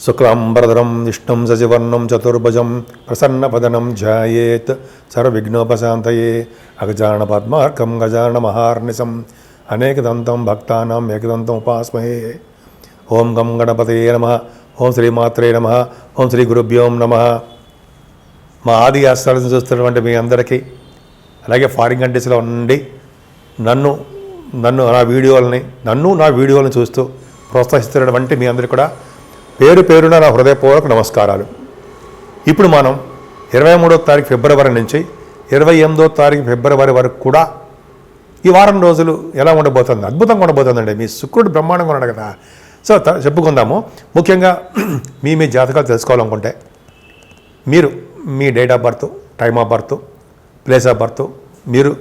శుక్లాంబరధరం విష్ణుం శశివర్ణం చతుర్భుజం ప్రసన్నవదనం ధ్యాయేత్ సర్వవిఘ్నోపశాంతయే అగజానన పద్మార్కం గజానన మహార్నిశం అనేకదంతం భక్తానాం ఏకదంతం ఉపాస్మహే. ఓం గం గణపతయే నమః. ఓం శ్రీమాత్రే నమః. ఓం శ్రీ గురుభ్యోం నమః. మా ఆది ఆశ్రయం చూస్తున్నటువంటి మీ అందరికీ, అలాగే ఫారిన్ కంట్రీస్లో ఉండి నన్ను నా వీడియోలను చూస్తూ ప్రోత్సహిస్తున్నటువంటి మీ అందరికీ కూడా పేరు పేరున నా హృదయపూర్వక నమస్కారాలు. ఇప్పుడు మనం 23వ తారీఖు ఫిబ్రవరి నుంచి 28వ తారీఖు ఫిబ్రవరి వరకు కూడా ఈ వారం రోజులు ఎలా ఉండబోతుంది? అద్భుతంగా ఉండబోతుందండి. మీ శుక్రుడు బ్రహ్మాండంగా ఉన్నాడు కదా. సో చెప్పుకుందాము. ముఖ్యంగా మీ జాతకాలు తెలుసుకోవాలనుకుంటే మీరు మీ date of birth, time of birth, place of birth మీరు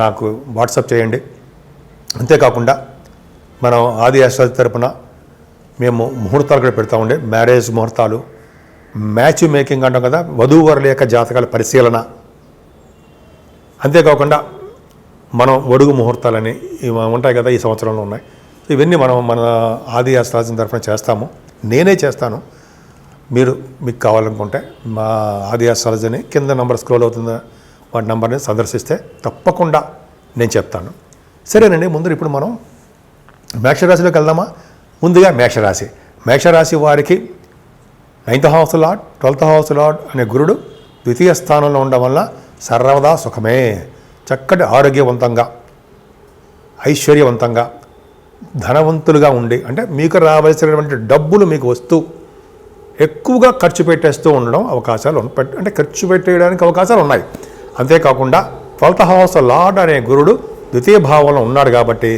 నాకు వాట్సాప్ చేయండి. అంతేకాకుండా మనం ఆది ఆస్ట్రాలజీ తరపున మేము ముహూర్తాలు కూడా పెడతా ఉండే, మ్యారేజ్ ముహూర్తాలు, మ్యాచ్ మేకింగ్ అంటాం కదా, వధూవరుల యొక్క జాతకాల పరిశీలన, అంతేకాకుండా మనం ఒడుగు ముహూర్తాలని ఉంటాయి కదా, ఈ సంవత్సరంలో ఉన్నాయి. ఇవన్నీ మన ఆది ఆస్ట్రాలజీ తరఫున చేస్తాము. నేనే చేస్తాను. మీకు కావాలనుకుంటే మా ఆది ఆస్ట్రాలజీని కింద నంబర్ స్క్రోల్ అవుతుంది, వాటి నంబర్ని సందర్శిస్తే తప్పకుండా నేను చెప్తాను. సరేనండి. ఇప్పుడు మనం మేషరాశిలోకి వెళ్దామా? ముందుగా మేషరాశి వారికి 9th house lord, 12th house lord అనే గురుడు ద్వితీయ స్థానంలో ఉండడం వల్ల సర్వదా సుఖమే. చక్కటి ఆరోగ్యవంతంగా, ఐశ్వర్యవంతంగా, ధనవంతులుగా ఉండి, అంటే మీకు రావాల్సినటువంటి డబ్బులు మీకు వస్తూ ఎక్కువగా ఖర్చు పెట్టేస్తూ ఉండడం అవకాశాలు, అంటే ఖర్చు పెట్టేయడానికి అవకాశాలు ఉన్నాయి. అంతేకాకుండా 12th హౌస్ లార్డ్ అనే గురుడు ద్వితీయ భావంలో ఉన్నాడు కాబట్టి,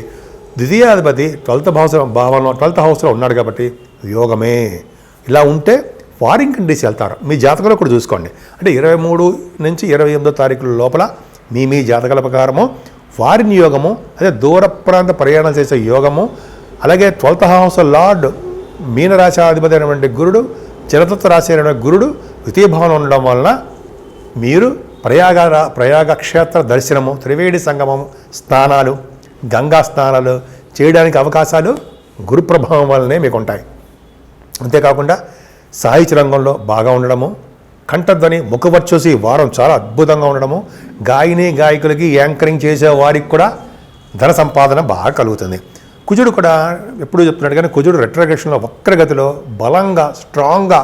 ద్వితీయాధిపతి 12th హౌస్లో ఉన్నాడు కాబట్టి యోగమే. ఇలా ఉంటే ఫారిన్ కంట్రీస్ వెళ్తారు. మీ జాతకంలో కూడా చూసుకోండి. అంటే 23 నుంచి 28వ తారీఖుల లోపల మీ జాతకాల ప్రకారము ఫారిన్ యోగము, అదే దూర ప్రాంత ప్రయాణాలు చేసే యోగము, అలాగే 12th హౌస్ లార్డ్ మీనరాశాధిపతి అయినటువంటి గురుడు, జలతత్వ రాశి అయినటువంటి గురుడు ద్వితీయ భావంలో ఉండడం వలన మీరు ప్రయాగ క్షేత్ర దర్శనము, త్రివేణి సంగమము, స్నానాలు, గంగా స్నానాలు చేయడానికి అవకాశాలు గురు ప్రభావం వల్లనే మీకు ఉంటాయి. అంతేకాకుండా సాహిత్య రంగంలో బాగా ఉండడము, కంఠధ్వని, ముఖవర్చస్సు ఈ వారం చాలా అద్భుతంగా ఉండడము, గాయకులకి యాంకరింగ్ చేసే వారికి కూడా ధన సంపాదన బాగా కలుగుతుంది. కుజుడు కూడా ఎప్పుడు చెప్తున్నట్టుగానే కుజుడు రెట్రోగ్రెషన్లో వక్రగతిలో బలంగా స్ట్రాంగ్గా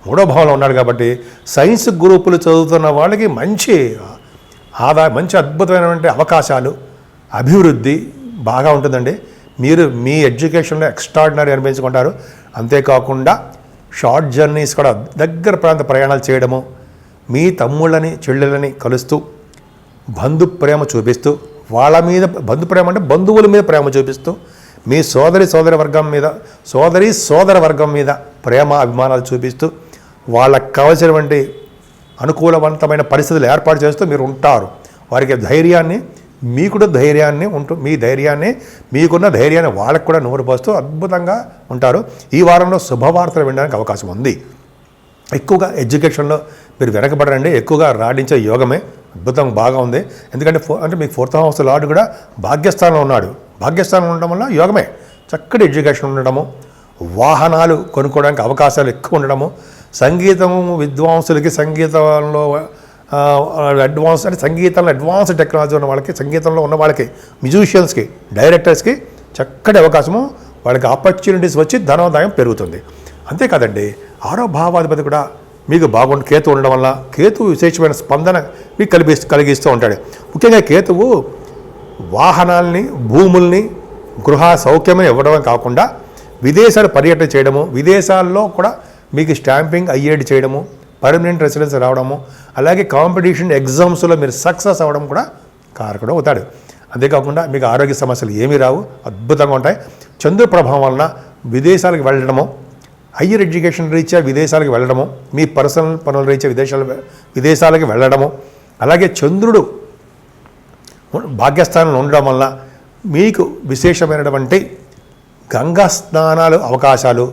3వ భావంలో ఉన్నాడు కాబట్టి సైన్స్ గ్రూపులు చదువుతున్న వాళ్ళకి మంచి ఆదాయం, మంచి అద్భుతమైనటువంటి అవకాశాలు, అభివృద్ధి బాగా ఉంటుందండి. మీరు మీ ఎడ్యుకేషన్లో ఎక్స్ట్రాడినరీ అనిపించుకుంటారు. అంతేకాకుండా షార్ట్ జర్నీస్ కూడా, దగ్గర ప్రాంత ప్రయాణాలు చేయడము, మీ తమ్ముళ్ళని చెల్లెళ్ళని కలుస్తూ బంధు ప్రేమ చూపిస్తూ, వాళ్ళ మీద బంధుప్రేమ అంటే బంధువుల మీద ప్రేమ చూపిస్తూ, మీ సోదర వర్గం మీద ప్రేమ అభిమానాలు చూపిస్తూ, వాళ్ళకు కావలసినటువంటి అనుకూలవంతమైన పరిస్థితులు ఏర్పాటు చేస్తూ మీరు ఉంటారు. వారికి ధైర్యాన్ని, మీకున్న ధైర్యాన్ని మీకున్న ధైర్యాన్ని వాళ్ళకు కూడా నూరుపోస్తూ అద్భుతంగా ఉంటారు. ఈ వారంలో శుభవార్తలు వినడానికి అవకాశం ఉంది. ఎక్కువగా ఎడ్యుకేషన్లో మీరు వెనకబడరండి. ఎక్కువగా రాణించే యోగమే అద్భుతంగా బాగా ఉంది. ఎందుకంటే మీకు 4th హౌస్ లార్డ్ కూడా భాగ్యస్థానంలో ఉన్నాడు. భాగ్యస్థానం ఉండడం వల్ల యోగమే. చక్కటి ఎడ్యుకేషన్ ఉండడము, వాహనాలు కొనుక్కోవడానికి అవకాశాలు ఎక్కువ ఉండడము, సంగీతము విద్వాంసులకి, సంగీతంలో అడ్వాన్స్ టెక్నాలజీ ఉన్న వాళ్ళకి, సంగీతంలో ఉన్న వాళ్ళకి, మ్యూజిషియన్స్కి, డైరెక్టర్స్కి చక్కటి అవకాశము, వాళ్ళకి ఆపర్చునిటీస్ వచ్చి ధనోదాయం పెరుగుతుంది. అంతేకాదండి, 6వ భావాధిపతి కూడా మీకు బాగుంటుంది. కేతు ఉండడం వల్ల కేతువు విశేషమైన స్పందన మీకు కలిగిస్తూ ఉంటాడు. ముఖ్యంగా కేతువు వాహనాల్ని, భూముల్ని, గృహ సౌఖ్యమని ఇవ్వడమే కాకుండా విదేశాలు పర్యటన చేయడము, విదేశాల్లో కూడా మీకు స్టాంపింగ్ ఐఏడి చేయడము, పర్మనెంట్ రెసిడెన్స్ రావడము, అలాగే కాంపిటీషన్ ఎగ్జామ్స్లో మీరు సక్సెస్ అవ్వడం కూడా కారకుడు అవుతాడు. అంతేకాకుండా మీకు ఆరోగ్య సమస్యలు ఏమీ రావు, అద్భుతంగా ఉంటాయి. చంద్ర ప్రభావం వలన విదేశాలకు వెళ్ళడము, హయ్యర్ ఎడ్యుకేషన్ రీత్యా విదేశాలకు వెళ్ళడము, మీ పర్సనల్ పనుల రీత్యా విదేశాలకు వెళ్ళడము, అలాగే చంద్రుడు భాగ్యస్థానంలో ఉండడం వల్ల మీకు విశేషమైనటువంటి గంగా స్నానాలు అవకాశాలు,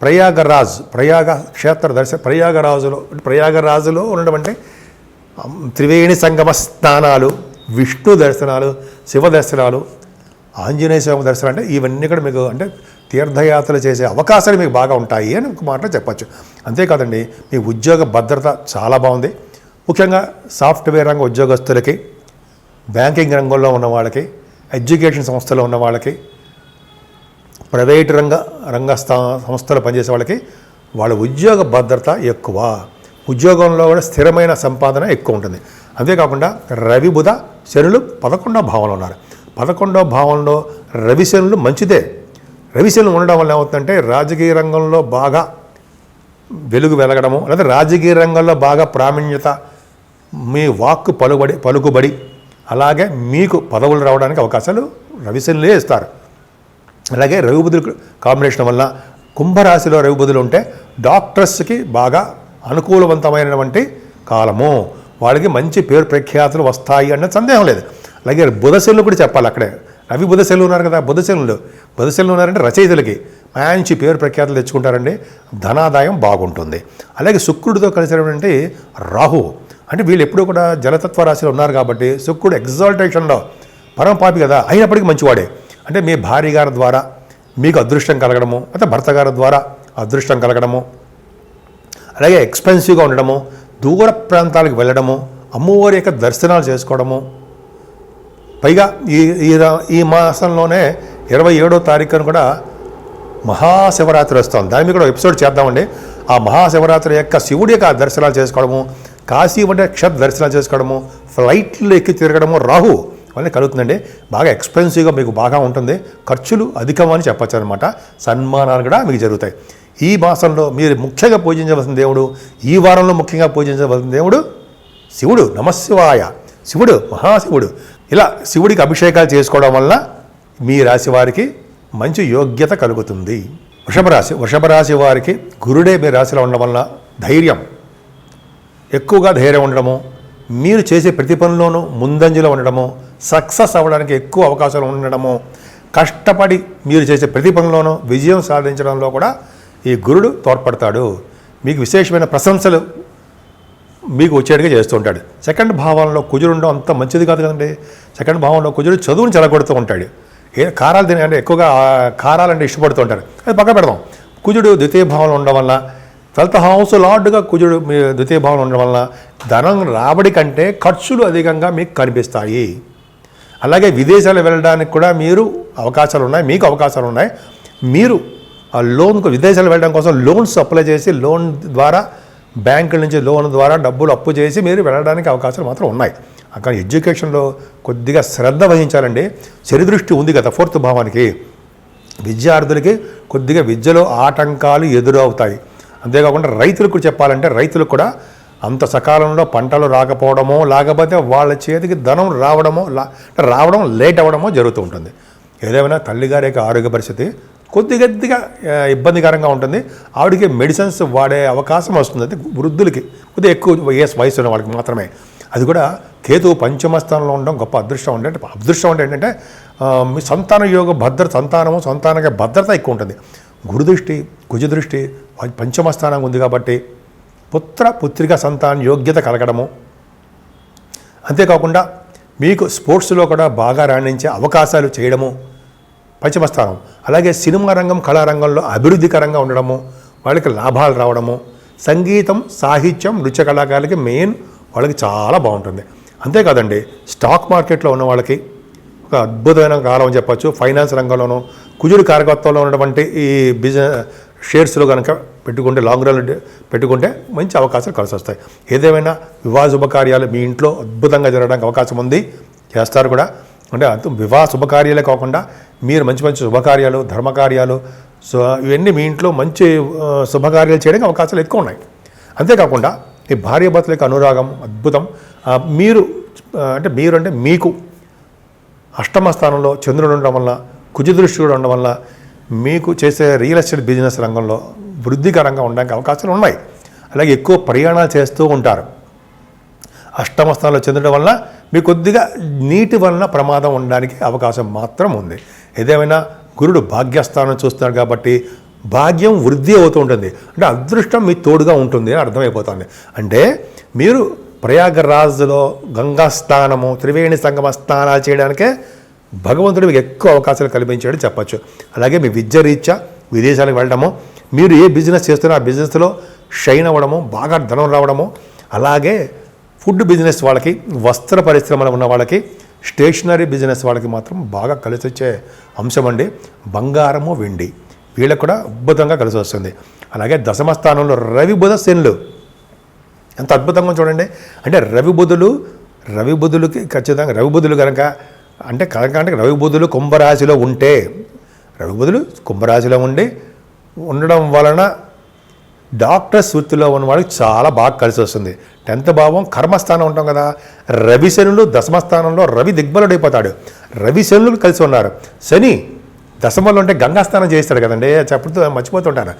ప్రయాగ క్షేత్ర దర్శన, ప్రయాగరాజులో ఉండడం అంటే త్రివేణి సంగమ స్నానాలు, విష్ణు దర్శనాలు, శివ దర్శనాలు, ఆంజనేయ స్వామి దర్శనం, అంటే ఇవన్నీ కూడా మీకు అంటే తీర్థయాత్రలు చేసే అవకాశాలు మీకు బాగా ఉంటాయి అని ఒక మాటలో చెప్పచ్చు. అంతేకాదండి, మీ ఉద్యోగ భద్రత చాలా బాగుంది. ముఖ్యంగా సాఫ్ట్వేర్ రంగ ఉద్యోగస్తులకి, బ్యాంకింగ్ రంగంలో ఉన్న వాళ్ళకి, ఎడ్యుకేషన్ సంస్థలో ఉన్న వాళ్ళకి, ప్రైవేటు రంగ సంస్థలు పనిచేసే వాళ్ళకి వాళ్ళ ఉద్యోగ భద్రత ఎక్కువ. ఉద్యోగంలో కూడా స్థిరమైన సంపాదన ఎక్కువ ఉంటుంది. అంతేకాకుండా రవి బుధ శనులు 11వ భావంలో ఉన్నారు. 11వ భావంలో రవి శనులు మంచిదే. రవి శనులు ఉండడం వల్ల ఏమవుతుందంటే రాజకీయ రంగంలో బాగా వెలగడము, లేదా రాజకీయ రంగంలో బాగా ప్రావీణ్యత, మీ వాక్కు పలుకుబడి, అలాగే మీకు పదవులు రావడానికి అవకాశాలు రవి శనులే ఇస్తారు. అలాగే రవి బుధులు కాంబినేషన్ వల్ల కుంభరాశిలో రవి బుధులు ఉంటే డాక్టర్స్కి బాగా అనుకూలవంతమైనటువంటి కాలము. వాళ్ళకి మంచి పేరు ప్రఖ్యాతులు వస్తాయి అన్న సందేహం లేదు. అలాగే బుధశనులు కూడా చెప్పాలి. అక్కడే రవి బుధశనులు ఉన్నారు కదా, బుధశనులు ఉన్నారంటే రచయితలకి మంచి పేరు ప్రఖ్యాతులు తెచ్చుకుంటారండి. ధనాదాయం బాగుంటుంది. అలాగే శుక్రుడితో కలిసినటువంటి రాహు, అంటే వీళ్ళు ఎప్పుడూ కూడా జలతత్వ రాశిలో ఉన్నారు కాబట్టి శుక్రుడు ఎగ్జాల్టేషన్లో పరమపాపి కదా, అయినప్పటికీ మంచివాడే. అంటే మీ భార్య గారి ద్వారా మీకు అదృష్టం కలగడము, అయితే భర్త గారి ద్వారా అదృష్టం కలగడము, అలాగే ఎక్స్పెన్సివ్గా ఉండడము, దూర ప్రాంతాలకు వెళ్ళడము, అమ్మవారి యొక్క దర్శనాలు చేసుకోవడము. పైగా ఈ మాసంలోనే 27వ తారీఖున కూడా మహాశివరాత్రి వస్తుంది. దాని మీద కూడా ఎపిసోడ్ చేద్దామండి. ఆ మహాశివరాత్రి యొక్క శివుడి యొక్క దర్శనాలు చేసుకోవడము, కాశీ వంటి క్షత్ దర్శనాలు చేసుకోవడము, ఫ్లైట్లు ఎక్కి తిరగడము రాహు అనేది కలుగుతుందండి. బాగా ఎక్స్పెన్సివ్గా మీకు బాగా ఉంటుంది. ఖర్చులు అధికమని చెప్పచ్చు అనమాట. సన్మానాలు కూడా మీకు జరుగుతాయి. ఈ మాసంలో మీరు ముఖ్యంగా పూజించవలసిన దేవుడు, ఈ వారంలో ముఖ్యంగా పూజించవలసిన దేవుడు శివుడు. నమశివాయ. శివుడు మహాశివుడు. ఇలా శివుడికి అభిషేకాలు చేసుకోవడం వల్ల మీ రాశి వారికి మంచి యోగ్యత కలుగుతుంది. వృషభ రాశి వారికి గురుడే మీ రాశిలో ఉండడం వల్ల ఎక్కువగా ధైర్యం ఉండడము, మీరు చేసే ప్రతి పనిలోనూ ముందంజలో ఉండడము, సక్సెస్ అవ్వడానికి ఎక్కువ అవకాశాలు ఉండడము, కష్టపడి మీరు చేసే ప్రతి పనిలోనూ విజయం సాధించడంలో కూడా ఈ గురుడు తోడ్పడతాడు. మీకు విశేషమైన ప్రశంసలు మీకు వచ్చేట్టుగా చేస్తూ ఉంటాడు. సెకండ్ భావంలో కుజుడు ఉండడం అంత మంచిది కాదు కదండి. సెకండ్ భావంలో కుజుడు చదువుని చెలగొడుతూ ఉంటాడు. కారాలు తినే ఎక్కువగా కారాలంటే ఇష్టపడుతూ ఉంటారు. అది పక్క పెడదాం. కుజుడు ద్వితీయ భావంలో ఉండడం వల్ల, 12th హౌస్ లార్డ్గా కుజుడు మీ ద్వితీయ భావంలో ఉండడం వల్ల ధనం రాబడి కంటే ఖర్చులు అధికంగా మీకు కనిపిస్తాయి. అలాగే విదేశాలు వెళ్ళడానికి కూడా మీకు అవకాశాలు ఉన్నాయి. మీరు ఆ లోన్కు విదేశాలు వెళ్ళడం కోసం లోన్స్ అప్లై చేసి లోన్ ద్వారా బ్యాంకుల నుంచి లోన్ ద్వారా డబ్బులు అప్పు చేసి మీరు వెళ్ళడానికి అవకాశాలు మాత్రం ఉన్నాయి. అక్కడ ఎడ్యుకేషన్లో కొద్దిగా శ్రద్ధ వహించాలండి. శనిదృష్టి ఉంది కదా 4th భావానికి. విద్యార్థులకి కొద్దిగా విద్యలో ఆటంకాలు ఎదురవుతాయి. అంతేకాకుండా రైతులకు చెప్పాలంటే రైతులకు కూడా అంత సకాలంలో పంటలు రాకపోవడమో, లేకపోతే వాళ్ళ చేతికి ధనం రావడం లేట్ అవ్వడమో జరుగుతూ ఉంటుంది. ఏదేమైనా తల్లిగారి యొక్క ఆరోగ్య పరిస్థితి కొద్దిగా ఇబ్బందికరంగా ఉంటుంది. ఆవిడకి మెడిసిన్స్ వాడే అవకాశం వస్తుంది. అయితే వృద్ధులకి కొద్దిగా ఎక్కువ వయసు ఉన్న వాళ్ళకి మాత్రమే. అది కూడా కేతువు పంచమ స్థానంలో ఉండడం గొప్ప అదృష్టం అంటే ఏంటంటే మీ సంతాన యోగ సంతానక భద్రత ఎక్కువ ఉంటుంది. గురుదృష్టి కుజదృష్టి పంచమ స్థానం ఉంది కాబట్టి పుత్రిక సంతాన యోగ్యత కలగడము, అంతేకాకుండా మీకు స్పోర్ట్స్లో కూడా బాగా రాణించే అవకాశాలు చేయడము పంచమ స్థానం. అలాగే సినిమా రంగం కళారంగంలో అభివృద్ధికరంగా ఉండడము, వాళ్ళకి లాభాలు రావడము, సంగీతం సాహిత్యం నృత్య కళాకారులకి వాళ్ళకి చాలా బాగుంటుంది. అంతేకాదండి, స్టాక్ మార్కెట్లో ఉన్న వాళ్ళకి ఒక అద్భుతమైన కాలం అని చెప్పచ్చు. ఫైనాన్స్ రంగంలోనూ కుజుడి కారకత్వంలో ఉన్నటువంటి ఈ బిజినెస్ షేర్స్లో కనుక పెట్టుకుంటే, లాంగ్ రన్ పెట్టుకుంటే మంచి అవకాశాలు కలిసి వస్తాయి. ఏదేమైనా వివాహ శుభకార్యాలు మీ ఇంట్లో అద్భుతంగా జరగడానికి అవకాశం ఉంది, చేస్తారు కూడా. అంటే వివాహ శుభకార్యాలే కాకుండా మీరు మంచి శుభకార్యాలు, ధర్మకార్యాలు, ఇవన్నీ మీ ఇంట్లో మంచి శుభకార్యాలు చేయడానికి అవకాశాలు ఎక్కువ ఉన్నాయి. అంతేకాకుండా ఈ భార్యాభర్తల యొక్క అనురాగం అద్భుతం. మీరు అంటే మీకు అష్టమ స్థానంలో చంద్రుడు ఉండడం వల్ల, కుజదృష్టి కూడా ఉండడం వల్ల మీకు చేసే రియల్ ఎస్టేట్ బిజినెస్ రంగంలో వృద్ధికరంగా ఉండడానికి అవకాశాలు ఉన్నాయి. అలాగే ఎక్కువ ప్రయాణాలు చేస్తూ ఉంటారు. అష్టమ స్థానంలో చెందడం వల్ల మీకు కొద్దిగా నీటి వలన ప్రమాదం ఉండడానికి అవకాశం మాత్రం ఉంది. ఏదేమైనా గురుడు భాగ్యస్థానం చూస్తున్నాడు కాబట్టి భాగ్యం వృద్ధి అవుతూ ఉంటుంది. అంటే అదృష్టం మీ తోడుగా ఉంటుంది అని అర్థమైపోతుంది. అంటే మీరు ప్రయాగరాజ్లో గంగా స్నానము, త్రివేణి సంగమ స్నానాలు చేయడానికే భగవంతుడు మీకు ఎక్కువ అవకాశాలు కల్పించాడని చెప్పచ్చు. అలాగే మీ విద్య రీత్యా విదేశాలకు వెళ్ళడము, మీరు ఏ బిజినెస్ చేస్తున్నా ఆ బిజినెస్లో షైన్ అవ్వడము, బాగా ధనం రావడము, అలాగే ఫుడ్ బిజినెస్ వాళ్ళకి, వస్త్ర పరిశ్రమలో ఉన్న వాళ్ళకి, స్టేషనరీ బిజినెస్ వాళ్ళకి మాత్రం బాగా కలిసి వచ్చే అంశం అండి. బంగారము, వెండి వీళ్ళకి కూడా అద్భుతంగా కలిసి వస్తుంది. అలాగే దశమ స్థానంలో రవి బుధ శనులు ఎంత అద్భుతంగా చూడండి. అంటే రవి బుధులకి ఖచ్చితంగా రవి బుధులు కనుక అంటే రవి బుధులు కుంభరాశిలో ఉంటే, రవి బుధులు కుంభరాశిలో ఉండడం వలన డాక్టర్స్ వృత్తిలో ఉన్న వాళ్ళకి చాలా బాగా కలిసి వస్తుంది. 10th భావం కర్మస్థానం ఉంటాం కదా, రవి శనులు దశమ స్థానంలో రవి దిగ్బలుడైపోతాడు. రవి శనులు కలిసి ఉన్నారు. శని దశమంలో ఉంటే గంగాస్నానం చేయిస్తాడు కదండి, చెప్పుతూ మర్చిపోతుంటారు.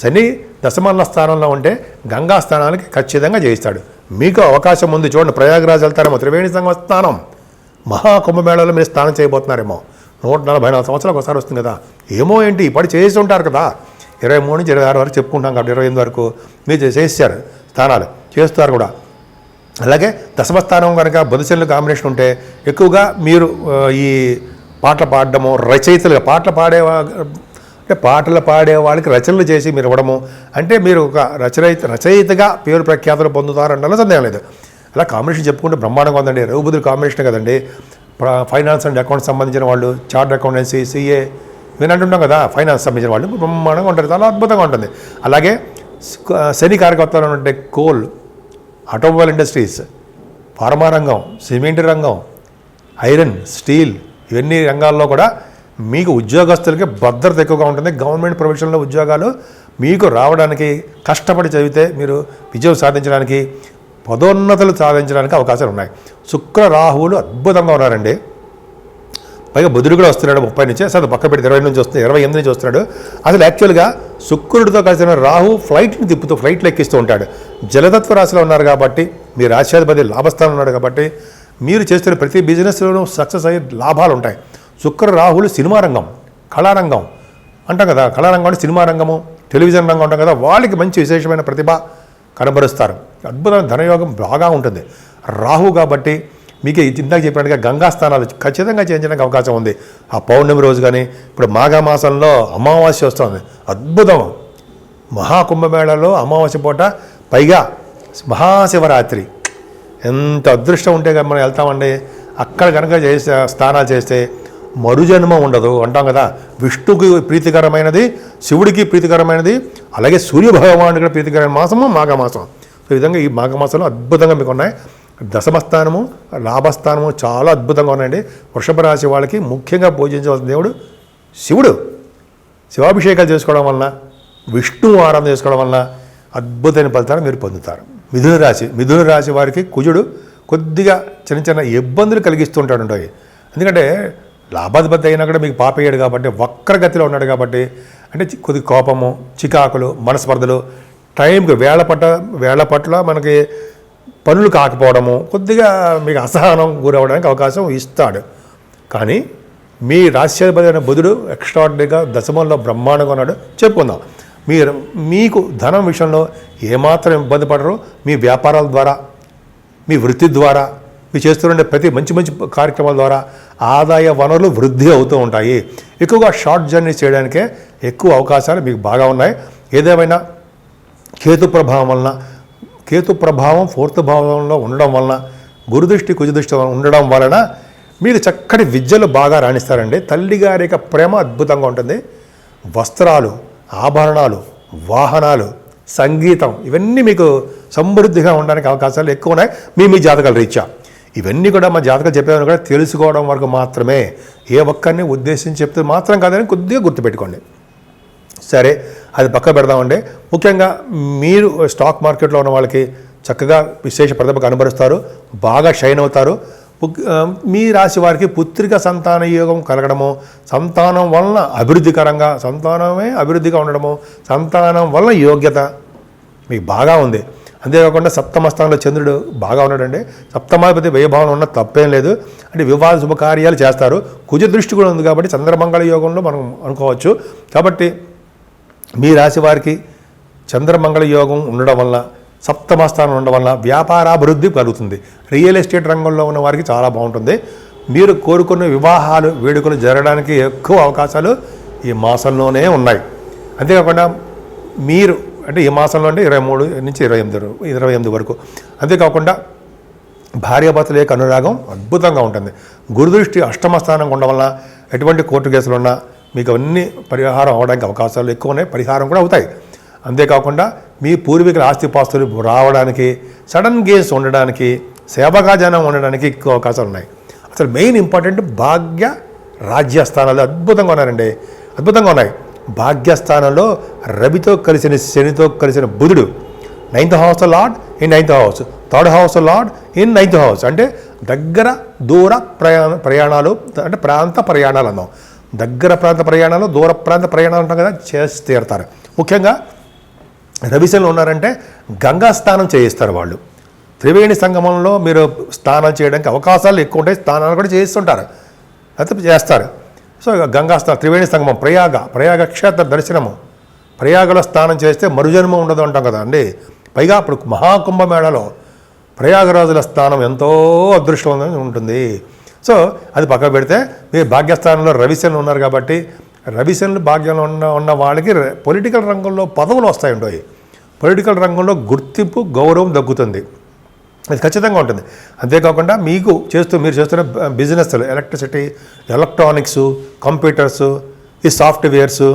శని దశమల్ల స్థానంలో ఉంటే గంగా స్థానానికి ఖచ్చితంగా చేయిస్తాడు. మీకు అవకాశం ఉంది చూడండి, ప్రయాగరాజ్ వెళ్తారేమో, త్రివేణి సంగమ స్థానం మహాకుంభమేళలో మీరు స్నానం చేయబోతున్నారేమో. 144 సంవత్సరాలకు ఒకసారి వస్తుంది కదా, ఏమో ఏంటి ఇప్పుడు చేసి ఉంటారు కదా. 23 నుంచి 26 వరకు చెప్పుకుంటాం కాబట్టి 28 వరకు మీరు చేసేసారు స్నానాలు చేస్తారు కూడా. అలాగే దశమస్థానం కనుక బుధశనులు కాంబినేషన్ ఉంటే ఎక్కువగా మీరు ఈ పాటలు పాడడము, రచయితలుగా పాటలు పాడే వాళ్ళకి రచనలు చేసి మీరు ఇవ్వడము, అంటే మీరు ఒక రచయితగా పేరు ప్రఖ్యాతులు పొందుతారన్నలో సందేహం లేదు. అలా కాంబినేషన్ చెప్పుకుంటే బ్రహ్మాండంగా ఉందండి. రవి బుధుల కాంబినేషన్ కదండి. ఫైనాన్స్ అండ్ అకౌంట్స్ సంబంధించిన వాళ్ళు, చార్ట్ అకౌంటెన్సీ, సిఏ ఇవన్నీ అంటుంటాం కదా, ఫైనాన్స్ సంబంధించిన వాళ్ళు బ్రహ్మాండంగా ఉంటుంది, చాలా అద్భుతంగా ఉంటుంది. అలాగే శని కారకత్వాలు ఉంటే కోల్, ఆటోమొబైల్ ఇండస్ట్రీస్, ఫార్మా రంగం, సిమెంట్ రంగం, ఐరన్, స్టీల్ ఇవన్నీ రంగాల్లో కూడా మీకు ఉద్యోగస్తులకి భద్రత ఎక్కువగా ఉంటుంది. గవర్నమెంట్ ప్రొఫెషన్లో ఉద్యోగాలు మీకు రావడానికి, కష్టపడి చదివితే మీరు విజయం సాధించడానికి, పదోన్నతులు సాధించడానికి అవకాశాలు ఉన్నాయి. శుక్ర రాహువులు అద్భుతంగా ఉన్నారండి. పైగా బుధుడు కూడా వస్తున్నాడు 30 నుంచి, అసలు పక్క పెట్టి 20 నుంచి వస్తుంది, 28 నుంచి వస్తున్నాడు. అసలు యాక్చువల్గా శుక్రుడితో కలిసిన రాహు ఫ్లైట్ని తిప్పుతూ ఫ్లైట్లు ఎక్కిస్తూ ఉంటాడు. జలతత్వ రాశిలో ఉన్నారు కాబట్టి, మీ రాశ్యాధిపతి లాభస్థానం ఉన్నాడు కాబట్టి మీరు చేస్తున్న ప్రతి బిజినెస్లోనూ సక్సెస్ అయ్యే లాభాలు ఉంటాయి. శుక్ర రాహులు సినిమా రంగం, కళారంగం అంటాం కదా, కళారంగం అంటే సినిమా రంగము, టెలివిజన్ రంగం ఉంటాం కదా, వాళ్ళకి మంచి విశేషమైన ప్రతిభ కనబరుస్తారు. అద్భుతమైన ధనయోగం బాగా ఉంటుంది. రాహు కాబట్టి మీకు ఇందాక చెప్పినట్టుగా గంగా స్నానాలు ఖచ్చితంగా చేయించడానికి అవకాశం ఉంది. ఆ పౌర్ణమి రోజు కానీ, ఇప్పుడు మాఘమాసంలో అమావాస్య వస్తుంది, అద్భుతం. మహాకుంభమేళలో అమావాస్య పూట, పైగా మహాశివరాత్రి, ఎంత అదృష్టం ఉంటే మనం వెళ్తామండి. అక్కడ కనుక స్నానాలు చేస్తే మరుజన్మ ఉండదు అంటాం కదా. విష్ణుకి ప్రీతికరమైనది, శివుడికి ప్రీతికరమైనది, అలాగే సూర్యభగవానుడికి ప్రీతికరమైన మాసము మాఘమాసం. ఈ విధంగా ఈ మాఘమాసంలో అద్భుతంగా మీకు ఉన్నాయి. దశమస్థానము, లాభస్థానము చాలా అద్భుతంగా ఉన్నాయండి. వృషభ రాశి వాళ్ళకి ముఖ్యంగా పూజించవలసిన దేవుడు శివుడు. శివాభిషేకాలు చేసుకోవడం వలన, విష్ణువు ఆరాధన చేసుకోవడం వలన అద్భుతమైన ఫలితాలు మీరు పొందుతారు. మిథున రాశి వారికి కుజుడు కొద్దిగా చిన్న ఇబ్బందులు కలిగిస్తుంటాడు. ఎందుకంటే లాభాధిపతి అయినా కూడా మీకు పాపయ్యాడు కాబట్టి, వక్రగతిలో ఉన్నాడు కాబట్టి, అంటే కొద్ది కోపము, చికాకులు, మనస్పర్ధలు, టైంకి వేళ పట్ల మనకి పనులు కాకపోవడము, కొద్దిగా మీకు అసహనం గురవడానికి అవకాశం ఇస్తాడు. కానీ మీ రాశ్యాధిపతి అయిన బుధుడు ఎక్స్ట్రాడినరీగా దశమంలో బ్రహ్మాండంగా ఉన్నాడు. చెప్పుకుందాం, మీకు ధనం విషయంలో ఏమాత్రం ఇబ్బంది పడరు. మీ వ్యాపారాల ద్వారా, మీ వృత్తి ద్వారా, మీరు చేస్తుండే ప్రతి మంచి కార్యక్రమాల ద్వారా ఆదాయ వనరులు వృద్ధి అవుతూ ఉంటాయి. ఎక్కువగా షార్ట్ జర్నీ చేయడానికే ఎక్కువ అవకాశాలు మీకు బాగా ఉన్నాయి. ఏదేమైనా కేతు ప్రభావం 4th భావంలో ఉండడం వలన, గురుదృష్టి కుజదృష్టి ఉండడం వలన మీరు చక్కటి విద్యలు బాగా రాణిస్తారండి. తల్లిగారి యొక్క ప్రేమ అద్భుతంగా ఉంటుంది. వస్త్రాలు, ఆభరణాలు, వాహనాలు, సంగీతం ఇవన్నీ మీకు సమృద్ధిగా ఉండడానికి అవకాశాలు ఎక్కువ ఉన్నాయి. మీ జాతకాల రీత్యా ఇవన్నీ కూడా మా జాతకాలు చెప్పేవారు కూడా తెలుసుకోవడం వరకు మాత్రమే, ఏ ఒక్కరిని ఉద్దేశించి చెప్తే మాత్రం కాదని కొద్దిగా గుర్తుపెట్టుకోండి. సరే, అది పక్క పెడదామండి. ముఖ్యంగా మీరు స్టాక్ మార్కెట్లో ఉన్న వాళ్ళకి చక్కగా విశేష ప్రతిభ కనబరుస్తారు, బాగా షైన్ అవుతారు. మీ రాశి వారికి పుత్రిక సంతాన యోగం కలగడము, సంతానం వలన సంతానమే అభివృద్ధిగా ఉండడము, సంతానం వలన యోగ్యత మీకు బాగా ఉంది. అంతేకాకుండా 7వ స్థానంలో చంద్రుడు బాగా ఉన్నాడండి. సప్తమాధిపతి వ్యయభావన ఉన్న తప్పేం లేదు. అంటే వివాహ శుభకార్యాలు చేస్తారు. కుజ దృష్టి కూడా ఉంది కాబట్టి చంద్రమంగళ యోగంలో మనం అనుకోవచ్చు. కాబట్టి మీ రాశి వారికి చంద్రమంగళ యోగం ఉండడం వల్ల, 7వ స్థానం ఉండడం వల్ల వ్యాపారాభివృద్ధి కలుగుతుంది. రియల్ ఎస్టేట్ రంగంలో ఉన్న వారికి చాలా బాగుంటుంది. మీరు కోరుకున్న వివాహాలు వేడుకలు జరగడానికి ఎక్కువ అవకాశాలు ఈ మాసంలోనే ఉన్నాయి. అంతేకాకుండా మీరు అంటే ఈ మాసంలో అంటే 23 నుంచి 28 వరకు. అంతేకాకుండా భార్యాభర్తల యొక్క అనురాగం అద్భుతంగా ఉంటుంది. గురుదృష్టి అష్టమ స్థానం ఉండడం వల్ల ఎటువంటి కోర్టు కేసులు ఉన్నా మీకు అన్ని పరిహారం అవడానికి అవకాశాలు ఎక్కువ ఉన్నాయి, పరిహారం కూడా అవుతాయి. అంతేకాకుండా మీ పూర్వీకుల ఆస్తిపాస్తులు రావడానికి, సడన్ గేస్ ఉండడానికి, సేవకాజనం ఉండడానికి ఎక్కువ అవకాశాలు ఉన్నాయి. అసలు మెయిన్ ఇంపార్టెంట్ భాగ్య రాజ్యస్థానాలు అద్భుతంగా ఉన్నారండి, అద్భుతంగా ఉన్నాయి. భాగ్యస్థానంలో రవితో కలిసిన శనితో కలిసిన బుధుడు 9th house lord in 9th house, 3rd house lord in 9th house. అంటే దగ్గర దూర ప్రయాణాలు అంటే ప్రాంత ప్రయాణాలు అన్నాం. దగ్గర ప్రాంత ప్రయాణాలు, దూర ప్రాంత ప్రయాణాలు ఉంటాం కదా, చేసి తీరుతారు. ముఖ్యంగా రవిశనులు ఉన్నారంటే గంగా స్నానం చేయిస్తారు వాళ్ళు. త్రివేణి సంగమంలో మీరు స్నానం చేయడానికి అవకాశాలు ఎక్కువ ఉంటాయి, స్నానాలు కూడా చేయిస్తుంటారు, అయితే చేస్తారు. సో గంగా స్నానం, త్రివేణి సంగమం, ప్రయాగ క్షేత్ర దర్శనము, ప్రయాగలో స్నానం చేస్తే మరుజన్మ ఉండదు అంటాం కదా అండి. పైగా ఇప్పుడు మహాకుంభమేళలో ప్రయాగరాజుల స్థానం ఎంతో అదృష్టంగా ఉంటుంది. సో అది పక్కన పెడితే మీరు భాగ్యస్థానంలో రవిశనులు ఉన్నారు కాబట్టి రవిశనులు భాగ్యంలో ఉన్న వాళ్ళకి పొలిటికల్ రంగంలో పదవులు వస్తాయి. పొలిటికల్ రంగంలో గుర్తింపు, గౌరవం దక్కుతుంది, అది ఖచ్చితంగా ఉంటుంది. అంతేకాకుండా మీరు చేస్తున్న బిజినెస్లు, ఎలక్ట్రిసిటీ, ఎలక్ట్రానిక్స్, కంప్యూటర్స్, ఈ సాఫ్ట్వేర్స్,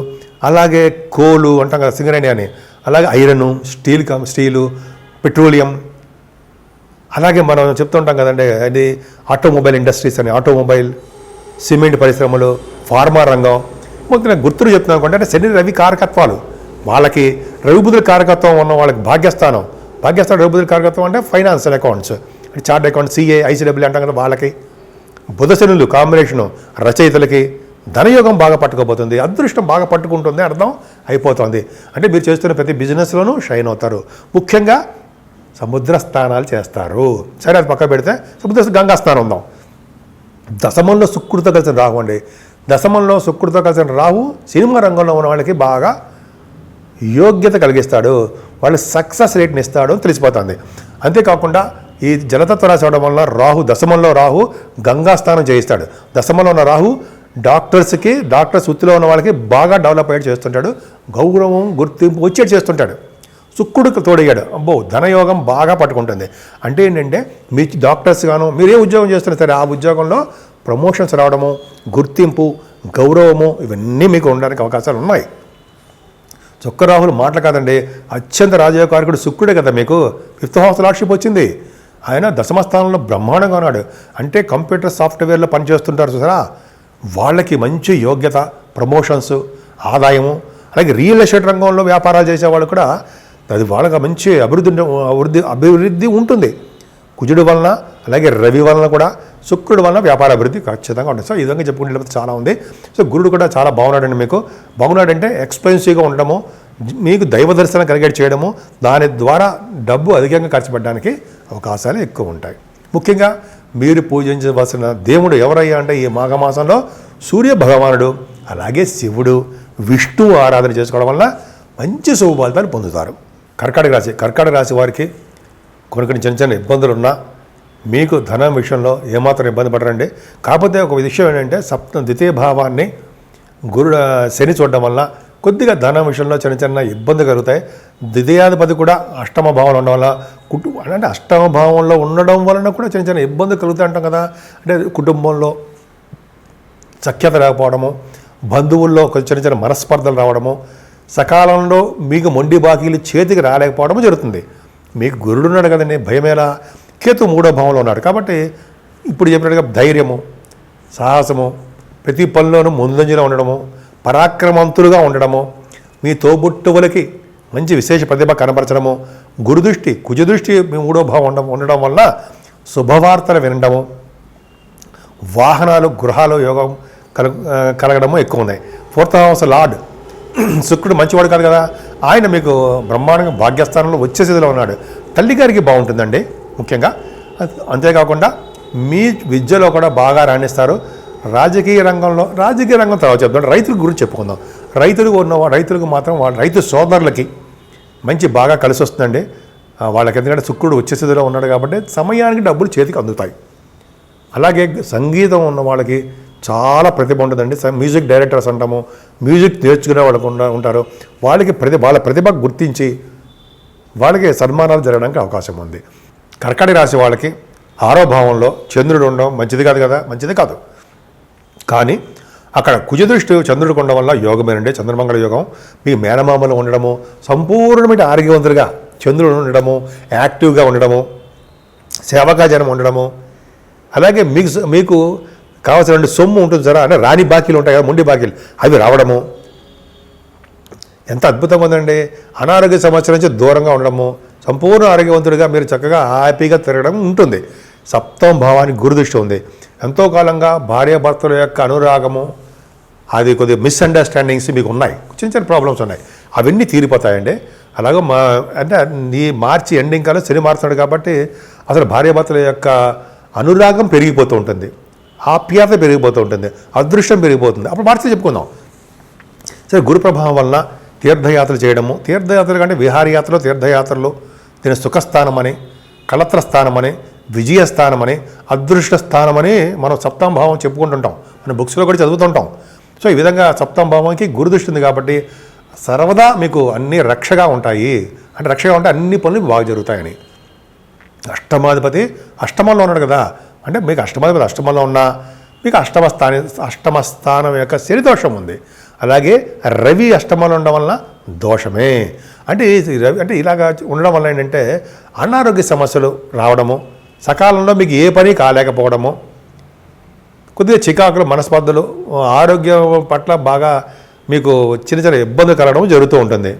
అలాగే కోలు అంటాం కదా, సింగరేణి అని, అలాగే ఐరను, స్టీలు, పెట్రోలియం, అలాగే మనం చెప్తుంటాం కదండి అది ఆటోమొబైల్ ఇండస్ట్రీస్ అని, ఆటోమొబైల్, సిమెంట్ పరిశ్రమలు, ఫార్మా రంగం. మొత్తం గుర్తులు చెప్తున్నాను అంటే శని రవి కారకత్వాలు వాళ్ళకి, రవిబుధుల కారకత్వం ఉన్న వాళ్ళకి భాగ్యస్థానం రవిబుధుల కారకత్వం అంటే finance and accounts, chart accounts, CA, ICW అంటాం కదా వాళ్ళకి. బుధ శనులు కాంబినేషను రచయితలకి ధనయోగం బాగా పట్టుకోబోతుంది, అదృష్టం బాగా పట్టుకుంటుంది అర్థం అయిపోతుంది. అంటే మీరు చేస్తున్న ప్రతి బిజినెస్లోనూ షైన్ అవుతారు. ముఖ్యంగా సముద్ర స్నానాలు చేస్తారు. సరే అది పక్క పెడితే గంగా స్నానం ఉందాం. దశమంలో శుక్రుడితో కలిసిన రాహు అండి. దశమంలో శుక్రుడితో కలిసిన రాహు సినిమా రంగంలో ఉన్న వాళ్ళకి బాగా యోగ్యత కలిగిస్తాడు, వాళ్ళు సక్సెస్ రేట్ని ఇస్తాడు తెలిసిపోతుంది. అంతేకాకుండా ఈ జలతత్వ రాశి అవడం వల్ల దశమంలో రాహు గంగా స్నానం చేయిస్తాడు. దశమంలో ఉన్న రాహు డాక్టర్స్ వృత్తిలో ఉన్న వాళ్ళకి బాగా డెవలప్ అయ్యేది చేస్తుంటాడు, గౌరవం గుర్తింపు వచ్చేది చేస్తుంటాడు. శుక్రుడికి తోడయ్యాడు, అబ్బో ధనయోగం బాగా పట్టుకుంటుంది. అంటే ఏంటంటే మీ డాక్టర్స్ గాను మీరు ఏ ఉద్యోగం చేస్తున్నా సరే ఆ ఉద్యోగంలో ప్రమోషన్స్ రావడము, గుర్తింపు, గౌరవము ఇవన్నీ మీకు ఉండడానికి అవకాశాలు ఉన్నాయి. చొక్కరాహులు మాటలు కాదండి, అత్యంత రాజయోగకారకుడు శుక్రుడే కదా మీకు. 5th హౌస్ లార్డ్షిప్ వచ్చింది, ఆయన దశమస్థానంలో బ్రహ్మాండంగా ఉన్నాడు. అంటే కంప్యూటర్ సాఫ్ట్వేర్లో పనిచేస్తుంటారు చూసారా, వాళ్ళకి మంచి యోగ్యత, ప్రమోషన్స్, ఆదాయము, అలాగే రియల్ ఎస్టేట్ రంగంలో వ్యాపారాలు చేసేవాళ్ళు కూడా అది వాళ్ళకి మంచి అభివృద్ధి ఉంటుంది. కుజుడు వలన అలాగే రవి వలన కూడా, శుక్రుడు వలన వ్యాపార అభివృద్ధి ఖచ్చితంగా ఉంటుంది. సో ఈ విధంగా చెప్పుకుంటే చాలా ఉంది. సో గురుడు కూడా చాలా బాగున్నాడండి మీకు. బాగున్నాడంటే ఎక్స్పెన్సివ్గా ఉండడము, మీకు దైవ దర్శనం కలిగేట్ చేయడము, దాని ద్వారా డబ్బు అధికంగా ఖర్చు పెట్టడానికి అవకాశాలు ఎక్కువ ఉంటాయి. ముఖ్యంగా మీరు పూజించవలసిన దేవుడు ఎవరయ్యా అంటే ఈ మాఘమాసంలో సూర్య భగవానుడు, అలాగే శివుడు, విష్ణువు ఆరాధన చేసుకోవడం వల్ల మంచి శుభ ఫలితాలు పొందుతారు. కర్కాటక రాశి వారికి కొన్ని చిన్న ఇబ్బందులు ఉన్నా మీకు ధనం విషయంలో ఏమాత్రం ఇబ్బంది పడరండి. కాకపోతే ఒక విషయం ఏంటంటే ద్వితీయ భావాన్ని శని చూడడం వల్ల కొద్దిగా ధనం విషయంలో చిన్న ఇబ్బంది కలుగుతాయి. ద్వితీయాధిపతి కూడా అష్టమ భావంలో ఉండడం వల్ల అంటే అష్టమ భావంలో ఉండడం వలన కూడా చిన్న ఇబ్బంది కలుగుతాయి అంటాం కదా. అంటే కుటుంబంలో సఖ్యత లేకపోవడము, బంధువుల్లో కొంచెం చిన్న మనస్పర్ధలు రావడము, సకాలంలో మీకు మొండి బాకీలు చేతికి రాలేకపోవడము జరుగుతుంది. మీకు గురుడు ఉన్నాడు కదండి, భయమేలా. కేతు 3వ భావంలో ఉన్నాడు కాబట్టి ఇప్పుడు చెప్పినట్టుగా ధైర్యము, సాహసము, ప్రతి పనిలోనూ ముందంజలో ఉండడము, పరాక్రమవంతులుగా ఉండడము, మీ తోబుట్టువులకి మంచి విశేష ప్రతిభ కనపరచడము, గురుదృష్టి, కుజదృష్టి మీ 3వ భావం ఉండడం వల్ల శుభవార్తలు వినడము, వాహనాలు, గృహాలు యోగం కలగడము ఎక్కువ ఉన్నాయి. 4th హౌస్ లార్డ్ శుక్రుడు మంచివాడు కాదు కదా, ఆయన మీకు బ్రహ్మాండంగా భాగ్యస్థానంలో వచ్చే స్థితిలో ఉన్నాడు. తల్లి గారికి బాగుంటుందండి ముఖ్యంగా. అంతేకాకుండా మీ విద్యలో కూడా బాగా రాణిస్తారు. రాజకీయ రంగం తర్వాత చెప్తాం. రైతుల గురించి చెప్పుకుందాం. రైతులకు మాత్రం రైతు సోదరులకి మంచి బాగా కలిసి వస్తుందండి వాళ్ళకి. ఎందుకంటే శుక్రుడు వచ్చే స్థితిలో ఉన్నాడు కాబట్టి సమయానికి డబ్బులు చేతికి అందుతాయి. అలాగే సంగీతం ఉన్న వాళ్ళకి చాలా ప్రతిభ ఉంటుందండి. మ్యూజిక్ డైరెక్టర్స్ అంటాము, మ్యూజిక్ నేర్చుకునే వాళ్ళకు ఉంటారు. వాళ్ళకి వాళ్ళ ప్రతిభ గుర్తించి వాళ్ళకి సన్మానాలు జరగడానికి అవకాశం ఉంది. కర్కాటక రాశి వాళ్ళకి 6వ భావంలో చంద్రుడు ఉండడం మంచిది కాదు కదా, మంచిది కాదు. కానీ అక్కడ కుజదృష్టి చంద్రుడికి ఉండడం వల్ల యోగమేనండి, చంద్రమంగళ యోగం. మీ మేనమామలు ఉండడము, సంపూర్ణమైన ఆరోగ్యవంతులుగా చంద్రుడు ఉండడము, యాక్టివ్గా ఉండడము, సేవకాజనం ఉండడము, అలాగే మీకు కావాల్సిన సొమ్ము ఉంటుంది సరే, అంటే రాణి బాకీలు ఉంటాయి కదా, ముండి బాకీలు, అవి రావడము ఎంత అద్భుతంగా ఉందండి. అనారోగ్య సమస్యల నుంచి దూరంగా ఉండడము, సంపూర్ణ ఆరోగ్యవంతుడిగా మీరు చక్కగా హ్యాపీగా తిరగడం ఉంటుంది. 7వ భావానికి గురుదృష్టి ఉంది. ఎంతో కాలంగా భార్యాభర్తల యొక్క అనురాగము, అది కొద్దిగా మిస్అండర్స్టాండింగ్స్ మీకు ఉన్నాయి, చిన్న చిన్న ప్రాబ్లమ్స్ ఉన్నాయి, అవన్నీ తీరిపోతాయండి. అలాగే అంటే ఈ మార్చి ఎండింగ్ కాలం శని మారుతున్నాడు కాబట్టి అసలు భార్యాభర్తల యొక్క అనురాగం పెరిగిపోతూ ఉంటుంది, ఆప్యాయత పెరిగిపోతూ ఉంటుంది, అదృష్టం పెరిగిపోతుంది. అప్పుడు మార్చి చెప్పుకుందాం. సరే, గురు ప్రభావం వలన తీర్థయాత్రలు చేయడము, తీర్థయాత్రలు కంటే విహారయాత్రలు, తీర్థయాత్రలు, దీని సుఖస్థానమని, కళత్రస్థానమని, విజయస్థానమని, అదృష్ట స్థానమని మనం 7వ భావం చెప్పుకుంటుంటాం, మన బుక్స్లో కూడా చదువుతుంటాం. సో ఈ విధంగా 7వ భావంకి గురుదృష్టి ఉంది కాబట్టి సర్వదా మీకు అన్ని రక్షగా ఉంటాయి. అంటే రక్షగా ఉంటే అన్ని పనులు బాగా జరుగుతాయని. అష్టమాధిపతి అష్టమంలో ఉన్నాడు కదా, అంటే మీకు అష్టమాధిపతి అష్టమంలో ఉన్నా మీకు అష్టమ స్థానం యొక్క శని దోషం ఉంది. అలాగే రవి అష్టమంలో ఉండడం వలన దోషమే. అంటే రవి అంటే ఇలాగా ఉండడం వల్ల ఏంటంటే అనారోగ్య సమస్యలు రావడము, సకాలంలో మీకు ఏ పని కాలేకపోవడము, కొద్దిగా చికాకులు, మనస్పర్ధలు, ఆరోగ్యం పట్ల బాగా మీకు చిన్న చిన్న ఇబ్బందులు కలగడం జరుగుతూ ఉంటుంది.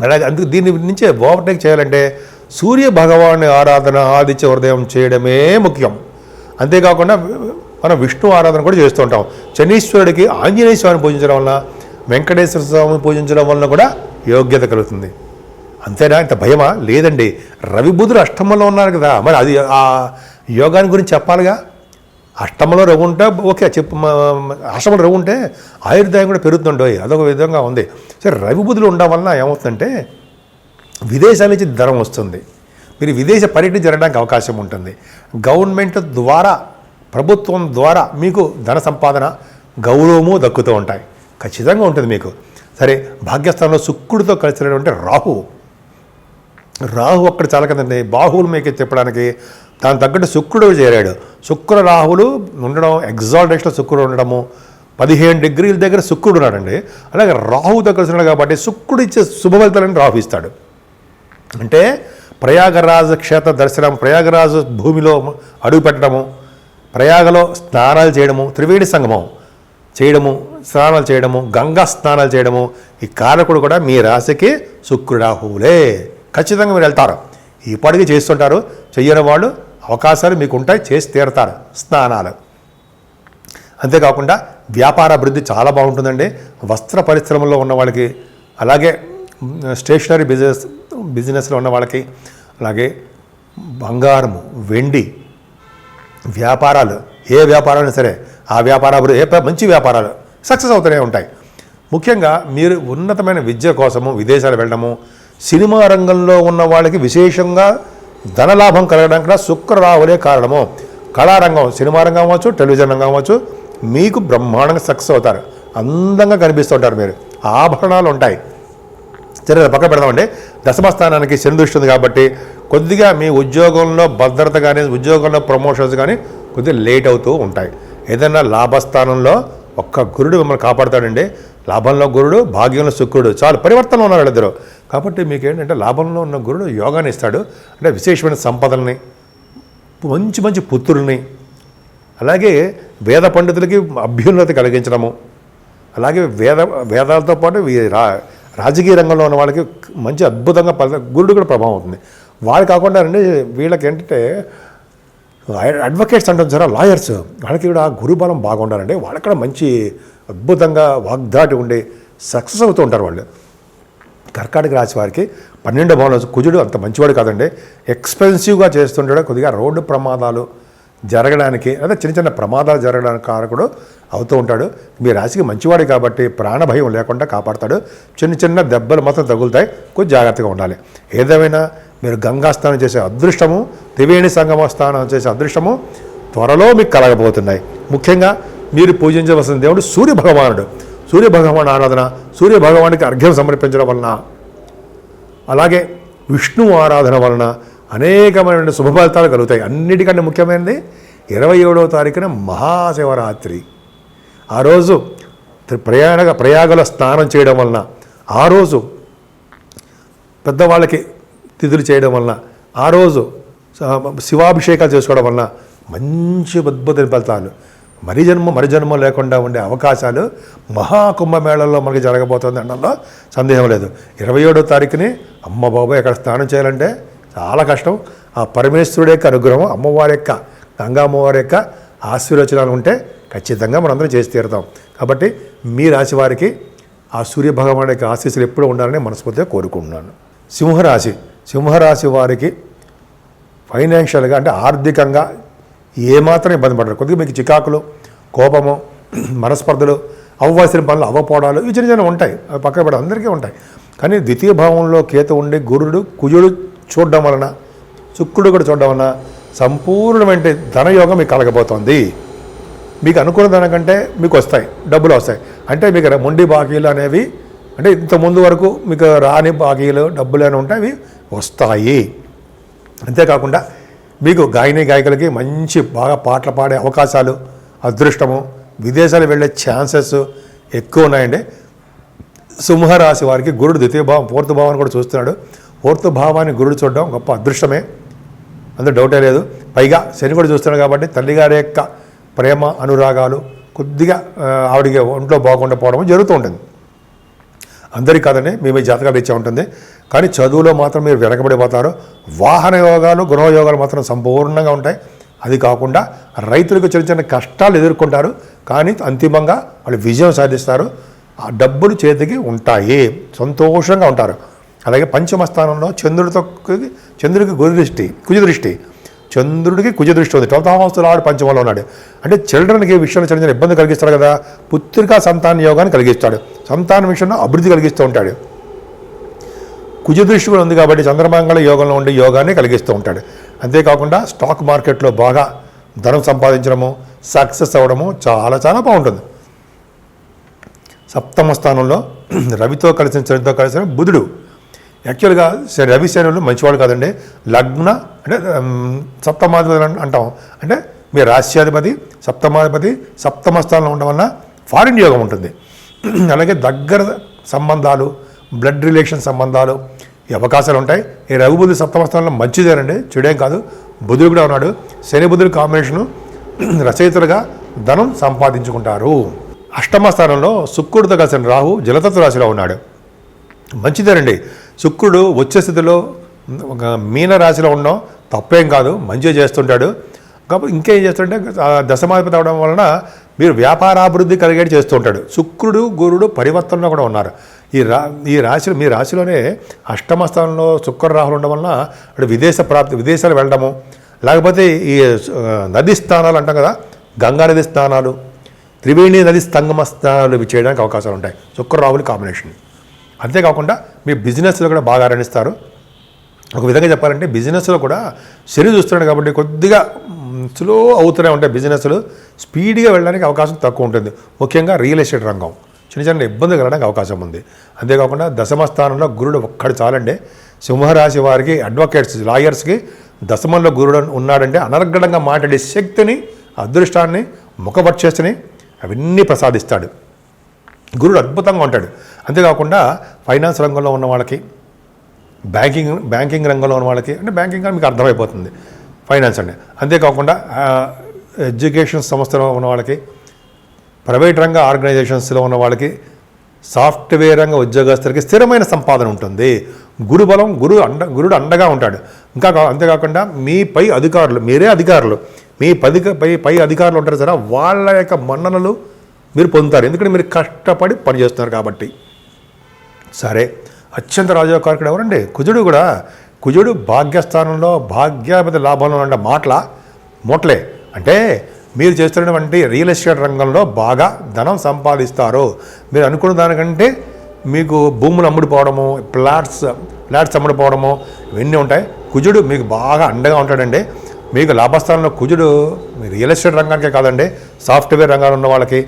అలాగే అందుకు దీని నుంచే ఓవర్టేక్ చేయాలంటే సూర్య భగవాన్ని ఆరాధన, ఆదిత్య హృదయం చేయడమే ముఖ్యం. అంతేకాకుండా మనం విష్ణు ఆరాధన కూడా చేస్తూ ఉంటాం. శనీశ్వరుడికి ఆంజనేయ స్వామిని పూజించడం వలన, వెంకటేశ్వర స్వామిని పూజించడం వలన కూడా యోగ్యత కలుగుతుంది. అంతేనా? ఇంత భయమా? లేదండి. రవి బుధుడు అష్టమంలో ఉన్నారు కదా, మరి అది ఆ యోగాన్ని గురించి చెప్పాలిగా. అష్టమంలో రవి ఉంటే ఓకే చెప్పు, అష్టమంలో రవి ఉంటే ఆయుర్దాయం కూడా పెరుగుతుండో, అదొక విధంగా ఉంది. సరే, రవి బుధులు ఉండడం వలన ఏమవుతుందంటే విదేశాల నుంచి ధనం వస్తుంది, మీరు విదేశ పర్యటన జరగడానికి అవకాశం ఉంటుంది. గవర్నమెంట్ ద్వారా, ప్రభుత్వం ద్వారా మీకు ధన సంపాదన, గౌరవము దక్కుతూ ఉంటాయి, ఖచ్చితంగా ఉంటుంది మీకు. సరే, భాగ్యస్థానంలో శుక్రుడితో కలిసినటువంటి రాహు అక్కడ చాలా కదండి, బాహువులు మీకు చెప్పడానికి దాని తగ్గట్టు శుక్రుడు చేరాడు. శుక్ర రాహులు ఉండడం, ఎగ్జాల్టేషన్లో శుక్రుడు ఉండడము, 15 డిగ్రీల దగ్గర శుక్రుడు ఉన్నాడండి. అలాగే రాహుతో కలిసినాడు కాబట్టి శుక్రుడు ఇచ్చే శుభఫలితాలను రాహు ఇస్తాడు. అంటే ప్రయాగరాజ క్షేత్ర దర్శనం, ప్రయాగరాజ భూమిలో అడుగు పెట్టడము, ప్రయాగలో స్నానాలు చేయడము, త్రివేణి సంగమం చేయడము, స్నానాలు చేయడము, గంగా స్నానాలు చేయడము, ఈ కారకుడు కూడా మీ రాశికి శుక్రుడాహువులే. ఖచ్చితంగా మీరు వెళ్తారు, ఇప్పటికీ చేస్తుంటారు. చెయ్యని వాళ్ళు అవకాశాలు మీకు ఉంటాయి, చేసి తీరుతారు స్నానాలు. అంతేకాకుండా వ్యాపార అభివృద్ధి చాలా బాగుంటుందండి. వస్త్ర పరిశ్రమలో ఉన్న వాళ్ళకి, అలాగే స్టేషనరీ బిజినెస్లో ఉన్న వాళ్ళకి, అలాగే బంగారము, వెండి వ్యాపారాలు, ఏ వ్యాపారాలు సరే ఆ వ్యాపారాలు, మంచి వ్యాపారాలు సక్సెస్ అవుతూనే ఉంటాయి. ముఖ్యంగా మీరు ఉన్నతమైన విద్య కోసము విదేశాలు వెళ్ళడము, సినిమా రంగంలో ఉన్న వాళ్ళకి విశేషంగా ధనలాభం కలగడానికి కూడా శుక్రరాహులే కారణము. కళారంగం, సినిమా రంగం అవ్వచ్చు, టెలివిజన్ రంగం అవ్వచ్చు, మీకు బ్రహ్మాండంగా సక్సెస్ అవుతారు, అందంగా కనిపిస్తుంటారు, మీరు ఆభరణాలు ఉంటాయి. సరే, పక్క పెడదామండి. దశమ స్థానానికి శని దృష్టి ఉంది కాబట్టి కొద్దిగా మీ ఉద్యోగంలో భద్రత కానీ, ఉద్యోగంలో ప్రమోషన్స్ కానీ కొద్దిగా లేట్ అవుతూ ఉంటాయి. ఏదైనా లాభస్థానంలో ఒక్క గురుడు మిమ్మల్ని కాపాడుతాడండి. లాభంలో గురుడు, భాగ్యంలో శుక్రుడు, చాలు పరివర్తనలో ఉన్నారు వాళ్ళిద్దరు. కాబట్టి మీకు ఏంటంటే లాభంలో ఉన్న గురుడు యోగాన్ని ఇస్తాడు, అంటే విశేషమైన సంపదల్ని, మంచి మంచి పుత్రుల్ని, అలాగే వేద పండితులకి అభ్యున్నతి కలిగించడము, అలాగే వేదాలతో పాటు రాజకీయ రంగంలో ఉన్న వాళ్ళకి మంచి అద్భుతంగా గురుడు కూడా ప్రభావం అవుతుంది. వాళ్ళు కాకుండా అండి వీళ్ళకి ఏంటంటే అడ్వకేట్స్ అంటారు సార్, లాయర్స్, వాళ్ళకి కూడా గురుబలం బాగుండాలండి. వాళ్ళకి కూడా మంచి అద్భుతంగా వాగ్దాటి ఉండి సక్సెస్ అవుతూ ఉంటారు వాళ్ళు. కర్కాటక రాశి వారికి 12వ భావంలో కుజుడు అంత మంచివాడు కాదండి, ఎక్స్పెన్సివ్గా చేస్తుంటాడు. కొద్దిగా రోడ్డు ప్రమాదాలు జరగడానికి, అదే చిన్న చిన్న ప్రమాదాలు జరగడానికి కారకుడు అవుతూ ఉంటాడు. మీ రాశికి మంచివాడు కాబట్టి ప్రాణభయం లేకుండా కాపాడతాడు. చిన్న చిన్న దెబ్బలు మాత్రం తగులుతాయి, కొంచెం జాగ్రత్తగా ఉండాలి. ఏదేమైనా మీరు గంగా స్నానం చేసే అదృష్టము, త్రివేణి సంగమ స్నానం చేసే అదృష్టము, త్వరలో మీకు కలగబోతున్నాయి. ముఖ్యంగా మీరు పూజించవలసిన దేవుడు సూర్యభగవానుడు. సూర్యభగవాన్ ఆరాధన, సూర్యభగవానికి అర్ఘ్యం సమర్పించడం వలన, అలాగే విష్ణు ఆరాధన వలన అనేకమైన శుభ ఫలితాలు కలుగుతాయి. అన్నిటికంటే ముఖ్యమైనది 27వ తారీఖున మహాశివరాత్రి. ఆ రోజు ప్రయాగలో స్నానం చేయడం వలన, ఆ రోజు పెద్దవాళ్ళకి తిథులు చేయడం వలన, ఆ రోజు శివాభిషేకాలు చేసుకోవడం వలన మంచి అద్భుత ఫలితాలు, మరి జన్మ లేకుండా ఉండే అవకాశాలు మహాకుంభమేళలో మనకి జరగబోతుంది అనడంలో సందేహం లేదు. 27వ తారీఖుని అమ్మ బాబాయ్ అక్కడ స్నానం చేయాలంటే చాలా కష్టం. ఆ పరమేశ్వరుడు యొక్క అనుగ్రహం, అమ్మవారి యొక్క గంగామ్మవారి యొక్క ఆశీర్వచనాలు ఉంటే ఖచ్చితంగా మనందరం చేసి తీరుతాం. కాబట్టి మీ రాశి వారికి ఆ సూర్యభగవాన్ యొక్క ఆశీస్సులు ఎప్పుడూ ఉండాలని మనస్ఫూర్తిగా కోరుకుంటున్నాను. సింహరాశి వారికి ఫైనాన్షియల్గా అంటే ఆర్థికంగా ఏమాత్రం ఇబ్బంది పడరు. కొద్దిగా మీకు చికాకులు, కోపము, మనస్పర్ధలు, అవ్వాల్సిన పనులు అవ్వపోవడాలు ఇవి చిన్న ఉంటాయి. అవి పక్కన పడ అందరికీ ఉంటాయి. కానీ ద్వితీయ భావంలో కేతు ఉండి కుజుడు చూడడం వలన, శుక్రుడు కూడా చూడడం వలన సంపూర్ణమైన ధనయోగం మీకు కలగబోతోంది. మీకు అనుకున్న దానికంటే మీకు వస్తాయి, డబ్బులు వస్తాయి. అంటే మీకు మొండి బాకీలు అనేవి, అంటే ఇంతకుముందు వరకు మీకు రాని బాకీలు డబ్బులు అని ఉంటాయి, అవి వస్తాయి. అంతేకాకుండా మీకు గాయకులకి మంచి బాగా పాటలు పాడే అవకాశాలు, అదృష్టము, విదేశాలు వెళ్ళే ఛాన్సెస్ ఎక్కువ ఉన్నాయండి. సింహరాశి వారికి గురుడు ద్వితీయ భావం, ఫోర్త్ భావాన్ని కూడా చూస్తున్నాడు. ఫోర్త్ భావాన్ని గురుడు చూడడం గొప్ప అదృష్టమే, అందులో డౌటే లేదు. పైగా శని కూడా చూస్తున్నాడు కాబట్టి తల్లిగారి యొక్క ప్రేమ అనురాగాలు కొద్దిగా ఆవిడికి ఒంట్లో బాగుండా పోవడం జరుగుతూ ఉంటుంది. అందరికీ కాదండి, మీ జాతకాలు ఇచ్చే ఉంటుంది. కానీ చదువులో మాత్రం మీరు వెనకబడిపోతారు. వాహన యోగాలు, గృహయోగాలు మాత్రం సంపూర్ణంగా ఉంటాయి. అది కాకుండా రైతులకు చిన్న చిన్న కష్టాలు ఎదుర్కొంటారు, కానీ అంతిమంగా వాళ్ళు విజయం సాధిస్తారు. ఆ డబ్బులు చేతికి ఉంటాయి, సంతోషంగా ఉంటారు. అలాగే పంచమ స్థానంలో చంద్రుడికి కుజదృష్టి, చంద్రుడికి కుజదృష్టి ఉంది. 12వ హౌస్లో ఆడు పంచమంలో ఉన్నాడు. అంటే చిల్డ్రన్కి విషయంలో చిన్న చిన్న ఇబ్బంది కలిగిస్తాడు కదా. పుత్రికా సంతాన యోగాన్ని కలిగిస్తాడు, సంతాన విషయంలో అభివృద్ధి కలిగిస్తూ ఉంటాడు. కుజదృష్టి కూడా ఉంది కాబట్టి చంద్రమంగళ యోగంలో ఉండే యోగాన్ని కలిగిస్తూ ఉంటాడు. అంతేకాకుండా స్టాక్ మార్కెట్లో బాగా ధనం సంపాదించడము, సక్సెస్ అవ్వడము చాలా చాలా బాగుంటుంది. సప్తమ స్థానంలో రవితో కలిసిన బుధుడు. యాక్చువల్గా రవి శనులు మంచివాడు కాదండి. లగ్న అంటే సప్తమాధిపతి అంటాం, అంటే మీ రాశ్యాధిపతి సప్తమాధిపతి సప్తమ స్థానంలో ఉండడం వలన ఫారిన్ యోగం ఉంటుంది. అలాగే దగ్గర సంబంధాలు, బ్లడ్ రిలేషన్ సంబంధాలు ఈ అవకాశాలు ఉంటాయి. ఈ రవి బుధుడు సప్తమ స్థానంలో మంచిదేనండి, చెడేం కాదు. బుధుడు కూడా ఉన్నాడు. శని బుధుడు కాంబినేషను రచయితలుగా ధనం సంపాదించుకుంటారు. అష్టమ స్థానంలో శుక్రుడితో కలిసిన రాహు జలతత్వ రాశిలో ఉన్నాడు, మంచిదేనండి. శుక్రుడు వచ్చే స్థితిలో ఒక మీన రాశిలో ఉండడం తప్పేం కాదు, మంచిగా చేస్తుంటాడు. కాబట్టి ఇంకేం చేస్తుంటే దశమాధిపతి అవడం వలన మీరు వ్యాపారాభివృద్ధి కలిగేది చేస్తూ ఉంటాడు. శుక్రుడు గురుడు పరివర్తనలో కూడా ఉన్నారు. ఈ రాశిలో మీ రాశిలోనే అష్టమ స్థానంలో శుక్ర రాహులు ఉండడం వలన అటు విదేశాలు వెళ్ళడము, లేకపోతే ఈ నదీ స్నానాలు అంటాం కదా, గంగా నది స్నానాలు, త్రివేణి నది సంగమ స్నానాలు ఇవి చేయడానికి అవకాశాలు ఉంటాయి, శుక్ర రాహుల కాంబినేషన్. అంతేకాకుండా మీ బిజినెస్లో కూడా బాగా రాణిస్తారు. ఒక విధంగా చెప్పాలంటే బిజినెస్లో కూడా శని చూస్తున్నాడు కాబట్టి కొద్దిగా స్లో అవుతూనే ఉంటాయి బిజినెస్లు, స్పీడ్గా వెళ్ళడానికి అవకాశం తక్కువ ఉంటుంది. ముఖ్యంగా రియల్ ఎస్టేట్ రంగం చిన్న చిన్న ఇబ్బంది కలగడానికి అవకాశం ఉంది. అంతేకాకుండా దశమ స్థానంలో గురుడు ఒక్కడు చాలండి. సింహరాశి వారికి, అడ్వకేట్స్, లాయర్స్కి దశమంలో గురుడు ఉన్నాడంటే అనర్గళంగా మాట్లాడే శక్తిని, అదృష్టాన్ని, ముఖవర్చస్సుని అవన్నీ ప్రసాదిస్తాడు. గురుడు అద్భుతంగా ఉంటాడు. అంతేకాకుండా ఫైనాన్స్ రంగంలో ఉన్న వాళ్ళకి, బ్యాంకింగ్ రంగంలో ఉన్న వాళ్ళకి, అంటే బ్యాంకింగ్ అని మీకు అర్థమైపోతుంది ఫైనాన్స్ అండి. అంతేకాకుండా ఎడ్యుకేషన్ సంస్థలో ఉన్న వాళ్ళకి, ప్రైవేట్ రంగ ఆర్గనైజేషన్స్లో ఉన్న వాళ్ళకి, సాఫ్ట్వేర్ రంగ ఉద్యోగస్తులకి స్థిరమైన సంపాదన ఉంటుంది. గురుడు అండగా ఉంటాడు. అంతేకాకుండా మీ పై అధికారులు, మీరే అధికారులు, మీ పై అధికారులు ఉంటారు సరే, వాళ్ళ యొక్క మన్ననలు మీరు పొందుతారు. ఎందుకంటే మీరు కష్టపడి పనిచేస్తున్నారు కాబట్టి. సరే, అత్యంత రాజయోగకారకుడు ఎవరండి? కుజుడు భాగ్యస్థానంలో భాగ్యాధిపతి లాభంలో ఉండే మూటలే. అంటే మీరు చేస్తున్నటువంటి రియల్ ఎస్టేట్ రంగంలో బాగా ధనం సంపాదిస్తారు. మీరు అనుకున్న దానికంటే మీకు భూములు అమ్ముడుపోవడము, ఫ్లాట్స్ అమ్ముడుపోవడము ఇవన్నీ ఉంటాయి. కుజుడు మీకు బాగా అండగా ఉంటాడండి. మీకు లాభస్థానంలో కుజుడు మీ రియల్ ఎస్టేట్ రంగానికే కాదండి, సాఫ్ట్వేర్ రంగాల్లో ఉన్న వాళ్ళకి,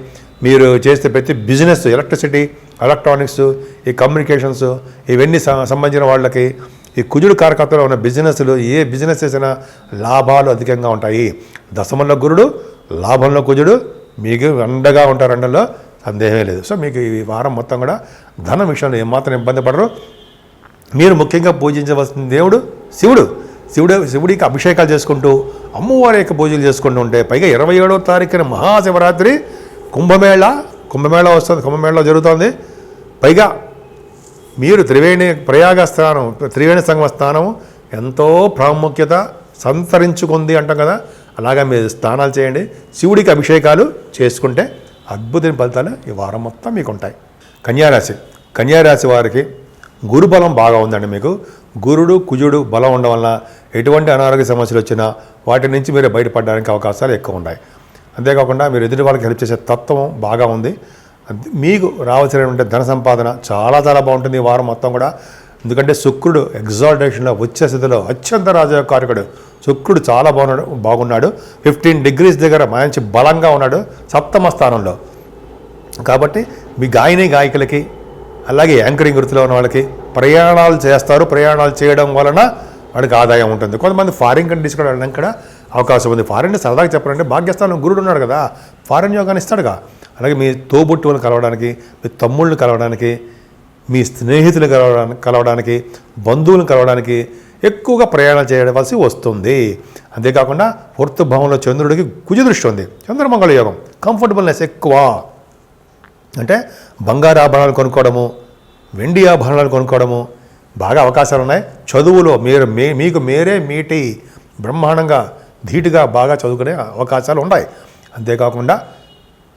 మీరు చేస్తే ప్రతి బిజినెస్, ఎలక్ట్రిసిటీ, ఎలక్ట్రానిక్స్, ఈ కమ్యూనికేషన్స్, ఇవన్నీ సంబంధించిన వాళ్ళకి ఈ కుజుడు కారకత్వంలో ఉన్న బిజినెస్లు, ఏ బిజినెస్ చేసినా లాభాలు అధికంగా ఉంటాయి. దశమంలో గురుడు, లాభంలో కుజుడు మీకు అండగా ఉంటారు, అండలో సందేహమే లేదు. సో మీకు ఈ వారం మొత్తం కూడా ధన విషయంలో ఏమాత్రం ఇబ్బంది పడరు. మీరు ముఖ్యంగా పూజించవలసిన దేవుడు శివుడికి అభిషేకాలు చేసుకుంటూ, అమ్మవారి యొక్క పూజలు చేసుకుంటూ ఉంటే, పైగా 27వ తారీఖున మహాశివరాత్రి కుంభమేళా వస్తుంది, కుంభమేళా జరుగుతుంది. పైగా మీరు త్రివేణి సంగమ స్థానం ఎంతో ప్రాముఖ్యత సంతరించుకుంది అంటాం కదా, అలాగా మీరు స్నానాలు చేయండి, శివుడికి అభిషేకాలు చేసుకుంటే అద్భుతమైన ఫలితాలు ఈ వారం మొత్తం మీకు ఉంటాయి. కన్యారాశి వారికి గురుబలం బాగా ఉందండి. మీకు గురుడు కుజుడు బలం ఉండడం వల్ల ఎటువంటి అనారోగ్య సమస్యలు వచ్చినా వాటి నుంచి మీరు బయటపడడానికి అవకాశాలు ఎక్కువ ఉన్నాయి. అంతేకాకుండా మీరు ఎదుటి వాళ్ళకి హెల్ప్ చేసే తత్వం బాగా ఉంది. మీకు రావాల్సినటువంటి ధన సంపాదన చాలా చాలా బాగుంటుంది ఈ వారం మొత్తం కూడా. ఎందుకంటే శుక్రుడు ఎగ్జాల్టేషన్లో, ఉచ్చ స్థితిలో, అత్యంత రాజకారకుడు శుక్రుడు చాలా బాగున్నాడు. 15 degrees దగ్గర మంచి బలంగా ఉన్నాడు సప్తమ స్థానంలో. కాబట్టి మీ గాయకులకి, అలాగే యాంకరింగ్ వృత్తిలో ఉన్న వాళ్ళకి ప్రయాణాలు చేస్తారు. ప్రయాణాలు చేయడం వలన వాడికి ఆదాయం ఉంటుంది. కొంతమంది ఫారిన్ కంట్రీస్ కూడా వెళ్ళడానికి కూడా అవకాశం ఉంది. ఫారిన్ సరదాగా చెప్పాలంటే భాగ్యస్థానం గురుడు ఉన్నాడు కదా, ఫారిన్ యోగాన్ని ఇస్తాడుగా. అలాగే మీ తోబుట్టువులను కలవడానికి, మీ తమ్ముళ్ళని కలవడానికి, మీ స్నేహితులు కలవడానికి, బంధువులను కలవడానికి ఎక్కువగా ప్రయాణాలు చేయవలసి వస్తుంది. అంతేకాకుండా 4th భావంలో చంద్రుడికి కుజ దృష్టి ఉంది, చంద్రమంగళ యోగం, కంఫర్టబుల్నెస్ ఎక్కువ. అంటే బంగారు ఆభరణాలు కొనుక్కోవడము, వెండి ఆభరణాలు కొనుక్కోవడము బాగా అవకాశాలు ఉన్నాయి. చదువులో మీకు మీటి బ్రహ్మాండంగా ధీటుగా బాగా చదువుకునే అవకాశాలు ఉన్నాయి. అంతేకాకుండా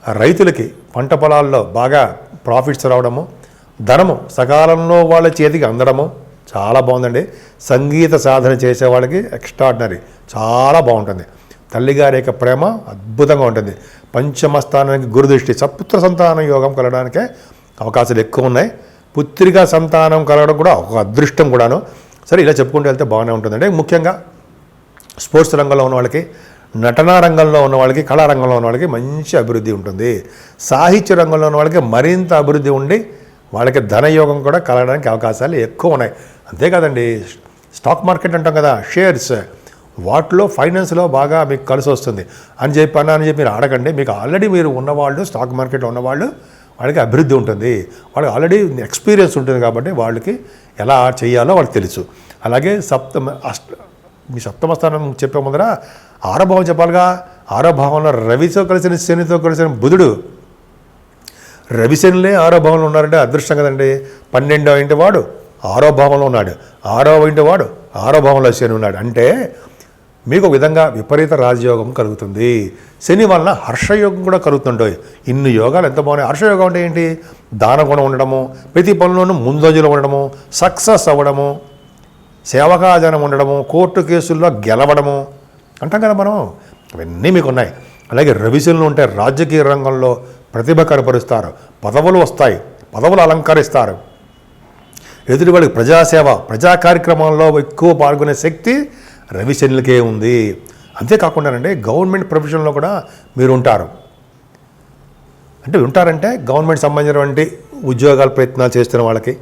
రైతులకి పంట పొలాల్లో బాగా ప్రాఫిట్స్ రావడము, ధనము సకాలంలో వాళ్ళ చేతికి అందడము చాలా బాగుందండి. సంగీత సాధన చేసే వాళ్ళకి ఎక్స్ట్రాడినరీ, చాలా బాగుంటుంది. తల్లిగారి యొక్క ప్రేమ అద్భుతంగా ఉంటుంది. పంచమ స్థానానికి గురుదృష్టి, సత్పుత్ర సంతానం యోగం కలగడానికే అవకాశాలు ఎక్కువ ఉన్నాయి. పుత్రికా సంతానం కలగడం కూడా ఒక అదృష్టం కూడాను. సరే, ఇలా చెప్పుకుంటూ వెళ్తే బాగానే ఉంటుందండి. ముఖ్యంగా స్పోర్ట్స్ రంగంలో ఉన్న వాళ్ళకి, నటనా రంగంలో ఉన్న వాళ్ళకి, కళారంగంలో ఉన్న వాళ్ళకి మంచి అభివృద్ధి ఉంటుంది. సాహిత్య రంగంలో ఉన్న వాళ్ళకి మరింత అభివృద్ధి ఉండి వాళ్ళకి ధనయోగం కూడా కలగడానికి అవకాశాలు ఎక్కువ ఉన్నాయి. అంతేకాదండి, స్టాక్ మార్కెట్ అంటాం కదా, షేర్స్, వాటిలో ఫైనాన్స్లో బాగా మీకు కలిసి వస్తుంది అని చెప్పి మీరు అడగండి. మీకు ఆల్రెడీ మీరు ఉన్నవాళ్ళు, స్టాక్ మార్కెట్లో ఉన్నవాళ్ళు, వాళ్ళకి అభివృద్ధి ఉంటుంది, వాళ్ళకి ఆల్రెడీ ఎక్స్పీరియన్స్ ఉంటుంది. కాబట్టి వాళ్ళకి ఎలా చేయాలో వాళ్ళకి తెలుసు. అలాగే మీ సప్తమ స్థానం చెప్పే ముందర 6వ భావం చెప్పాలిగా. 6వ భావంలో రవితో కలిసిన శనితో కలిసిన బుధుడు, రవిశనులే 6వ భావంలో ఉన్నారంటే అదృష్టం కదండి. 12వ ఇంటి వాడు 6వ భావంలో ఉన్నాడు, 6వ ఇంటి వాడు 6వ భావంలో శని ఉన్నాడు. అంటే మీకు ఒక విధంగా విపరీత రాజయోగం కలుగుతుంది. శని వలన హర్షయోగం కూడా కలుగుతుంటాయి. ఇన్ని యోగాలు ఎంత బాగున్నాయి. హర్షయోగం అంటే ఏంటి? దానగుణం ఉండడము, ప్రతి పనుల్లోనూ ముందంజలో ఉండడము, సక్సెస్ అవ్వడము, సేవకాజనం ఉండడము, కోర్టు కేసుల్లో గెలవడము అంటాం కదా మనం, అవన్నీ మీకు ఉన్నాయి. అలాగే రవిశనులు ఉంటే రాజకీయ రంగంలో ప్రతిభ కనపరుస్తారు, పదవులు వస్తాయి, పదవులు అలంకరిస్తారు. ఎదుటి వాళ్ళకి ప్రజాసేవ, ప్రజా కార్యక్రమాల్లో ఎక్కువ పాల్గొనే శక్తి రవిశనులకే ఉంది. అంతేకాకుండానండి, గవర్నమెంట్ ప్రొఫెషన్లో కూడా మీరు ఉంటారు. ఉంటారంటే గవర్నమెంట్ సంబంధించినటువంటి ఉద్యోగాల ప్రయత్నాలు చేస్తున్న వాళ్ళకి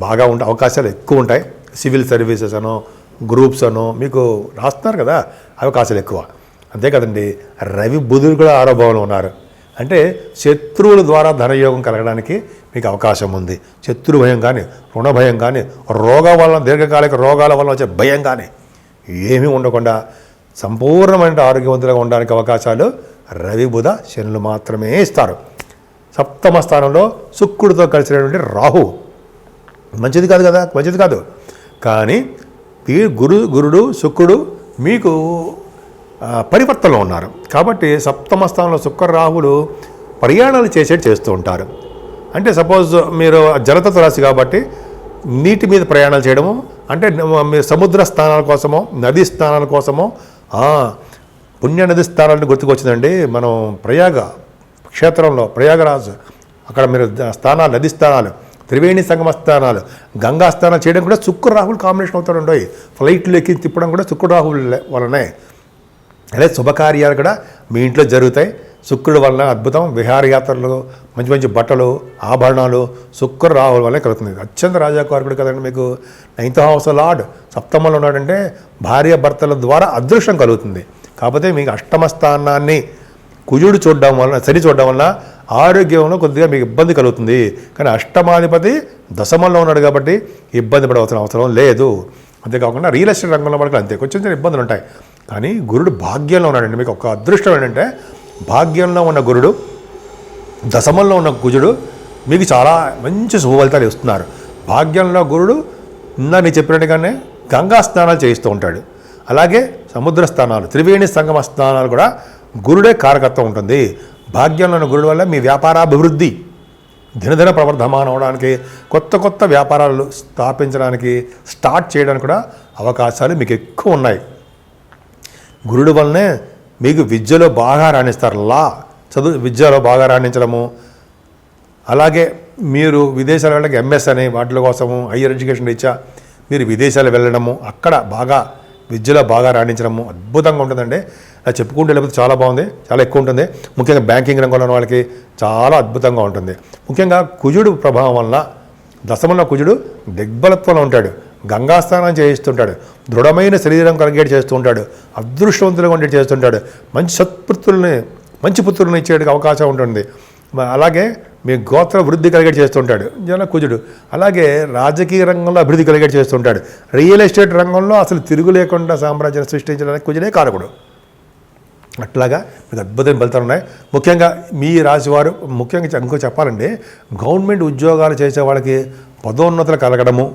బాగా అవకాశాలు ఎక్కువ ఉంటాయి. సివిల్ సర్వీసెస్ అనో, గ్రూప్స్ అనో మీకు రాస్తున్నారు కదా, అవకాశాలు ఎక్కువ. అంతే కదండి, రవి బుధుడు కూడా 6వ భావంలో ఉన్నారు. అంటే శత్రువుల ద్వారా ధనయోగం కలగడానికి మీకు అవకాశం ఉంది. శత్రు భయం కానీ, రుణ భయం కానీ, దీర్ఘకాలిక రోగాల వల్ల వచ్చే భయం కానీ ఏమీ ఉండకుండా సంపూర్ణమైన ఆరోగ్యవంతులుగా ఉండడానికి అవకాశాలు రవి బుధ శనులు మాత్రమే ఇస్తారు. సప్తమ స్థానంలో శుక్రుడితో కలిసినటువంటి రాహు మంచిది కాదు కదా, మంచిది కాదు. కానీ గురుడు శుక్రుడు మీకు పరివర్తనలో ఉన్నారు. కాబట్టి సప్తమ స్థానంలో శుక్ర రాహులు ప్రయాణాలు చేస్తూ ఉంటారు. అంటే సపోజ్ మీరు జలతత్వ రాశి కాబట్టి నీటి మీద ప్రయాణాలు చేయడము, అంటే మీరు సముద్ర స్థానాల కోసమో, నదీ స్థానాల కోసమో, పుణ్య నది స్థానాలను గుర్తుకొచ్చిందండి. మనం ప్రయాగ క్షేత్రంలో, ప్రయాగరాజు, అక్కడ మీరు స్థానాలు, నది స్థానాలు, త్రివేణి సంగమ స్థానాలు, గంగా స్థానాలు చేయడం కూడా శుక్ర రాహుల్ కాంబినేషన్ అవుతాడు. ఫ్లైట్లు ఎక్కి తిప్పడం కూడా శుక్ర రాహుల్ వలనే. అదే శుభకార్యాలు కూడా మీ ఇంట్లో జరుగుతాయి. శుక్రుడు వలన అద్భుతం. విహారయాత్రలు, మంచి మంచి బట్టలు, ఆభరణాలు శుక్రుడు రాహుల వల్ల కలుగుతుంది. అత్యంత రాజాకారకుడు కదండి మీకు. 9th హౌస్ లార్డ్ సప్తమంలో ఉన్నాడంటే భార్య భర్తల ద్వారా అదృష్టం కలుగుతుంది. కాకపోతే మీకు అష్టమ స్థానాన్ని కుజుడు చూడడం వలన, శని చూడడం వలన ఆరోగ్యంలో కొద్దిగా మీకు ఇబ్బంది కలుగుతుంది. కానీ అష్టమాధిపతి దశమంలో ఉన్నాడు కాబట్టి ఇబ్బంది పడవలసిన అవసరం లేదు. అంతేకాకుండా రియల్ ఎస్టేట్ రంగంలో మనకు అంతే కొంచెం చిన్న ఇబ్బందులు ఉంటాయి. కానీ గురుడు భాగ్యంలో ఉన్నాడండి. మీకు ఒక అదృష్టం ఏంటంటే భాగ్యంలో ఉన్న గురుడు, దశమంలో ఉన్న కుజుడు మీకు చాలా మంచి శుభఫలితాలు ఇస్తున్నారు. భాగ్యంలో గురుడు నేను చెప్పినట్టుగానే గంగా స్నానాలు చేయిస్తూ ఉంటాడు. అలాగే సముద్ర స్థానాలు, త్రివేణి సంగమ స్నానాలు కూడా గురుడే కారకత్వం ఉంటుంది. భాగ్యంలో ఉన్న గురుడు వల్ల మీ వ్యాపారాభివృద్ధి దినదిన ప్రవర్ధమానం అవడానికి, కొత్త కొత్త వ్యాపారాలు స్థాపించడానికి, స్టార్ట్ చేయడానికి కూడా అవకాశాలు మీకు ఎక్కువ ఉన్నాయి. గురుడు వల్లనే మీకు విద్యలో బాగా రాణిస్తారు. విద్యలో బాగా రాణించడము, అలాగే మీరు విదేశాల వాళ్ళకి ఎంఎస్ అని వాటి కోసము హయ్యర్ ఎడ్యుకేషన్ రీత్యా మీరు విదేశాలు వెళ్ళడము, అక్కడ బాగా విద్యలో బాగా రాణించడము అద్భుతంగా ఉంటుందండి. అలా చెప్పుకుంటే లేకపోతే చాలా బాగుంది, చాలా ఎక్కువ ఉంటుంది. ముఖ్యంగా బ్యాంకింగ్ రంగంలో ఉన్న వాళ్ళకి చాలా అద్భుతంగా ఉంటుంది. ముఖ్యంగా కుజుడు ప్రభావం వలన దశమంలో కుజుడు దిగ్బలత్వంలో ఉంటాడు. గంగాస్నానం చేయిస్తుంటాడు. దృఢమైన శరీరం కలిగేటి చేస్తూ ఉంటాడు. అదృష్టవంతులుగా ఉండేటి చేస్తుంటాడు. మంచి పుత్రుల్ని ఇచ్చేటికి అవకాశం ఉంటుంది. అలాగే మీ గోత్ర వృద్ధి కలిగేటి చేస్తుంటాడు కుజుడు. అలాగే రాజకీయ రంగంలో అభివృద్ధి కలిగేటి చేస్తుంటాడు. రియల్ ఎస్టేట్ రంగంలో అసలు తిరుగు లేకుండా సామ్రాజ్యాన్ని సృష్టించడానికి కుజుడే కారకుడు. అట్లాగా మీకు అద్భుతమైన ఫలితాలు ఉన్నాయి. ముఖ్యంగా మీ రాశివారు, ముఖ్యంగా ఇంకో చెప్పాలంటే గవర్నమెంట్ ఉద్యోగాలు చేసే వాళ్ళకి పదోన్నతులు కలగడము,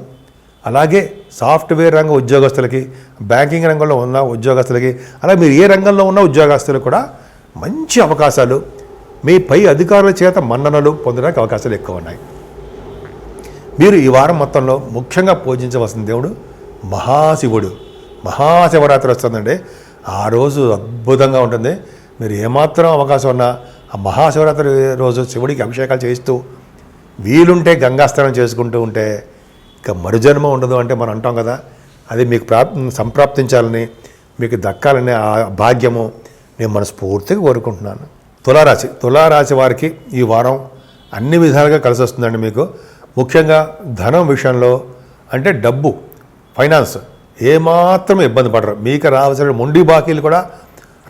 అలాగే సాఫ్ట్వేర్ రంగ ఉద్యోగస్తులకి, బ్యాంకింగ్ రంగంలో ఉన్న ఉద్యోగస్తులకి, అలాగే మీరు ఏ రంగంలో ఉన్న ఉద్యోగస్తులకు కూడా మంచి అవకాశాలు, మీ పై అధికారుల చేత మన్ననలు పొందడానికి అవకాశాలు ఎక్కువ ఉన్నాయి. మీరు ఈ వారం మొత్తంలో ముఖ్యంగా పూజించవలసిన దేవుడు మహాశివుడు. మహాశివరాత్రి వస్తుందండి. ఆ రోజు అద్భుతంగా ఉంటుంది. మీరు ఏమాత్రం అవకాశం ఉన్నా ఆ మహాశివరాత్రి రోజు శివుడికి అభిషేకాలు చేయిస్తూ, వీలుంటే గంగాస్నానం చేసుకుంటూ ఉంటే ఇక మరుజన్మ ఉండదు అంటే మనం అంటాం కదా, అది మీకు సంప్రాప్తించాలని, మీకు దక్కాలని ఆ భాగ్యము నేను మనస్ఫూర్తిగా కోరుకుంటున్నాను. తులారాశి వారికి ఈ వారం అన్ని విధాలుగా కలిసి వస్తుందండి. మీకు ముఖ్యంగా ధనం విషయంలో అంటే డబ్బు, ఫైనాన్స్ ఏమాత్రం ఇబ్బంది పడరు. మీకు రావాల్సిన మొండి బాకీలు కూడా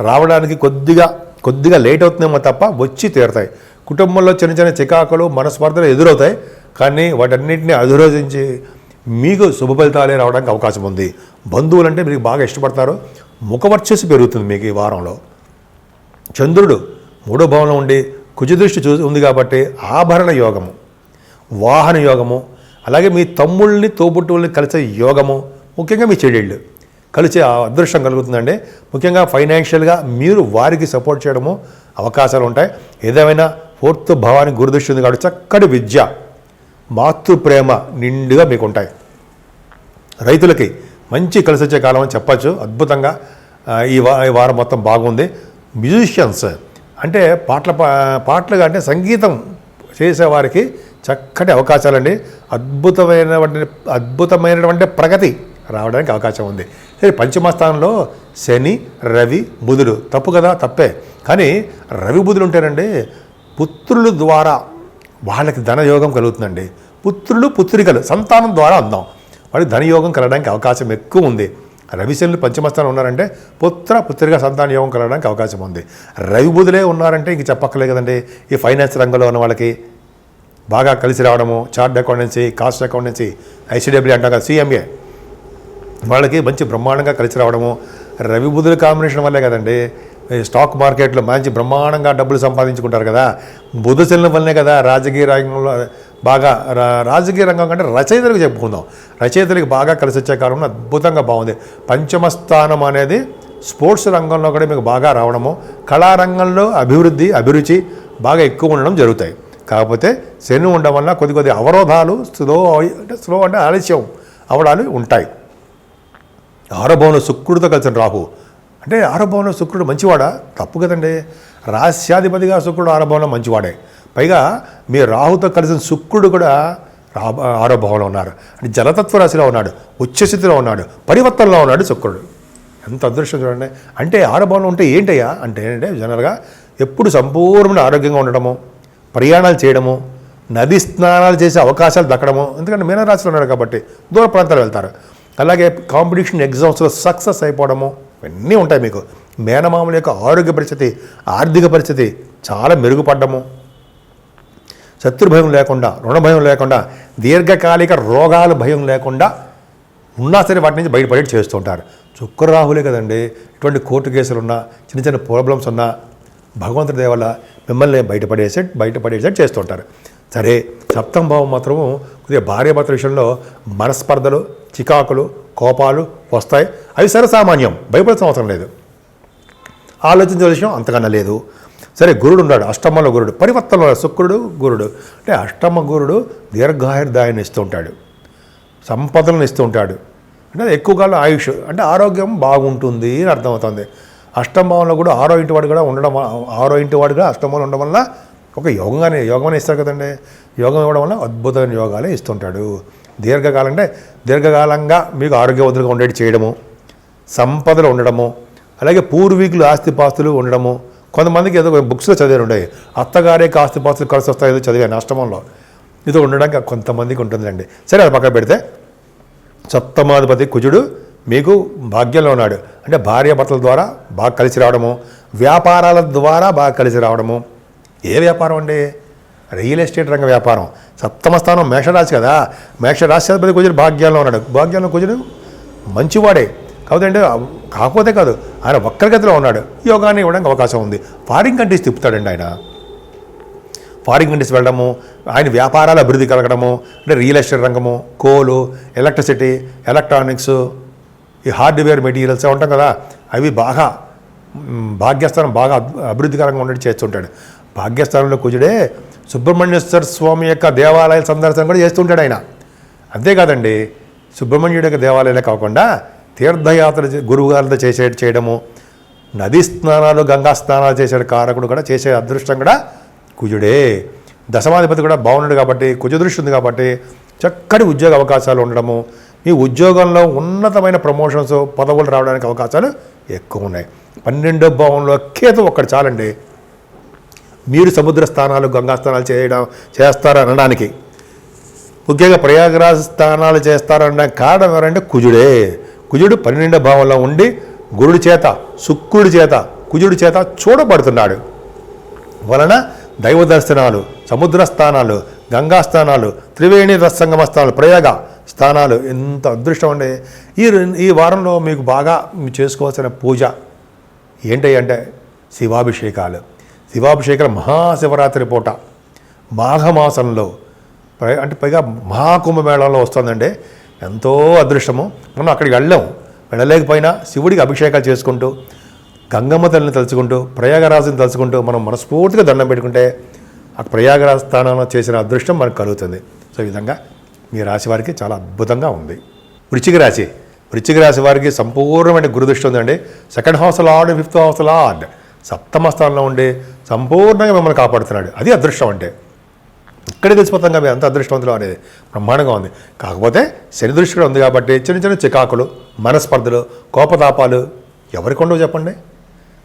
రావడానికి కొద్దిగా లేట్ అవుతుందేమో తప్ప వచ్చి తీరుతాయి. కుటుంబంలో చిన్న చిన్న చికాకులు, మనస్పర్ధలు ఎదురవుతాయి. కానీ వాటన్నింటినీ అధిరోధించి మీకు శుభ ఫలితాలే రావడానికి అవకాశం ఉంది. బంధువులంటే మీకు బాగా ఇష్టపడతారు. ముఖవర్చస్సు పెరుగుతుంది మీకు ఈ వారంలో. చంద్రుడు 3వ భావంలో ఉండి కుజదృష్టి ఉంది కాబట్టి ఆభరణ యోగము, వాహన యోగము, అలాగే మీ తమ్ముళ్ళని తోబుట్టువుల్ని కలిసే యోగము, ముఖ్యంగా మీ చెల్లెళ్ళు కలిసే అదృష్టం కలుగుతుందండి. ముఖ్యంగా ఫైనాన్షియల్గా మీరు వారికి సపోర్ట్ చేయడము అవకాశాలు ఉంటాయి. ఏదేమైనా 4th భావానికి గురుదృష్టి ఉంది కాబట్టి చక్కటి విద్య, మాతృప్రేమ నిండుగా మీకు ఉంటాయి. రైతులకి మంచి కలిసి వచ్చే కాలం అని చెప్పచ్చు. అద్భుతంగా ఈ వారం మొత్తం బాగుంది. మ్యూజిషియన్స్ అంటే పాటలుగా అంటే సంగీతం చేసేవారికి చక్కటి అవకాశాలండి. అద్భుతమైనటువంటి ప్రగతి రావడానికి అవకాశం ఉంది. సరే, పంచమ స్థానంలో శని, రవి, బుధుడు తప్పు కదా, తప్పే. కానీ రవి బుధులు ఉంటేనండి పుత్రుల ద్వారా వాళ్ళకి ధనయోగం కలుగుతుందండి. పుత్రికలు సంతానం ద్వారా అందాం వాళ్ళకి ధనయోగం కలగడానికి అవకాశం ఎక్కువ ఉంది. రవిశనులు పంచమస్థానం ఉన్నారంటే పుత్రిక సంతాన యోగం కలగడానికి అవకాశం ఉంది. రవి బుధులే ఉన్నారంటే ఇంక చెప్పక్కర్లేదు కదండి. ఈ ఫైనాన్స్ రంగంలో ఉన్న వాళ్ళకి బాగా కలిసి రావడము, chart accountancy, cost accountancy, ICW అంటాం కదా, CMA, వాళ్ళకి మంచి బ్రహ్మాండంగా కలిసి రావడము రవి బుధుల కాంబినేషన్ వల్లే కదండి స్టాక్ మార్కెట్లో మంచి బ్రహ్మాండంగా డబ్బులు సంపాదించుకుంటారు కదా. బుధ శనుల వల్లనే కదా రాజకీయ రంగంలో బాగా, రాజకీయ రంగం కంటే రచయితలకు చెప్పుకుందాం, రచయితలకు బాగా కలిసి వచ్చే కాలంలో అద్భుతంగా బాగుంది. పంచమ స్థానం అనేది స్పోర్ట్స్ రంగంలో కూడా మీకు బాగా రావడము, కళారంగంలో అభిరుచి బాగా ఎక్కువ ఉండడం జరుగుతాయి. కాకపోతే శని ఉండడం వల్ల కొద్ది అవరోధాలు, స్లో అంటే ఆలస్యం అవడాలు ఉంటాయి. 6వ భవనంలో శుక్రుడితో కలిసిన రాహు అంటే 6వ భవనంలో శుక్రుడు మంచివాడా? తప్పు కదండి. రాస్యాధిపతిగా శుక్రుడు 6వ భవనంలో మంచివాడే. పైగా మీ రాహుతో కలిసిన శుక్రుడు కూడా 6వ భవనంలో ఉన్నారు. అంటే జలతత్వ రాశిలో ఉన్నాడు, ఉచ్చస్థితిలో ఉన్నాడు, పరివర్తనలో ఉన్నాడు శుక్రుడు. ఎంత అదృష్టం చూడండి. అంటే 6వ భావంలో ఉంటే ఏంటయ్యా అంటే ఏంటంటే జనరల్గా ఎప్పుడు సంపూర్ణమైన ఆరోగ్యంగా ఉండడము, ప్రయాణాలు చేయడము, నది స్నానాలు చేసే అవకాశాలు దక్కడము. ఎందుకంటే మీనరాశిలో ఉన్నారు కాబట్టి దూర ప్రాంతాలు వెళ్తారు. అలాగే కాంపిటీషన్ ఎగ్జామ్స్లో సక్సెస్ అయిపోవడము ఇవన్నీ ఉంటాయి. మీకు మేనమామల యొక్క ఆరోగ్య పరిస్థితి, ఆర్థిక పరిస్థితి చాలా మెరుగుపడ్డము, శత్రు భయం లేకుండా, రుణ భయం లేకుండా, దీర్ఘకాలిక రోగాల భయం లేకుండా ఉన్నా సరే వాటి నుంచి బయటపడేది చేస్తుంటారు. శుక్రరాహులే కదండి. ఇటువంటి కోర్టు కేసులు ఉన్నా, చిన్న చిన్న ప్రాబ్లమ్స్ ఉన్నా భగవంతుడి దయ వల్ల మిమ్మల్ని బయటపడేసేట్ చేస్తుంటారు. సరే, 7వ భావం మాత్రము కొద్దిగా భార్యాభర్తల విషయంలో మనస్పర్ధలు, చికాకులు, కోపాలు వస్తాయి. అవి సర్వసామాన్యం, భయపడాల్సిన అవసరం లేదు, ఆలోచించే విషయం అంతకన్నా లేదు. సరే, గురుడు ఉన్నాడు, అష్టమంలో గురుడు, పరివర్తనలో శుక్రుడు గురుడు. అంటే అష్టమ గురుడు దీర్ఘాయుర్దాయాన్ని ఇస్తూ ఉంటాడు, సంపదలను ఇస్తూ ఉంటాడు. అంటే ఎక్కువ కాలం ఆయుష్, అంటే ఆరోగ్యం బాగుంటుంది అని అర్థమవుతుంది. అష్టమంలో కూడా 6వ ఇంటి వాడు కూడా ఉండడం, 6వ ఇంటి వాడు కూడా అష్టమంలో ఉండడం వల్ల ఒక యోగంగానే ఇస్తారు కదండి. యోగం ఇవ్వడం వల్ల అద్భుతమైన యోగాలే ఇస్తుంటాడు. దీర్ఘకాలంగా మీకు ఆరోగ్యవంతులుగా ఉండేది చేయడము, సంపదలు ఉండడము, అలాగే పూర్వీకులు ఆస్తిపాస్తులు ఉండడము. కొంతమందికి ఏదో బుక్స్లో చదివారు ఉండే అత్తగారే ఆస్తిపాస్తులు కలిసి వస్తాయి, ఏదో చదివాను అష్టమంలో. ఇది ఉండడానికి కొంతమందికి ఉంటుందండి. సరే, అది పక్కన పెడితే 7వ కుజుడు మీకు భాగ్యంలో ఉన్నాడు. అంటే భార్యాభర్తల ద్వారా బాగా కలిసి రావడము, వ్యాపారాల ద్వారా బాగా కలిసి రావడము. ఏ వ్యాపారం అండి? రియల్ ఎస్టేట్ రంగ వ్యాపారం. 7వ స్థానం మేషరాశి కదా, మేషరాశి అధిపతి కుజుడు భాగ్యంలో ఉన్నాడు. భాగ్యంలో కుజుడు మంచివాడే కాకపోతే కాదు, ఆయన వక్రగతిలో ఉన్నాడు. యోగాన్ని ఇవ్వడానికి అవకాశం ఉంది. ఫారిన్ కంట్రీస్ తిప్పుతాడండి ఆయన. ఫారిన్ కంట్రీస్ వెళ్ళడము, ఆయన వ్యాపారాల అభివృద్ధి కలగడము, అంటే రియల్ ఎస్టేట్ రంగము, కోలు, ఎలక్ట్రిసిటీ, ఎలక్ట్రానిక్స్, ఈ హార్డ్వేర్ మెటీరియల్స్ ఉంటాం కదా, అవి బాగా భాగ్యస్థానం బాగా అభివృద్ధికరంగా ఉండేది చేస్తుంటాడు. భాగ్యస్థానంలో కుజుడే సుబ్రహ్మణ్యేశ్వర స్వామి యొక్క దేవాలయాల సందర్శన కూడా చేస్తుంటాడు ఆయన. అంతేకాదండి, సుబ్రహ్మణ్యుడి యొక్క దేవాలయాలే కాకుండా తీర్థయాత్ర గురువుగారితో చేయడము, నదీ స్నానాలు, గంగా స్నానాలు చేసే కారకుడు కూడా చేసే అదృష్టం కూడా కుజుడే. 10వ కూడా బాగున్నాడు కాబట్టి, కుజ దృష్టి ఉంది కాబట్టి చక్కటి ఉద్యోగ అవకాశాలు ఉండడము, మీ ఉద్యోగంలో ఉన్నతమైన ప్రమోషన్స్, పదవులు రావడానికి అవకాశాలు ఎక్కువ ఉన్నాయి. 12వ భావంలో కేతు ఒక్కడు చాలండి మీరు సముద్ర స్థానాలు, గంగా స్నానాలు చేస్తారనడానికి. ముఖ్యంగా ప్రయాగరాజ్ స్నానాలు చేస్తారనడానికి కారణం ఎవరంటే కుజుడే. కుజుడు 12వ భావంలో ఉండి గురుడి చేత, శుక్రుడి చేత, కుజుడి చేత చూడబడుతున్నాడు వలన దైవ దర్శనాలు, సముద్ర స్థానాలు, గంగా స్థానాలు, త్రివేణి రసంగమ స్థానాలు, ప్రయాగ స్థానాలు ఎంత అదృష్టం అండి. ఈ వారంలో మీకు బాగా చేసుకోవాల్సిన పూజ ఏంటి అంటే శివాభిషేకాలు. మహాశివరాత్రి పూట మాఘమాసంలో, అంటే పైగా మహాకుంభమేళంలో వస్తుందండి. ఎంతో అదృష్టము. మనం అక్కడికి వెళ్ళలేకపోయినా శివుడికి అభిషేకాలు చేసుకుంటూ, గంగమ్మ తల్లిని తలుచుకుంటూ, ప్రయాగరాజుని తలుచుకుంటూ మనం మనస్ఫూర్తిగా దండం పెట్టుకుంటే ఆ ప్రయాగరాజ స్థానంలో చేసిన అదృష్టం మనకు కలుగుతుంది. సో ఈ విధంగా మీ రాశి వారికి చాలా అద్భుతంగా ఉంది. వృశ్చిక రాశి వారికి సంపూర్ణమైన గురుదృష్టి ఉందండి. 2nd house lord, 5th house lord 7వ స్థానంలో ఉండి సంపూర్ణంగా మిమ్మల్ని కాపాడుతున్నాడు. అది అదృష్టం అంటే. ఇక్కడే తెలిసిపోతాం కదా ఎంత అదృష్టవంతులు అనేది. బ్రహ్మాండంగా ఉంది. కాకపోతే శని దృష్టి కూడా ఉంది కాబట్టి చిన్న చికాకులు, మనస్పర్ధలు, కోపతాపాలు ఎవరికి ఉండవు చెప్పండి.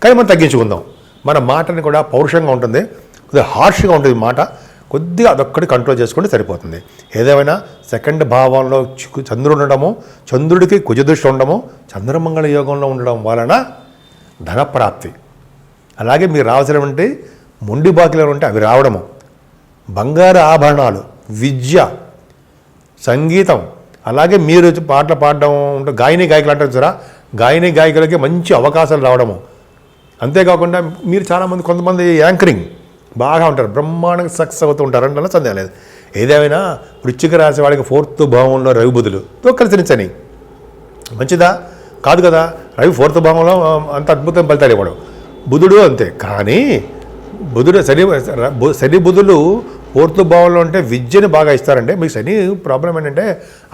కానీ మనం తగ్గించుకుందాం. మన మాటని కూడా పౌరుషంగా ఉంటుంది, కొద్దిగా హార్ష్గా ఉంటుంది మాట. కొద్దిగా అదొక్కటి కంట్రోల్ చేసుకుంటే సరిపోతుంది. ఏదేమైనా 2nd భావంలో చంద్రుడు ఉండడము, చంద్రుడికి కుజదృష్టి ఉండడము, చంద్రమంగళ యోగంలో ఉండడం వలన ధనప్రాప్తి, అలాగే మీరు రావాల్సినటువంటి మొండి బాకీలు ఉంటే అవి రావడము, బంగారు ఆభరణాలు, విద్య, సంగీతం, అలాగే మీరు పాటలు పాడడం ఉంటే గాయకులు అంటారు చూరా, గాయకులకి మంచి అవకాశాలు రావడము. అంతేకాకుండా మీరు కొంతమంది యాంకరింగ్ బాగా ఉంటారు, బ్రహ్మాండంగా సక్సెస్ అవుతూ ఉంటారు అంటే సందేహం లేదు. ఏదేమైనా వృశ్చిక రాశి వాడికి 4th భావంలో రవి బుధులుతో కలిసి శని మంచిదా కాదు కదా. రవి 4th భావంలో అంత అద్భుతం ఫలితాలు ఇవ్వడం, బుధుడు అంతే. కానీ శని బుధులు 4th భావంలో అంటే విద్యను బాగా ఇస్తారంటే. మీకు శని ప్రాబ్లం ఏంటంటే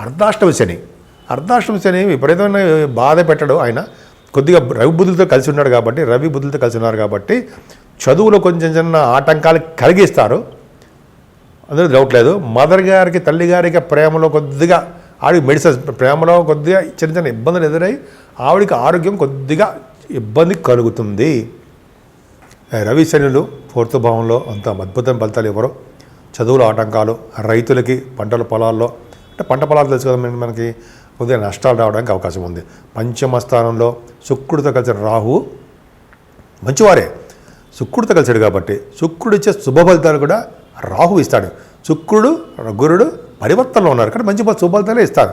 అర్ధాష్టమి శని విపరీతమైన బాధ పెట్టడు ఆయన. కొద్దిగా రవి బుధులతో కలిసి ఉన్నారు కాబట్టి చదువులో కొంచెం చిన్న ఆటంకాలు కలిగిస్తారు, అందులో డౌట్ లేదు. మదర్ గారికి, తల్లి గారికి ప్రేమలో కొద్దిగా ఆవిడకి మెడిసిన్స్ ప్రేమలో కొద్దిగా చిన్న చిన్న ఇబ్బందులు ఎదురై ఆవిడికి ఆరోగ్యం కొద్దిగా ఇబ్బంది కలుగుతుంది. రవి శనులు 4th భావంలో అంత అద్భుతమైన ఫలితాలు ఇవ్వరు. చదువుల ఆటంకాలు, రైతులకి పంటల పొలాల్లో అంటే పంట పొలాలు తెలుసు కదా మనకి కొద్దిగా నష్టాలు రావడానికి అవకాశం ఉంది. పంచమ స్థానంలో శుక్రుడితో కలిసిన రాహువు మంచివారే, శుక్రుడితో కలిసాడు కాబట్టి శుక్రుడు ఇచ్చే శుభ ఫలితాలు కూడా రాహు ఇస్తాడు. శుక్రుడు గురుడు పరివర్తనలో ఉన్నారు కానీ మంచి శుభ ఫలితాలే ఇస్తారు.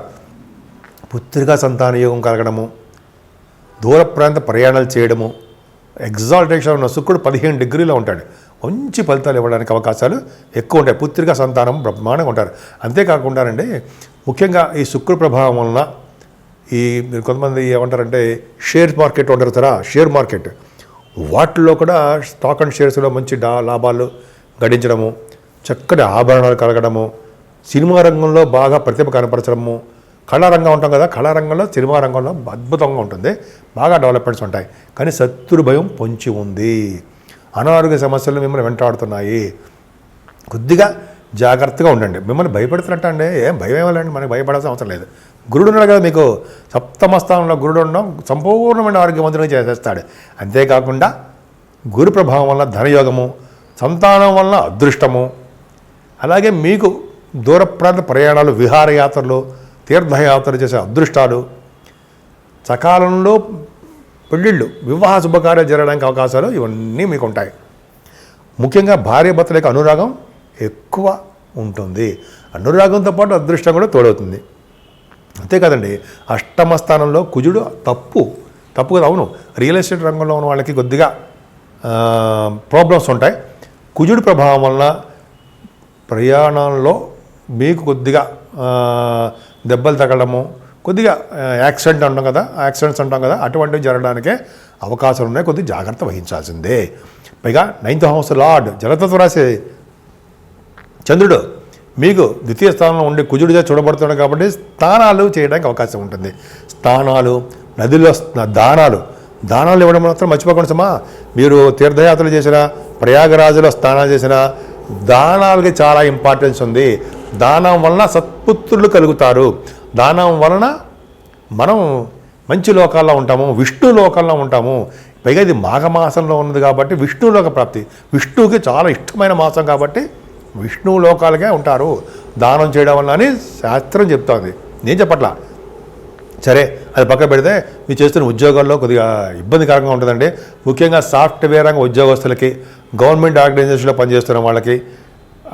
పుత్రికా సంతాన యోగం కలగడము, దూర ప్రాంత ప్రయాణాలు చేయడము, ఎగ్జాల్టేషన్ ఉన్న శుక్రుడు 15 డిగ్రీలో ఉంటాడు. మంచి ఫలితాలు ఇవ్వడానికి అవకాశాలు ఎక్కువ ఉంటాయి. పుత్రికా సంతానం బ్రహ్మాండంగా ఉంటారు. అంతేకాకుండానండి ముఖ్యంగా ఈ శుక్ర ప్రభావం వలన ఈ కొంతమంది ఏమంటారంటే షేర్ మార్కెట్ ఉంటారు కదా, షేర్ మార్కెట్ వాటిల్లో కూడా స్టాక్ అండ్ షేర్స్లో మంచి లాభాలు గడించడము, చక్కటి ఆభరణాలు కలగడము, సినిమా రంగంలో బాగా ప్రతిభ కనపరచడము, కళారంగం ఉంటాం కదా, కళారంగంలో సినిమా రంగంలో అద్భుతంగా ఉంటుంది, బాగా డెవలప్మెంట్స్ ఉంటాయి. కానీ శత్రు భయం పొంచి ఉంది, అనారోగ్య సమస్యలు మిమ్మల్ని వెంటాడుతున్నాయి. కొద్దిగా జాగ్రత్తగా ఉండండి. మిమ్మల్ని భయపెడుతున్నట్టు అండి, ఏం భయం ఏమలేండి, మనకి భయపడాల్సిన అవసరం లేదు. గురుడు ఉన్నాడు కదా మీకు, సప్తమ స్థానంలో గురుడు ఉండడం సంపూర్ణమైన ఆరోగ్యవంతుని చేసేస్తాడు. అంతేకాకుండా గురు ప్రభావం వల్ల ధనయోగము, సంతానం వల్ల అదృష్టము, అలాగే మీకు దూర ప్రాంత ప్రయాణాలు, విహారయాత్రలు, తీర్థయాత్రలు చేసే అదృష్టాలు, సకాలంలో పెళ్ళిళ్ళు, వివాహ శుభకార్యాలు జరగడానికి అవకాశాలు ఇవన్నీ మీకు ఉంటాయి. ముఖ్యంగా భార్యాభర్తల యొక్క అనురాగం ఎక్కువ ఉంటుంది. అనురాగంతో పాటు అదృష్టం కూడా తోడవుతుంది. అంతేకాదండి, అష్టమ స్థానంలో కుజుడు తప్పు కదా, అవును. రియల్ ఎస్టేట్ రంగంలో ఉన్న వాళ్ళకి కొద్దిగా ప్రాబ్లమ్స్ ఉంటాయి. కుజుడు ప్రభావం వలన ప్రయాణాల్లో మీకు కొద్దిగా దెబ్బలు తగలడము, కొద్దిగా యాక్సిడెంట్స్ అంటాం కదా, అటువంటివి జరగడానికే అవకాశాలు ఉన్నాయి. కొద్దిగా జాగ్రత్త వహించాల్సిందే. పైగా 9th హౌస్ లార్డ్ జలతత్వ రాశి చంద్రుడు మీకు ద్వితీయ స్థానంలో ఉండే కుజుడిగా చూడబడుతున్నాడు కాబట్టి స్నానాలు చేయడానికి అవకాశం ఉంటుంది. స్నానాలు, నదిలో దానాలు ఇవ్వడం మాత్రం మర్చిపోకుండా సమా. మీరు తీర్థయాత్రలు చేసినా, ప్రయాగరాజులో స్నానాలు చేసినా దానాలకి చాలా ఇంపార్టెన్స్ ఉంది. దానం వలన సత్పుత్రులు కలుగుతారు. దానం వలన మనం మంచి లోకాల్లో ఉంటాము, విష్ణు లోకంలో ఉంటాము. పైగా ఇది మాఘమాసంలో ఉన్నది కాబట్టి విష్ణులోక ప్రాప్తి, విష్ణువుకి చాలా ఇష్టమైన మాసం కాబట్టి విష్ణు లోకాలకే ఉంటారు దానం చేయడం వల్ల అని శాస్త్రం చెప్తోంది, నేను చెప్పట్లా. సరే, అది పక్క పెడితే మీరు చేస్తున్న ఉద్యోగాల్లో కొద్దిగా ఇబ్బందికరంగా ఉంటుందండి. ముఖ్యంగా సాఫ్ట్వేర్ రంగ ఉద్యోగస్తులకి, గవర్నమెంట్ ఆర్గనైజేషన్లో పనిచేస్తున్న వాళ్ళకి,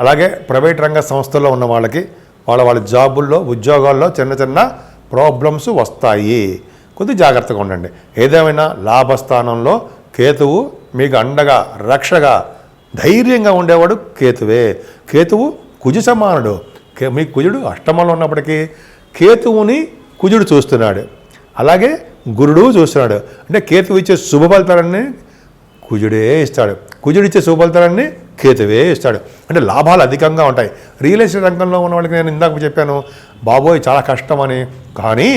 అలాగే ప్రైవేట్ రంగ సంస్థల్లో ఉన్న వాళ్ళకి వాళ్ళ జాబుల్లో, ఉద్యోగాల్లో చిన్న ప్రాబ్లమ్స్ వస్తాయి. కొద్దిగా జాగ్రత్తగా ఉండండి. ఏదేమైనా లాభస్థానంలో కేతువు మీకు అండగా, రక్షగా, ధైర్యంగా ఉండేవాడు కేతువే. కేతువు కుజు సమానుడు. మీ కుజుడు అష్టమంలో ఉన్నప్పటికీ కేతువుని కుజుడు చూస్తున్నాడు, అలాగే గురుడు చూస్తున్నాడు. అంటే కేతువు ఇచ్చే శుభ ఫలితాలన్నీ కుజుడే ఇస్తాడు, కుజుడు ఇచ్చే శుభ ఫలితాలన్నీ కేతువే ఇస్తాడు. అంటే లాభాలు అధికంగా ఉంటాయి. రియల్ ఎస్టేట్ రంగంలో ఉన్న వాళ్ళకి నేను ఇందాక చెప్పాను, బాబోయ్ చాలా కష్టమని. కానీ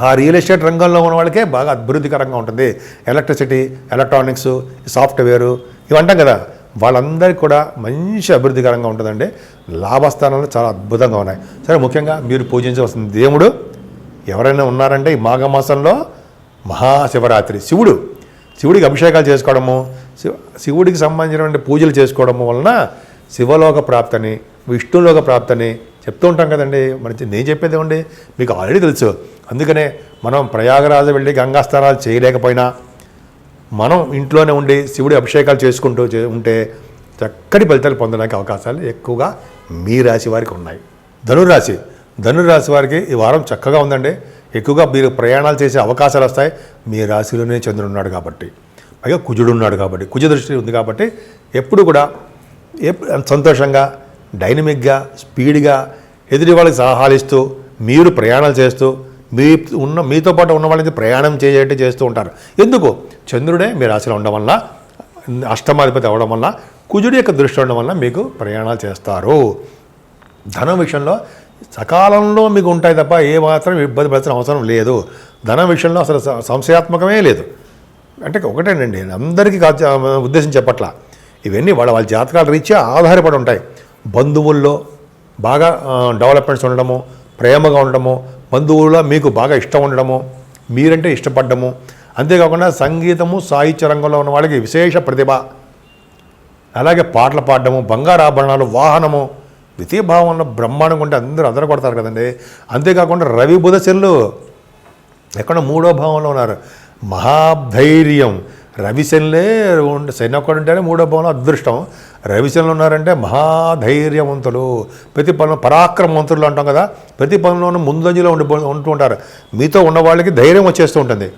ఆ రియల్ ఎస్టేట్ రంగంలో ఉన్న వాళ్ళకే బాగా అభివృద్ధికరంగా ఉంటుంది. ఎలక్ట్రిసిటీ, ఎలక్ట్రానిక్స్, సాఫ్ట్వేరు ఇవంటాం కదా, వాళ్ళందరికీ కూడా మంచి అభివృద్ధికరంగా ఉంటుందండి. లాభస్థానాలు చాలా అద్భుతంగా ఉన్నాయి. సరే, ముఖ్యంగా మీరు పూజించవలసిన దేవుడు ఎవరైనా ఉన్నారంటే ఈ మాఘమాసంలో మహాశివరాత్రి, శివుడికి అభిషేకాలు చేసుకోవడము, శివుడికి సంబంధించినటువంటి పూజలు చేసుకోవడము వలన శివలోక ప్రాప్తని, విష్ణులోక ప్రాప్తని చెప్తూ ఉంటాం కదండి. నేను చెప్పేది ఏమండి, మీకు ఆల్రెడీ తెలుసు. అందుకనే మనం ప్రయాగరాజు వెళ్ళి గంగా స్నానాలు చేయలేకపోయినా మనం ఇంట్లోనే ఉండి శివుడి అభిషేకాలు చేసుకుంటూ ఉంటే చక్కటి ఫలితాలు పొందడానికి అవకాశాలు ఎక్కువగా మీ రాశి వారికి ఉన్నాయి. ధనురాశి వారికి ఈ వారం చక్కగా ఉందండి. ఎక్కువగా మీరు ప్రయాణాలు చేసే అవకాశాలు వస్తాయి. మీ రాశిలోనే చంద్రుడు ఉన్నాడు కాబట్టి, పైగా కుజుడు ఉన్నాడు కాబట్టి, కుజ దృష్టి ఉంది కాబట్టి ఎప్పుడు కూడా సంతోషంగా, డైనమిక్గా, స్పీడ్గా ఎదుటి వాళ్ళకి సలహాలిస్తూ మీరు ప్రయాణాలు చేస్తూ మీతో పాటు ఉన్న వాళ్ళకి ప్రయాణం చేస్తూ ఉంటారు. ఎందుకు? చంద్రుడే మీ రాశిలో ఉండడం వల్ల, అష్టమాధిపతి అవ్వడం వల్ల, కుజుడి యొక్క దృష్టి ఉండడం వల్ల మీకు ప్రయాణాలు చేస్తారు. ధనం విషయంలో సకాలంలో మీకు ఉంటాయి తప్ప ఏమాత్రం ఇబ్బంది పడాల్సిన అవసరం లేదు. ధనం విషయంలో అసలు సంశయాత్మకమే లేదు. అంటే ఒకటేనండి, అందరికీ ఉద్దేశం చెప్పట్లా, ఇవన్నీ వాళ్ళ జాతకాల రీత్యా ఆధారపడి ఉంటాయి. బంధువుల్లో బాగా డెవలప్మెంట్స్ ఉండడము, ప్రేమగా ఉండడము, బంధువుల్లో మీకు బాగా ఇష్టం ఉండడము, మీరంటే ఇష్టపడ్డము. అంతేకాకుండా సంగీతము సాహిత్య రంగంలో ఉన్న వాళ్ళకి విశేష ప్రతిభ, అలాగే పాటలు పాడడము, బంగారు ఆభరణాలు, వాహనము, ద్వితీయ భావంలో బ్రహ్మాండంగా ఉంటే అందరూ అదర కొడతారు కదండి. అంతేకాకుండా రవి బుధ శనులు ఎక్కడ 3వ భావంలో ఉన్నారు. మహాధైర్యం, రవిశనులే శని ఒక్కడు ఉంటేనే 3వ భావంలో అదృష్టం. రవిశనులు ఉన్నారంటే మహాధైర్యవంతులు, ప్రతి పనులు పరాక్రమవంతులు అంటాం కదా. ప్రతి పనుల్లోనూ ముందంజలో ఉంటూ ఉంటారు. మీతో ఉన్న వాళ్ళకి ధైర్యం వచ్చేస్తూ ఉంటుంది.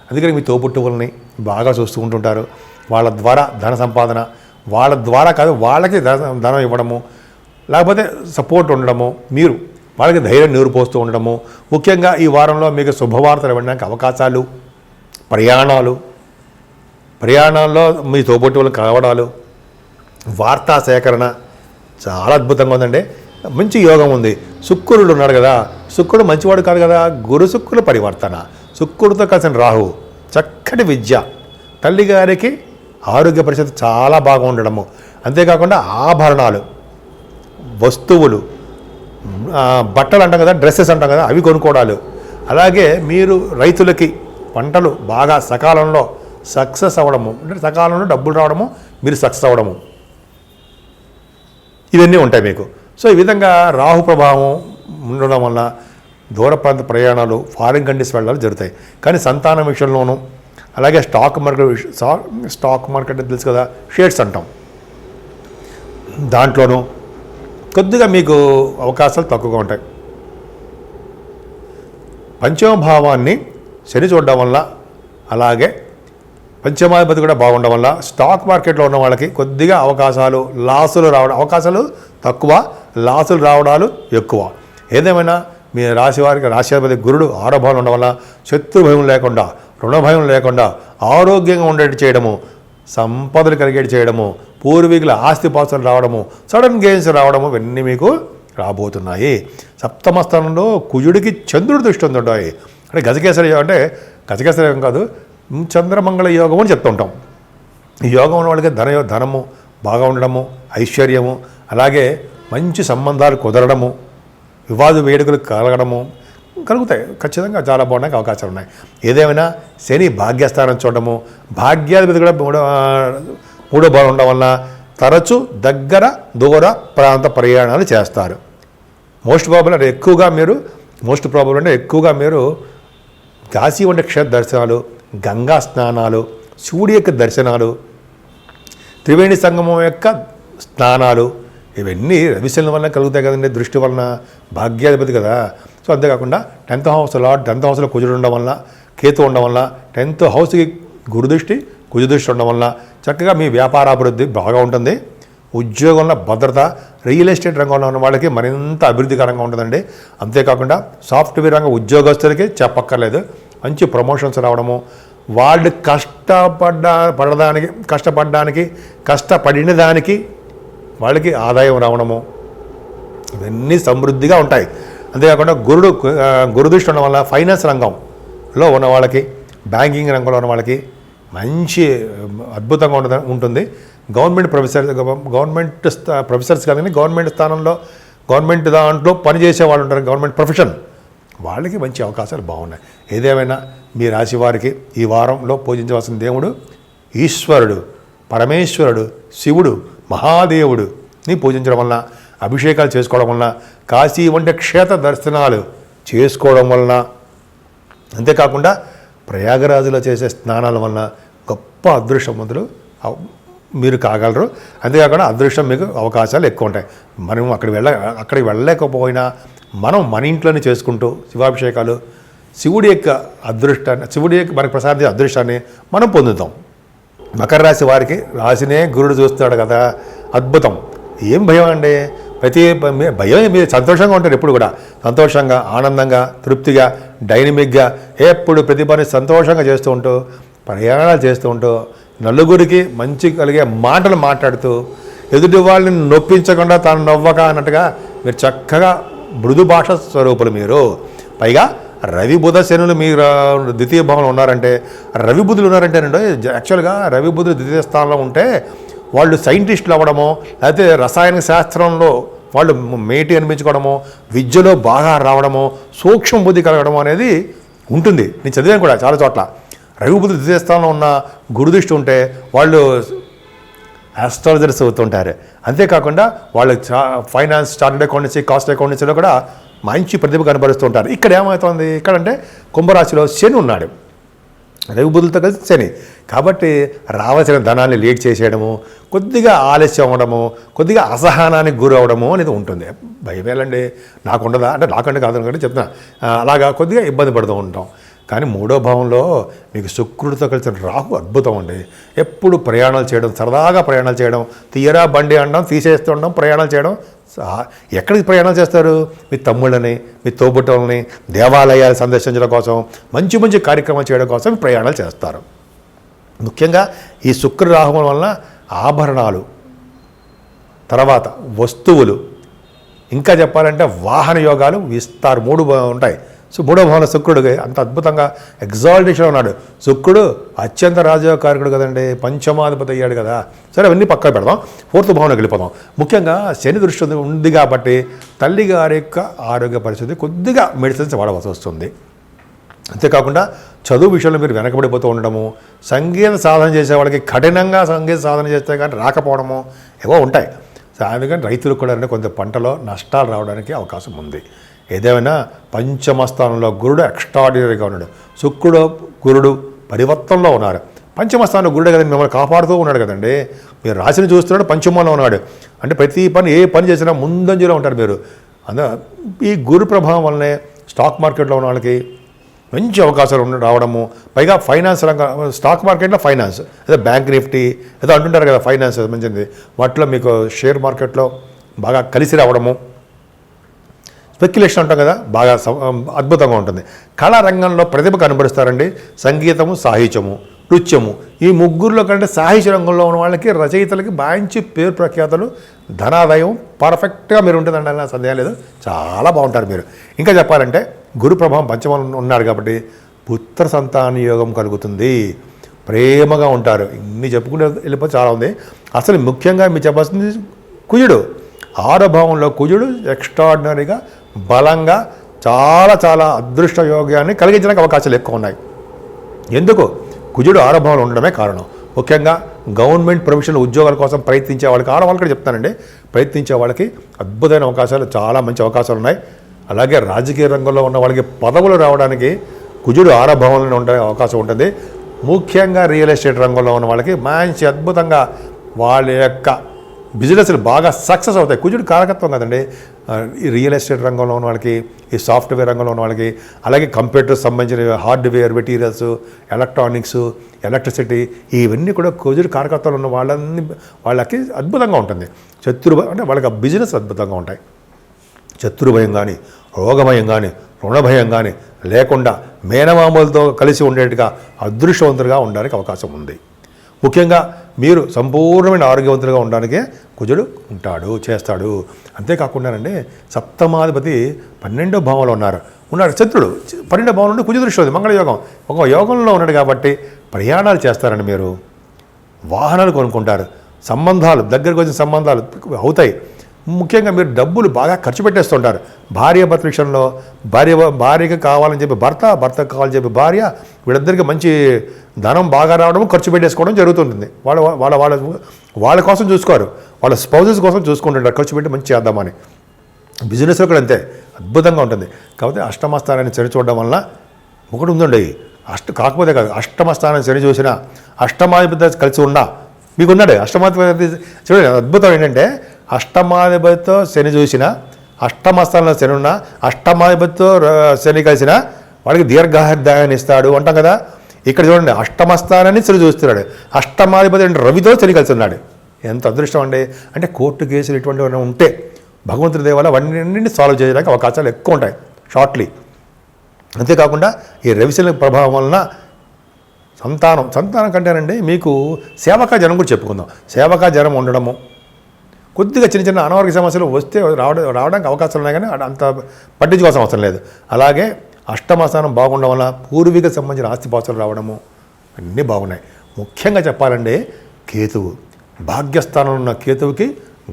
అందుకని మీ తోబుట్టువుల్ని బాగా చూస్తూ ఉంటుంటారు. వాళ్ళ ద్వారా ధన సంపాదన, వాళ్ళ ద్వారా కాదు వాళ్ళకి ధనం ఇవ్వడము, లేకపోతే సపోర్ట్ ఉండడము, మీరు వాళ్ళకి ధైర్యం నీరుపోస్తూ ఉండడము. ముఖ్యంగా ఈ వారంలో మీకు శుభవార్తలు ఇవ్వడానికి అవకాశాలు, ప్రయాణాల్లో మీ తోబుట్టువులను కలవడాలు, వార్తా సేకరణ చాలా అద్భుతంగా ఉందండి. మంచి యోగం ఉంది. శుక్రుడు ఉన్నాడు కదా, శుక్రుడు మంచివాడు కాదు కదా, గురు శుక్రుల పరివర్తన, శుక్రుడితో కలిసిన రాహు, చక్కటి విద్య, తల్లిగారికి ఆరోగ్య పరిస్థితి చాలా బాగా ఉండడము. అంతేకాకుండా ఆభరణాలు, వస్తువులు, బట్టలు అంటాం కదా, డ్రెస్సెస్ అంటాం కదా, అవి కొనుక్కోవడాలు. అలాగే మీరు రైతులకి పంటలు బాగా సకాలంలో సక్సెస్ అవ్వడము, అంటే సకాలంలో డబ్బులు రావడము, మీరు సక్సెస్ అవ్వడము, ఇవన్నీ ఉంటాయి మీకు. సో ఈ విధంగా రాహు ప్రభావం ఉండడం వల్ల దూర ప్రాంత ప్రయాణాలు, ఫారిన్ కంట్రీస్ వెళ్ళాలు జరుగుతాయి. కానీ సంతానం విషయంలోనూ, అలాగే స్టాక్ మార్కెట్ తెలుసు కదా, షేర్స్ అంటాం, దాంట్లోనూ కొద్దిగా మీకు అవకాశాలు తక్కువగా ఉంటాయి. పంచమ భావాన్ని శని చూడడం వల్ల, అలాగే పంచమాధిపతి కూడా బాగుండడం వల్ల స్టాక్ మార్కెట్లో ఉన్న వాళ్ళకి కొద్దిగా అవకాశాలు తక్కువ, లాసులు రావడాలు ఎక్కువ. ఏదేమైనా మీ రాశి వారికి రాశ్యాధిపతి గురుడు 6వ భావంలో ఉండడం వల్ల శత్రు భయం లేకుండా, రుణ భయం లేకుండా ఆరోగ్యంగా ఉండేట్టు చేయడము, సంపదలు కలిగేటి చేయడము, పూర్వీకుల ఆస్తిపాస్తులు రావడము, సడన్ గెయిన్స్ రావడము, ఇవన్నీ మీకు రాబోతున్నాయి. సప్తమ స్థానంలో కుజుడికి చంద్రుడి దృష్టి ఉంటాయి. అంటే గజకేసరి యోగం కాదు, చంద్రమంగళ యోగం అని చెప్తుంటాం. ఈ యోగం ఉన్న వాళ్ళకి ధనము బాగా ఉండడము, ఐశ్వర్యము, అలాగే మంచి సంబంధాలు కుదరడము, వివాద వేడుకలు కలుగుతాయి. ఖచ్చితంగా చాలా బాగుండడానికి అవకాశాలు ఉన్నాయి. ఏదేమైనా శని భాగ్యస్థానం చూడడము, భాగ్యాధిపతి కూడా 3వ భావం ఉండడం వల్ల తరచూ దగ్గర దూర ప్రాంత ప్రయాణాలు చేస్తారు. మోస్ట్ ప్రాబబుల్ అంటే ఎక్కువగా మీరు కాశీ వంటి క్షేత్ర దర్శనాలు, గంగా స్నానాలు, శివుడి యొక్క దర్శనాలు, త్రివేణి సంగమం యొక్క స్నానాలు, ఇవన్నీ రవిశనుల వల్ల కలుగుతాయి కదండి. దృష్టి వలన, భాగ్యాధిపతి కదా. సో అంతేకాకుండా 10th హౌస్లో కుజుడు ఉండడం వల్ల, కేతు ఉండడం వల్ల, 10th హౌస్కి గురుదృష్టి, కుజదృష్టి ఉండడం వల్ల చక్కగా మీ వ్యాపారాభివృద్ధి బాగా ఉంటుంది. ఉద్యోగంలో భద్రత, రియల్ ఎస్టేట్ రంగంలో ఉన్న వాళ్ళకి మరింత అభివృద్ధికరంగా ఉంటుందండి. అంతేకాకుండా సాఫ్ట్వేర్ రంగ ఉద్యోగస్తులకి చెప్పక్కర్లేదు, మంచి ప్రమోషన్స్ రావడము, వాళ్ళు కష్టపడిన దానికి వాళ్ళకి ఆదాయం రావడము, ఇవన్నీ సమృద్ధిగా ఉంటాయి. అంతేకాకుండా గురుదృష్టి ఉండడం వల్ల ఫైనాన్స్ రంగంలో ఉన్న వాళ్ళకి, బ్యాంకింగ్ రంగంలో ఉన్న వాళ్ళకి మంచి అద్భుతంగా ఉంటుంది. గవర్నమెంట్ ప్రొఫెసర్స్ కానీ గవర్నమెంట్ స్థానంలో, గవర్నమెంట్ దాంట్లో పనిచేసే వాళ్ళు ఉంటారు, గవర్నమెంట్ ప్రొఫెషన్, వాళ్ళకి మంచి అవకాశాలు బాగున్నాయి. ఏదేమైనా మీ రాశి వారికి ఈ వారంలో పూజించవలసిన దేవుడు ఈశ్వరుడు, పరమేశ్వరుడు, శివుడు, మహాదేవుడుని పూజించడం వలన, అభిషేకాలు చేసుకోవడం వలన, కాశీ వంటి క్షేత్ర దర్శనాలు చేసుకోవడం వలన, అంతేకాకుండా ప్రయాగరాజులో చేసే స్నానాల వలన గొప్ప అదృష్టవంతులు మీరు కాగలరు. అంతేకాకుండా అదృష్టం మీకు అవకాశాలు ఎక్కువ ఉంటాయి. మనం అక్కడికి వెళ్ళలేకపోయినా మనం మన ఇంట్లోనే చేసుకుంటూ శివాభిషేకాలు, శివుడి యొక్క మనకు ప్రసాదించే అదృష్టాన్ని మనం పొందుతాం. మకర రాశి వారికి రాశినే గురుడు చూస్తాడు కదా, అద్భుతం. ఏం భయం అండి, భయం మీరు సంతోషంగా ఉంటారు, ఎప్పుడు కూడా సంతోషంగా, ఆనందంగా, తృప్తిగా, డైనమిక్గా, ఎప్పుడు ప్రతి పని సంతోషంగా చేస్తూ ఉంటూ, ప్రయాణాలు చేస్తూ ఉంటూ, నలుగురికి మంచి కలిగే మాటలు మాట్లాడుతూ, ఎదుటి వాళ్ళని నొప్పించకుండా తాను నవ్వక అన్నట్టుగా మీరు చక్కగా మృదు భాష స్వరూపులు మీరు. పైగా రవి బుధ శనులు మీరు ద్వితీయ భావంలో ఉన్నారంటే, రవి బుధులు ఉన్నారంటేనండి, యాక్చువల్గా రవి బుధులు ద్వితీయ స్థానంలో ఉంటే వాళ్ళు సైంటిస్టులు అవ్వడమో, లేకపోతే రసాయన శాస్త్రంలో వాళ్ళు మేటి అనిపించుకోవడము, విద్యలో బాగా రావడము, సూక్ష్మ బుద్ధి కలగడము అనేది ఉంటుంది. నేను చదివాను కూడా చాలా చోట్ల. రవి బుద్ధి ద్వితీయ స్థానంలో ఉన్న గురుదృష్టి ఉంటే వాళ్ళు ఆస్ట్రాలజర్స్ అవుతుంటారు. అంతేకాకుండా వాళ్ళు ఫైనాన్స్, చార్టెడ్ అకౌంటెన్సీ, కాస్ట్ అకౌంటెన్సీలో కూడా మంచి ప్రతిభ కనబరుస్తుంటారు. ఇక్కడ ఏమవుతుంది, ఇక్కడంటే కుంభరాశిలో శని ఉన్నాడు, రవి బుద్ధులతో కలిసి శని. కాబట్టి రావాల్సిన ధనాన్ని లేట్ చేసేయడము, కొద్దిగా ఆలస్యం అవ్వడము, కొద్దిగా అసహనానికి గురవడము అనేది ఉంటుంది. భయమేలండి, నాకు ఉండదా అంటే నాకంటే కాదు అనుకుంటే చెప్తున్నా, అలాగా కొద్దిగా ఇబ్బంది పడుతూ ఉంటాం. కానీ 3వ భావంలో మీకు శుక్రుడితో కలిసిన రాహు అద్భుతం అండి. ఎప్పుడు ప్రయాణాలు చేయడం, సరదాగా ప్రయాణాలు చేయడం, తీయరా బండి అనడం, తీసేస్తూ ఉండడం, ప్రయాణాలు చేయడం. ఎక్కడికి ప్రయాణాలు చేస్తారు? మీ తమ్ముళ్ళని, మీ తోబుట్టులని దేవాలయాలు సందర్శించడం కోసం, మంచి మంచి కార్యక్రమాలు చేయడం కోసం ప్రయాణాలు చేస్తారు. ముఖ్యంగా ఈ శుక్ర రాహువుల వలన ఆభరణాలు, తర్వాత వస్తువులు, ఇంకా చెప్పాలంటే వాహన యోగాలు ఇస్తారు. 3 ఉంటాయి. సో 3వ భావంలో శుక్రుడు అంత అద్భుతంగా ఎగ్జాల్టేషన్ ఉన్నాడు. శుక్రుడు అత్యంత రాజయోగకారకుడు కదండి, పంచమాధిపతి అయ్యాడు కదా. సరే, అవన్నీ పక్కన పెడదాం. 4వ భావంలోకి వెళ్ళిపోదాం. ముఖ్యంగా శని దృష్టి ఉంది కాబట్టి తల్లి గారి యొక్క ఆరోగ్య పరిస్థితి కొద్దిగా మెడిసిన్స్ వాడవలసి వస్తుంది. అంతేకాకుండా చదువు విషయంలో మీరు వెనకబడిపోతూ ఉండడము, సంగీత సాధన చేసే వాళ్ళకి కఠినంగా సంగీత సాధన చేస్తే కానీ రాకపోవడము ఏవో ఉంటాయి. అందుకని రైతులకు కూడా కొంత పంటలో నష్టాలు రావడానికి అవకాశం ఉంది. ఏదేమైనా పంచమ స్థానంలో గురుడు ఎక్స్ట్రాడినరీగా ఉన్నాడు. శుక్రుడు గురుడు పరివర్తనలో ఉన్నారు. పంచమ స్థానంలో గురుడే కదండి మిమ్మల్ని కాపాడుతూ ఉన్నాడు కదండి. మీరు రాశిని చూస్తున్నాడు, పంచమంలో ఉన్నాడు అంటే ప్రతి పని, ఏ పని చేసినా ముందంజలో ఉంటారు మీరు. ఈ గురు ప్రభావం వల్లనే స్టాక్ మార్కెట్లో ఉన్న వాళ్ళకి మంచి అవకాశాలు రావడము, పైగా ఫైనాన్స్ రంగం, స్టాక్ మార్కెట్లో ఫైనాన్స్, అదే బ్యాంక్ నిఫ్టీ ఏదో అంటుంటారు కదా, ఫైనాన్స్ మంచిది, వాటిలో మీకు షేర్ మార్కెట్లో బాగా కలిసి రావడము, స్పెక్యులేషన్ ఉంటాం కదా, బాగా అద్భుతంగా ఉంటుంది. కళా రంగంలో ప్రతిభ కనబరుస్తారండి. సంగీతము, సాహిత్యము, నృత్యము, ఈ ముగ్గురులో కంటే సాహిత్య రంగంలో ఉన్న వాళ్ళకి, రచయితలకి మంచి పేరు ప్రఖ్యాతలు, ధనాదాయం పర్ఫెక్ట్గా మీరు ఉంటుందండి, అన్న సందేహం లేదు. చాలా బాగుంటారు మీరు. ఇంకా చెప్పాలంటే గురు ప్రభావం పంచమంలో ఉన్నారు కాబట్టి పుత్ర సంతాన యోగం కలుగుతుంది. ప్రేమగా ఉంటారు. ఇన్ని చెప్పుకుంటే వెళ్ళిపోతే చాలా ఉంది. అసలు ముఖ్యంగా మీరు చెప్పాల్సింది కుజుడు. 6వ భావంలో కుజుడు ఎక్స్ట్రాడినరీగా బలంగా చాలా చాలా అదృష్ట యోగాన్ని కలిగించడానికి అవకాశాలు ఎక్కువ ఉన్నాయి. ఎందుకు? కుజుడు 6వ భావంలో ఉండడమే కారణం. ముఖ్యంగా గవర్నమెంట్ ప్రొఫెషనల్ ఉద్యోగాల కోసం ప్రయత్నించే వాళ్ళకి, ఆడవాళ్ళకి కూడా చెప్తానండి, ప్రయత్నించే వాళ్ళకి అద్భుతమైన అవకాశాలు, చాలా మంచి అవకాశాలు ఉన్నాయి. అలాగే రాజకీయ రంగంలో ఉన్న వాళ్ళకి పదవులు రావడానికి కుజుడు 6వ భావంలో ఉండే అవకాశం ఉంటుంది. ముఖ్యంగా రియల్ ఎస్టేట్ రంగంలో ఉన్న వాళ్ళకి మంచి అద్భుతంగా వాళ్ళ యొక్క బిజినెస్లు బాగా సక్సెస్ అవుతాయి. కుజుడు కారకత్వం కదండి. ఈ రియల్ ఎస్టేట్ రంగంలో ఉన్న వాళ్ళకి, ఈ సాఫ్ట్వేర్ రంగంలో ఉన్న వాళ్ళకి, అలాగే కంప్యూటర్స్ సంబంధించిన హార్డ్వేర్, మెటీరియల్స్, ఎలక్ట్రానిక్స్, ఎలక్ట్రిసిటీ, ఇవన్నీ కూడా కుజుడు కారకత్వాలు ఉన్న వాళ్ళకి అద్భుతంగా ఉంటుంది. అంటే వాళ్ళకి బిజినెస్ అద్భుతంగా ఉంటాయి. శత్రుభయం కానీ, రోగభయం కానీ, రుణభయం కానీ లేకుండా మేనమామలతో కలిసి ఉండేట్టుగా అదృష్టవంతులుగా ఉండడానికి అవకాశం ఉంది. ముఖ్యంగా మీరు సంపూర్ణమైన ఆరోగ్యవంతులుగా ఉండడానికే కుజుడు ఉంటాడు, చేస్తాడు. అంతేకాకుండానండి సప్తమాధిపతి 12వ భావంలో ఉన్నాడు. శత్రుడు 12వ భావం నుండి కుజ దృష్టి ఉంది, మంగళయోగం. ఒక యోగంలో ఉన్నాడు కాబట్టి ప్రయాణాలు చేస్తారండి. మీరు వాహనాలు కొనుక్కుంటారు, సంబంధాలు, దగ్గరకు వచ్చిన సంబంధాలు అవుతాయి. ముఖ్యంగా మీరు డబ్బులు బాగా ఖర్చు పెట్టేస్తుంటారు. భార్యాభర్త విషయంలో భార్యకి కావాలని చెప్పి భర్తకు కావాలని చెప్పి భార్య, వీళ్ళిద్దరికి మంచి ధనం బాగా రావడం, ఖర్చు పెట్టేసుకోవడం జరుగుతుంటుంది. వాళ్ళ కోసం చూసుకోరు, వాళ్ళ స్పౌజెస్ కోసం చూసుకుంటుంటారు, ఖర్చు పెట్టి మంచి చేద్దామని. బిజినెస్లో కూడా అంతే అద్భుతంగా ఉంటుంది. కాకపోతే అష్టమ స్థానాన్ని సరి చూడడం వల్ల ఒకటి ఉందండి, కాకపోతే కాదు, అష్టమ స్థానాన్ని సరి చూసినా, అష్టమాధిపతి కలిసి ఉన్నా, మీకున్నాడు అష్టమాధిపతి. చూడండి అద్భుతం ఏంటంటే, అష్టమాధిపతితో శని చూసిన, అష్టమ స్థానంలో శని ఉన్న, అష్టమాధిపతితో శని కలిసిన వాడికి దీర్ఘాయుర్దాయాన్ని ఇస్తాడు అంటాం కదా. ఇక్కడ చూడండి, అష్టమ స్థానాన్ని శని చూస్తున్నాడు, అష్టమాధిపతి అంటే రవితో శని కలిసి ఉన్నాడు. ఎంత అదృష్టం అండి. అంటే కోర్టు కేసులు ఇటువంటివి ఉంటే భగవంతుడి దయ వల్ల అవన్నీ సాల్వ్ చేయడానికి అవకాశాలు ఎక్కువ ఉంటాయి షార్ట్లీ. అంతేకాకుండా ఈ రవిశని ప్రభావం వలన సంతానం కంటేనండి మీకు సేవకా జనం కూడా చెప్పుకుందాం. సేవకా జనం ఉండడము, కొద్దిగా చిన్న చిన్న అనారోగ్య సమస్యలు వస్తే రావడానికి అవకాశాలు ఉన్నాయి, కానీ అంత పట్టించుకోవాల్సిన అవసరం లేదు. అలాగే అష్టమ స్థానం బాగుండడం వల్ల పూర్వీక సంబంధించిన ఆస్తిపాస్తులు రావడము అన్నీ బాగున్నాయి. ముఖ్యంగా చెప్పాలంటే కేతువు, భాగ్యస్థానంలో ఉన్న కేతువుకి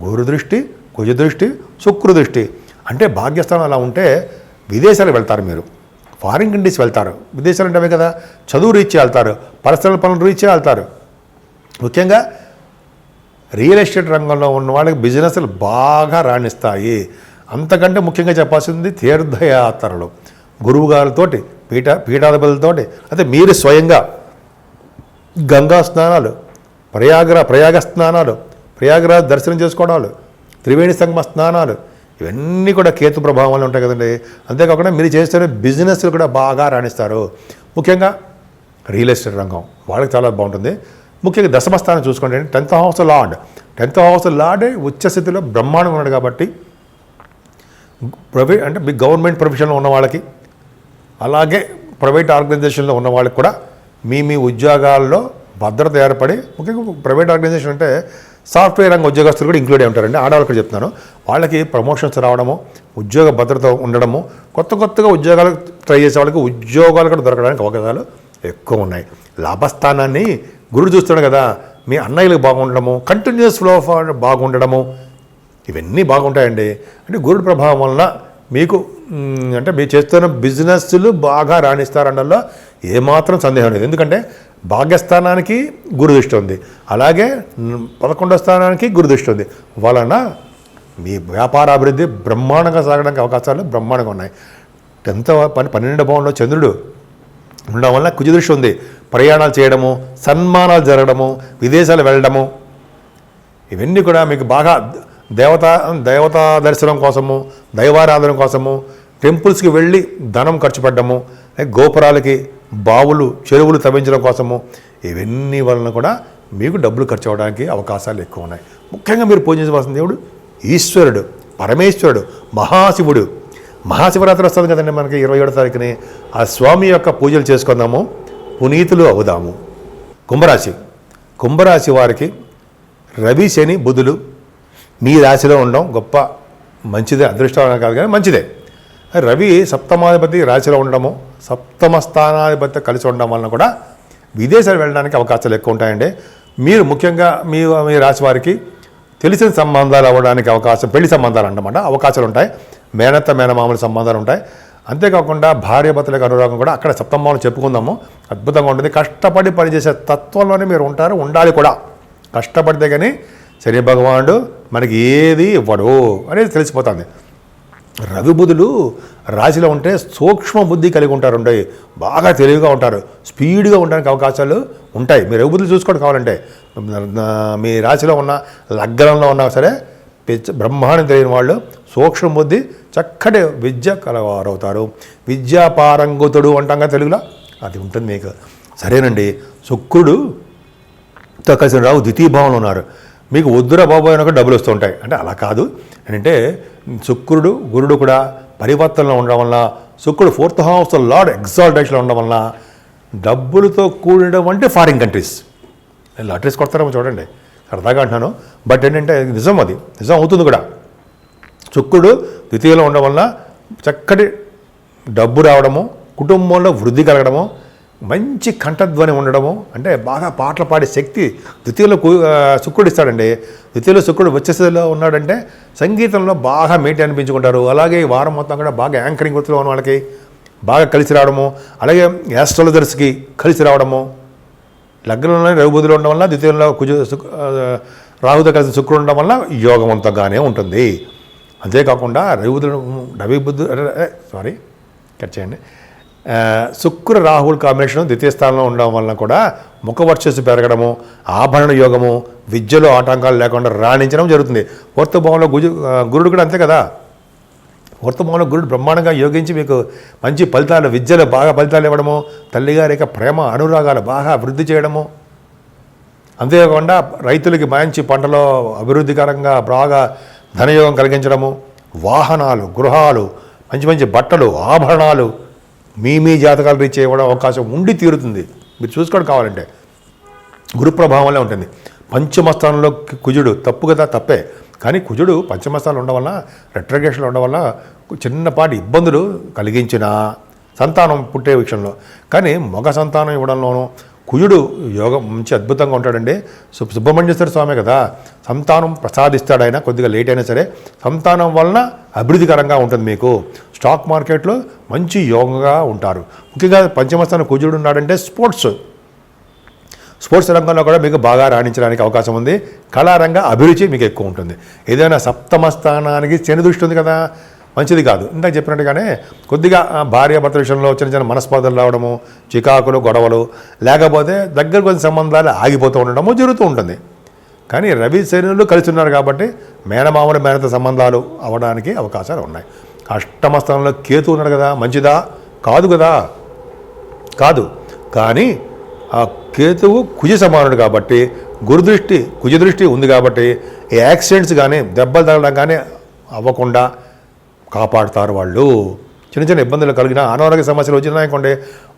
గురు దృష్టి, కుజదృష్టి, శుక్రదృష్టి. అంటే భాగ్యస్థానం అలా ఉంటే విదేశాలకు వెళ్తారు, మీరు ఫారిన్ కంట్రీస్ వెళ్తారు. విదేశాలు అంటే కదా, చదువు రీత్యా వెళ్తారు, పర్సనల్ పనులు రీత్యా వెళ్తారు. ముఖ్యంగా రియల్ ఎస్టేట్ రంగంలో ఉన్న వాళ్ళకి బిజినెస్లు బాగా రాణిస్తాయి. అంతకంటే ముఖ్యంగా చెప్పాల్సింది తీర్థయాత్రలు, గురువుగారితోటి, పీఠాధిపతులతోటి, అయితే మీరు స్వయంగా గంగా స్నానాలు, ప్రయాగ స్నానాలు, ప్రయాగరాజ్ దర్శనం చేసుకోవడాలు, త్రివేణి సంగమ స్నానాలు, ఇవన్నీ కూడా కేతు ప్రభావం వల్ల ఉంటాయి కదండి. అంతేకాకుండా మీరు చేస్తున్న బిజినెస్లు కూడా బాగా రాణిస్తారు. ముఖ్యంగా రియల్ ఎస్టేట్ రంగం వాళ్ళకి చాలా బాగుంటుంది. ముఖ్యంగా దశమస్థానం చూసుకోండి, 10th హౌస్ లార్డే ఉచ్చస్థితిలో బ్రహ్మాండంగా ఉన్నాడు కాబట్టి ప్రైవేట్ అంటే గవర్నమెంట్ ప్రొఫెషన్లో ఉన్న వాళ్ళకి, అలాగే ప్రైవేట్ ఆర్గనైజేషన్లో ఉన్న వాళ్ళకి కూడా మీ ఉద్యోగాల్లో భద్రత ఏర్పడి, ముఖ్యంగా ప్రైవేట్ ఆర్గనైజేషన్ అంటే సాఫ్ట్వేర్ రంగ ఉద్యోగస్తులు కూడా ఇంక్లూడ్ అయి ఉంటారండి. ఆడవాళ్ళకి కూడా చెప్తున్నాను, వాళ్ళకి ప్రమోషన్స్ రావడము, ఉద్యోగ భద్రత ఉండడము, కొత్తగా ఉద్యోగాలు ట్రై చేసే వాళ్ళకి ఉద్యోగాలు కూడా దొరకడానికి అవకాశాలు ఎక్కువ ఉన్నాయి. లాభస్థానాన్ని గురుడు చూస్తున్నాడు కదా, మీ అన్నయ్యలకు బాగుండడము, కంటిన్యూస్ ఫ్లో ఆఫ్ బాగుండడము, ఇవన్నీ బాగుంటాయండి. అంటే గురుడు ప్రభావం వలన మీకు అంటే మీరు చేస్తున్న బిజినెస్లు బాగా రాణిస్తారనడంలో ఏమాత్రం సందేహం లేదు. ఎందుకంటే భాగ్యస్థానానికి గురుదృష్టి ఉంది, అలాగే 11వ స్థానానికి గురుదృష్టి ఉంది. వలన మీ వ్యాపార అభివృద్ధి బ్రహ్మాండంగా సాగడానికి అవకాశాలు బ్రహ్మాండంగా ఉన్నాయి. 12వ భావంలో చంద్రుడు ఉండడం వల్ల కుజదృష్టి ఉంది. ప్రయాణాలు చేయడము, సన్మానాలు జరగడము, విదేశాలు వెళ్ళడము, ఇవన్నీ కూడా మీకు బాగా దేవతా దర్శనం కోసము, దైవారాధన కోసము టెంపుల్స్కి వెళ్ళి ధనం ఖర్చు పెట్టడము, గోపురాలకి బావులు, చెరువులు తవ్వించడం కోసము, ఇవన్నీ వలన కూడా మీకు డబ్బులు ఖర్చు అవ్వడానికి అవకాశాలు ఎక్కువ ఉన్నాయి. ముఖ్యంగా మీరు పూజించవలసిన దేవుడు ఈశ్వరుడు, పరమేశ్వరుడు, మహాశివుడు. మహాశివరాత్రి వస్తుంది కదండి మనకి 27వ తారీఖుని. ఆ స్వామి యొక్క పూజలు చేసుకుందాము, పునీతులు అవుదాము. కుంభరాశి వారికి రవి, శని, బుధులు మీ రాశిలో ఉండడం గొప్ప మంచిదే, అదృష్టం కాదు కానీ మంచిదే. రవి సప్తమాధిపతి రాశిలో ఉండడము, సప్తమ స్థానాధిపతి కలిసి ఉండడం వలన కూడా విదేశాలు వెళ్ళడానికి అవకాశాలు ఎక్కువ ఉంటాయండి. మీరు ముఖ్యంగా మీ రాశి వారికి తెలిసిన సంబంధాలు అవ్వడానికి అవకాశం, పెళ్లి సంబంధాలు అన్నమాట అవకాశాలు ఉంటాయి. మేనత్త మేనమామల సంబంధాలు ఉంటాయి. అంతేకాకుండా భార్యాభర్తలకు అనురాగం కూడా అక్కడ సప్తమంలో చెప్పుకుందాము, అద్భుతంగా ఉంటుంది. కష్టపడి పనిచేసే తత్వంలోనే మీరు ఉంటారు, ఉండాలి కూడా. కష్టపడితే కానీ శని భగవానుడు మనకి ఏది ఇవ్వడు అనేది తెలిసిపోతుంది. రవి బుధులు రాశిలో ఉంటే సూక్ష్మ బుద్ధి కలిగి ఉంటారు, బాగా తెలివిగా ఉంటారు, స్పీడ్గా ఉండడానికి అవకాశాలు ఉంటాయి. మీరు రవి బుద్ధులు చూసుకోండి కావాలంటే. మీ రాశిలో ఉన్న లగ్నంలో ఉన్నా సరే బ్రహ్మాండం తెలియని వాళ్ళు సూక్ష్మ బుద్ధి, చక్కటి విద్య కలవారు అవుతారు. విద్యాపారంగతుడు అంటాంగా తెలుగులో, అది ఉంటుంది మీకు. సరేనండి, శుక్రుడుతో కలిసిన రావు ద్వితీయ భావంలో ఉన్నారు. మీకు వద్దురా బాబు అయినా డబ్బులు వస్తూ ఉంటాయి అంటే అలా కాదు. ఏంటంటే శుక్రుడు గురుడు కూడా పరివర్తనలో ఉండడం వల్ల, శుక్రుడు 4th హౌస్ లార్డ్ ఎగ్జాల్టేషన్లో ఉండడం వల్ల డబ్బులతో కూడడం అంటే ఫారిన్ కంట్రీస్. నేను లాటరీస్ కొడతారేమో చూడండి, సరదాగా అంటున్నాను. బట్ ఏంటంటే నిజం, అది నిజం అవుతుంది కూడా. శుక్రుడు ద్వితీయంలో ఉండడం వల్ల చక్కటి డబ్బు రావడము, కుటుంబంలో వృద్ధి కలగడము, మంచి కంఠధ్వని ఉండడము, అంటే బాగా పాటలు పాడే శక్తి ద్వితీయంలో శుక్రుడు ఇస్తాడండి. ద్వితీయంలో శుక్రుడు వచ్చేసేలో ఉన్నాడంటే సంగీతంలో బాగా మేటి అనిపించుకుంటారు. అలాగే ఈ వారం మొత్తం కూడా బాగా యాంకరింగ్ వృత్తిలో ఉన్న వాళ్ళకి బాగా కలిసి రావడము, అలాగే యాస్ట్రాలజర్స్కి కలిసి రావడము, లగ్నంలో రవి బుధులు ఉండడం వల్ల, ద్వితీయంలో రాహుతో కలిసి శుక్రుడు ఉండడం వల్ల యోగవంతంగానే ఉంటుంది. అంతేకాకుండా కట్ చేయండి. శుక్ర రాహుల్ కాంబినేషన్ ద్వితీయ స్థానంలో ఉండడం వలన కూడా ముఖ వర్చస్సు పెరగడము, ఆభరణ యోగము, విద్యలో ఆటంకాలు లేకుండా రాణించడం జరుగుతుంది. 4th భావంలో గురుడు కూడా అంతే కదా. 4th భావంలో గురుడు బ్రహ్మాండంగా యోగించి మీకు మంచి ఫలితాలు, విద్యలో బాగా ఫలితాలు ఇవ్వడము, తల్లిగారి యొక్క ప్రేమ అనురాగాలు బాగా అభివృద్ధి చేయడము, అంతేకాకుండా రైతులకి మంచి పంటలో అభివృద్ధికరంగా బాగా ధనయోగం కలిగించడము, వాహనాలు, గృహాలు, మంచి మంచి బట్టలు, ఆభరణాలు మీ జాతకాలు రీచ్ ఇవ్వడం అవకాశం ఉండి తీరుతుంది. మీరు చూసుకోవడం కావాలంటే గురు ప్రభావంలో ఉంటుంది. పంచమస్థానంలో కుజుడు తప్పు కదా, తప్పే. కానీ కుజుడు పంచమస్థానంలో ఉండడం వల్ల, రెట్రోగ్రేషన్లో ఉండడం వల్ల చిన్నపాటి ఇబ్బందులు కలిగించిన సంతానం పుట్టే విషయంలో, కానీ మగ సంతానం ఇవ్వడంలోనూ కుజుడు యోగం మంచి అద్భుతంగా ఉంటాడండి. సుబ్రహ్మణ్యేశ్వర స్వామి కదా, సంతానం ప్రసాదిస్తాడు ఆయన, కొద్దిగా లేట్ అయినా సరే సంతానం వలన అభివృద్ధికరంగా ఉంటుంది. మీకు స్టాక్ మార్కెట్లో మంచి యోగంగా ఉంటారు. ముఖ్యంగా పంచమస్థానం కుజుడు ఉన్నాడంటే స్పోర్ట్స్ రంగంలో కూడా మీకు బాగా రాణించడానికి అవకాశం ఉంది. కళారంగ అభిరుచి మీకు ఎక్కువ ఉంటుంది. ఏదైనా సప్తమ స్థానానికి శని దృష్టి ఉంది కదా, మంచిది కాదు. ఇందాక చెప్పినట్టుగానే కొద్దిగా భార్యాభర్త విషయంలో చిన్న చిన్న మనస్పర్ధలు రావడము, చికాకులు, గొడవలు, లేకపోతే దగ్గర కొన్ని సంబంధాలు ఆగిపోతూ ఉండడము జరుగుతూ ఉంటుంది. కానీ రవి శనులు కలిసి ఉన్నారు కాబట్టి మేనమామల మేనత సంబంధాలు అవ్వడానికి అవకాశాలు ఉన్నాయి. అష్టమ స్థానంలో కేతు ఉన్నాడు కదా, మంచిదా? కాదు కదా, కాదు. కానీ ఆ కేతువు కుజ సమానుడు కాబట్టి కుజ దృష్టి ఉంది కాబట్టి ఈ యాక్సిడెంట్స్ కానీ దెబ్బలు తగలడం కానీ అవ్వకుండా కాపాడుతారు వాళ్ళు. చిన్న చిన్న ఇబ్బందులు కలిగిన అనారోగ్య సమస్యలు వచ్చినాయనుకోండి,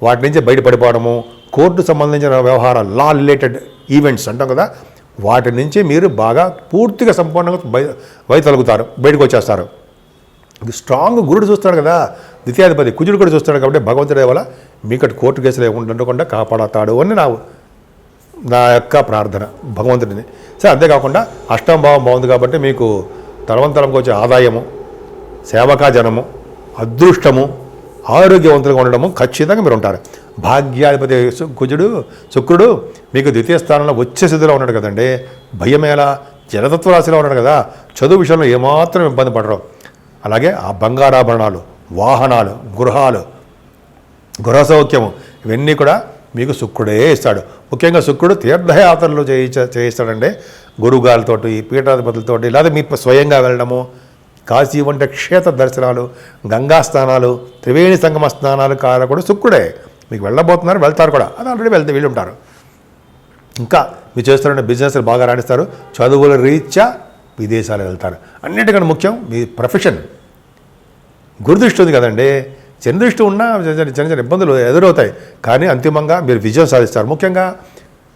వాటి నుంచి బయటపడిపోవడము, కోర్టు సంబంధించిన వ్యవహారాలు, లా రిలేటెడ్ ఈవెంట్స్ అంటాం కదా, వాటి నుంచి మీరు బాగా పూర్తిగా సంపూర్ణంగా వైతొలుగుతారు, బయటకు వచ్చేస్తారు. స్ట్రాంగ్ గురుడు చూస్తాడు కదా, ద్వితీయాధిపతి కుజుడు కూడా చూస్తాడు కాబట్టి భగవంతుడి వల్ల మీకటి కోర్టు కేసులు ఉండకుండా కాపాడతాడు అని నా యొక్క ప్రార్థన భగవంతుడిని. సరే, అంతేకాకుండా అష్టమ భావం బాగుంది కాబట్టి మీకు తలవంతరంకి వచ్చే ఆదాయము, సేవకాజనము, అదృష్టము, ఆరోగ్యవంతులుగా ఉండడము ఖచ్చితంగా మీరు ఉంటారు. భాగ్యాధిపతి శుక్రుడు మీకు ద్వితీయ స్థానంలో వచ్చే స్థితిలో ఉన్నాడు కదండి. భయమేలా, జలతత్వ రాశిలో ఉన్నాడు కదా, చదువు విషయంలో ఏమాత్రం ఇబ్బంది పడరు. అలాగే ఆ బంగారాభరణాలు, వాహనాలు, గృహ సౌఖ్యము, ఇవన్నీ కూడా మీకు శుక్రుడే ఇస్తాడు. ముఖ్యంగా శుక్రుడు తీర్థయాత్రలు చేయిస్తాడండి. గురువుగారితోటి, పీఠాధిపతులతోటి, లేదా మీ స్వయంగా వెళ్ళడము, కాశీ వంటి క్షేత్ర దర్శనాలు, గంగా స్నానాలు, త్రివేణి సంగమ స్నానాలు కూడా శుక్రుడే. మీకు వెళ్ళబోతున్నారు, వెళ్తారు కూడా, అది ఆల్రెడీ వెళ్ళి ఉంటారు. ఇంకా మీరు చేస్తున్న బిజినెస్లు బాగా రాణిస్తారు. చదువుల రీత్యా విదేశాలు వెళ్తారు. అన్నిటికన్నా ముఖ్యం మీ ప్రొఫెషన్. గురుదృష్టి ఉంది కదండి, చంద్రదృష్టి ఉన్నా చిన్న చిన్న ఇబ్బందులు ఎదురవుతాయి, కానీ అంతిమంగా మీరు విజయం సాధిస్తారు. ముఖ్యంగా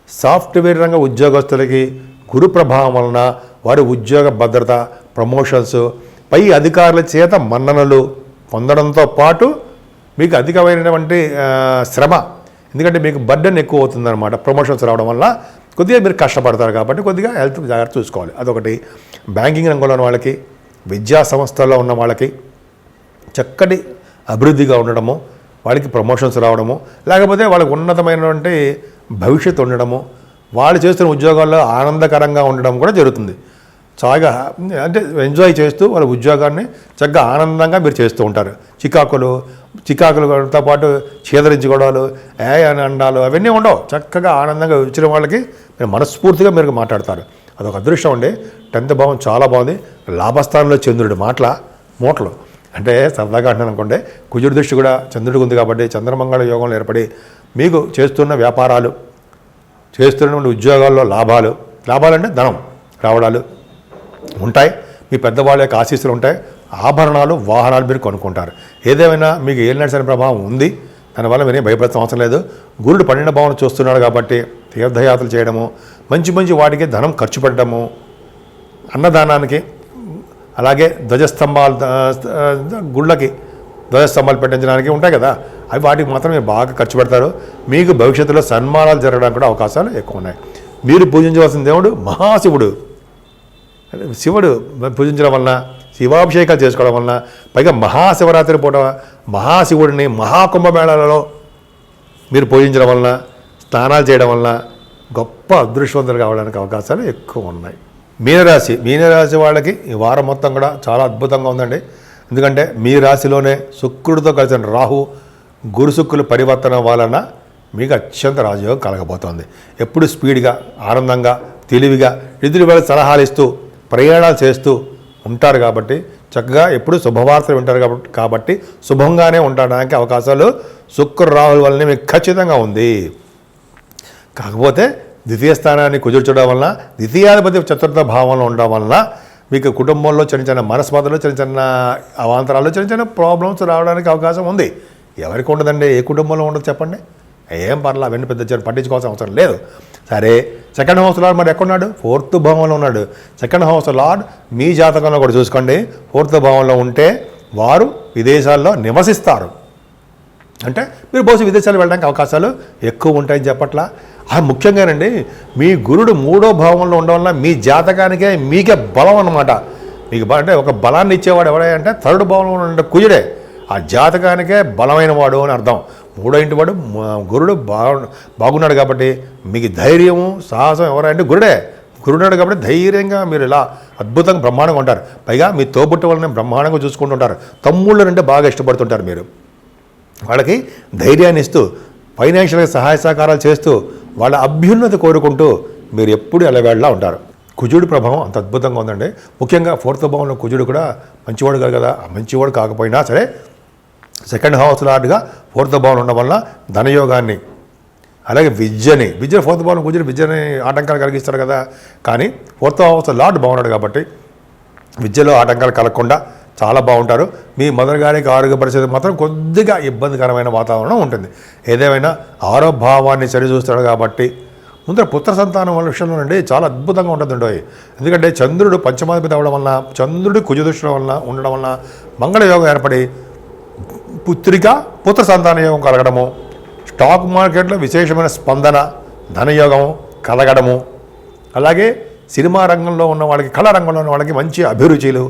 సాఫ్ట్వేర్ రంగ ఉద్యోగస్తులకి గురు ప్రభావం వలన వారి ఉద్యోగ భద్రత, ప్రమోషన్స్, పై అధికారుల చేత మన్ననలు పొందడంతో పాటు మీకు అధికమైనటువంటి శ్రమ, ఎందుకంటే మీకు బర్డెన్ ఎక్కువ అవుతుందన్నమాట. ప్రమోషన్స్ రావడం వల్ల కొద్దిగా మీరు కష్టపడతారు కాబట్టి కొద్దిగా హెల్త్ జాగ్రత్త చూసుకోవాలి. అదొకటి. బ్యాంకింగ్ రంగంలో ఉన్న వాళ్ళకి, విద్యా సంస్థల్లో ఉన్న వాళ్ళకి చక్కటి అభివృద్ధిగా ఉండడము, వాళ్ళకి ప్రమోషన్స్ రావడము, లేకపోతే వాళ్ళకి ఉన్నతమైనటువంటి భవిష్యత్తు ఉండడము, వాళ్ళు చేస్తున్న ఉద్యోగాల్లో ఆనందకరంగా ఉండడం కూడా జరుగుతుంది. చాలా అంటే ఎంజాయ్ చేస్తూ వాళ్ళ ఉద్యోగాన్ని చక్కగా ఆనందంగా మీరు చేస్తూ ఉంటారు. చికాకులతో పాటు చీదరించుకోవడాలు, అని అండాలు అవన్నీ ఉండవు. చక్కగా ఆనందంగా వచ్చిన వాళ్ళకి మీరు మనస్ఫూర్తిగా మీరు మాట్లాడతారు. అదొక అదృష్టం అండి. 10th భావం చాలా బాగుంది. లాభస్థానంలో చంద్రుడి మూటలు అంటే సరదాగా అంటాను అనుకోండి. కుజుడి దృష్టి కూడా చంద్రుడికి ఉంది కాబట్టి చంద్రమంగళ యోగంలో ఏర్పడి మీకు చేస్తున్న వ్యాపారాలు, చేస్తున్నటువంటి ఉద్యోగాల్లో లాభాలంటే ధనం రావడాలు ఉంటాయి. మీ పెద్దవాళ్ళ యొక్క ఆశీస్సులు ఉంటాయి. ఆభరణాలు, వాహనాలు మీరు కొనుక్కుంటారు. ఏదేమైనా మీకు ఏలినాటి శని ప్రభావం ఉంది, దానివల్ల మీరేం భయపడాల్సిన అవసరం లేదు. గురుడు 12వ భావం చూస్తున్నాడు కాబట్టి తీర్థయాత్రలు చేయడము, మంచి వాటికి ధనం ఖర్చు పెట్టడము, అన్నదానానికి, అలాగే గుళ్ళకి ధ్వజస్తంభాలు పెట్టించడానికి ఉంటాయి కదా, అవి వాటికి మాత్రం మీరు బాగా ఖర్చు పెడతారు. మీకు భవిష్యత్తులో సన్మానాలు జరగడానికి కూడా అవకాశాలు ఎక్కువ ఉన్నాయి. మీరు పూజించవలసిన దేవుడు మహాశివుడు. శివుడు పూజించడం వలన, శివాభిషేకాలు చేసుకోవడం వలన, పైగా మహాశివరాత్రి పూట మహాశివుడిని మహాకుంభమేళాలలో మీరు పూజించడం వలన, స్నానాలు చేయడం వలన గొప్ప అదృష్టవంతులు కావడానికి అవకాశాలు ఎక్కువ ఉన్నాయి. మీనరాశి వాళ్ళకి ఈ వారం మొత్తం కూడా చాలా అద్భుతంగా ఉందండి. ఎందుకంటే మీ రాశిలోనే శుక్రుడితో కలిసిన రాహు, గురు శుక్రుల పరివర్తన వలన మీకు అత్యంత రాజయోగం కలగబోతోంది. ఎప్పుడు స్పీడ్గా, ఆనందంగా, తెలివిగా, ఎదురు వేళ సలహాలు ఇస్తూ ప్రయాణాలు చేస్తూ ఉంటారు కాబట్టి చక్కగా ఎప్పుడు శుభవార్తలు వింటారు కాబట్టి శుభంగానే ఉండడానికి అవకాశాలు శుక్ర రాహుల వల్లనే మీకు ఖచ్చితంగా ఉంది. కాకపోతే ద్వితీయ స్థానాన్ని కుదుర్చడం వలన, ద్వితీయాధిపతి 4వ భావంలో ఉండడం వలన మీకు కుటుంబంలో చిన్న చిన్న మనస్పర్ధలు, చిన్న అవాంతరాలు, చిన్న ప్రాబ్లమ్స్ రావడానికి అవకాశం ఉంది. ఎవరికి ఉండదండి? ఏ కుటుంబంలో ఉండదు చెప్పండి? ఏం పర్లా, అవన్నీ పెద్ద పట్టించుకోవాల్సిన అవసరం లేదు. సరే, 2nd హౌస్ లార్డ్ మరి ఎక్కడున్నాడు? 4th భావంలో ఉన్నాడు. 2nd హౌస్ లార్డ్ మీ జాతకంలో కూడా చూసుకోండి. 4th భావంలో ఉంటే వారు విదేశాల్లో నివసిస్తారు. అంటే మీరు బహుశా విదేశాలు వెళ్ళడానికి అవకాశాలు ఎక్కువ ఉంటాయని చెప్పట్లా. ముఖ్యంగానండి మీ గురుడు 3వ భావంలో ఉండడం వల్ల మీ జాతకానికే మీకే బలం అన్నమాట. మీకు అంటే ఒక బలాన్ని ఇచ్చేవాడు ఎవడంటే 3rd భావంలో ఉండే కుజుడే. ఆ జాతకానికే బలమైన వాడు అని అర్థం. 3వ ఇంటి వాడు గురుడు బాగున్నాడు కాబట్టి మీకు ధైర్యము సాహసం ఎవరంటే గురుడున్నాడు కాబట్టి ధైర్యంగా మీరు ఇలా అద్భుతంగా బ్రహ్మాండంగా ఉంటారు. పైగా మీ తోబుట్టు వాళ్ళని బ్రహ్మాండంగా చూసుకుంటుంటారు. తమ్ముళ్ళు అంటే బాగా ఇష్టపడుతుంటారు మీరు. వాళ్ళకి ధైర్యాన్ని ఇస్తూ ఫైనాన్షియల్గా సహాయ సహకారాలు చేస్తూ వాళ్ళ అభ్యున్నతి కోరుకుంటూ మీరు ఎప్పుడు ఎలవేళ్ళలా ఉంటారు. కుజుడి ప్రభావం అంత అద్భుతంగా ఉందండి. ముఖ్యంగా 4th భావంలో కుజుడు కూడా మంచివాడు కాదు కదా. మంచివాడు కాకపోయినా సరే 2nd హౌస్ లార్డ్గా 4th భావం ఉండడం వల్ల ధనయోగాన్ని అలాగే విద్య 4th భావం కుజుడు విద్యని ఆటంకాలు కలిగిస్తాడు కదా. కానీ 4th హౌస్ లార్డ్ బాగున్నాడు కాబట్టి విద్యలో ఆటంకాలు కలగకుండా చాలా బాగుంటారు. మీ మదర్ గారికి ఆరోగ్య పరిస్థితి మాత్రం కొద్దిగా ఇబ్బందికరమైన వాతావరణం ఉంటుంది. ఏదేమైనా 6వ భావాన్ని సరిచూస్తాడు కాబట్టి ముందర పుత్ర సంతానం వాళ్ళ విషయంలో నుండి చాలా అద్భుతంగా ఉంటుందండి. ఎందుకంటే చంద్రుడు పంచమాధిపతి అవ్వడం వలన, చంద్రుడు కుజదృష్టి వలన ఉండడం వలన మంగళ యోగం ఏర్పడి పుత్ర సంతాన యోగం కలగడము, స్టాక్ మార్కెట్లో విశేషమైన స్పందన, ధనయోగం కలగడము, అలాగే సినిమా రంగంలో ఉన్న వాళ్ళకి, కళా రంగంలో ఉన్న వాళ్ళకి మంచి అభిరుచులు,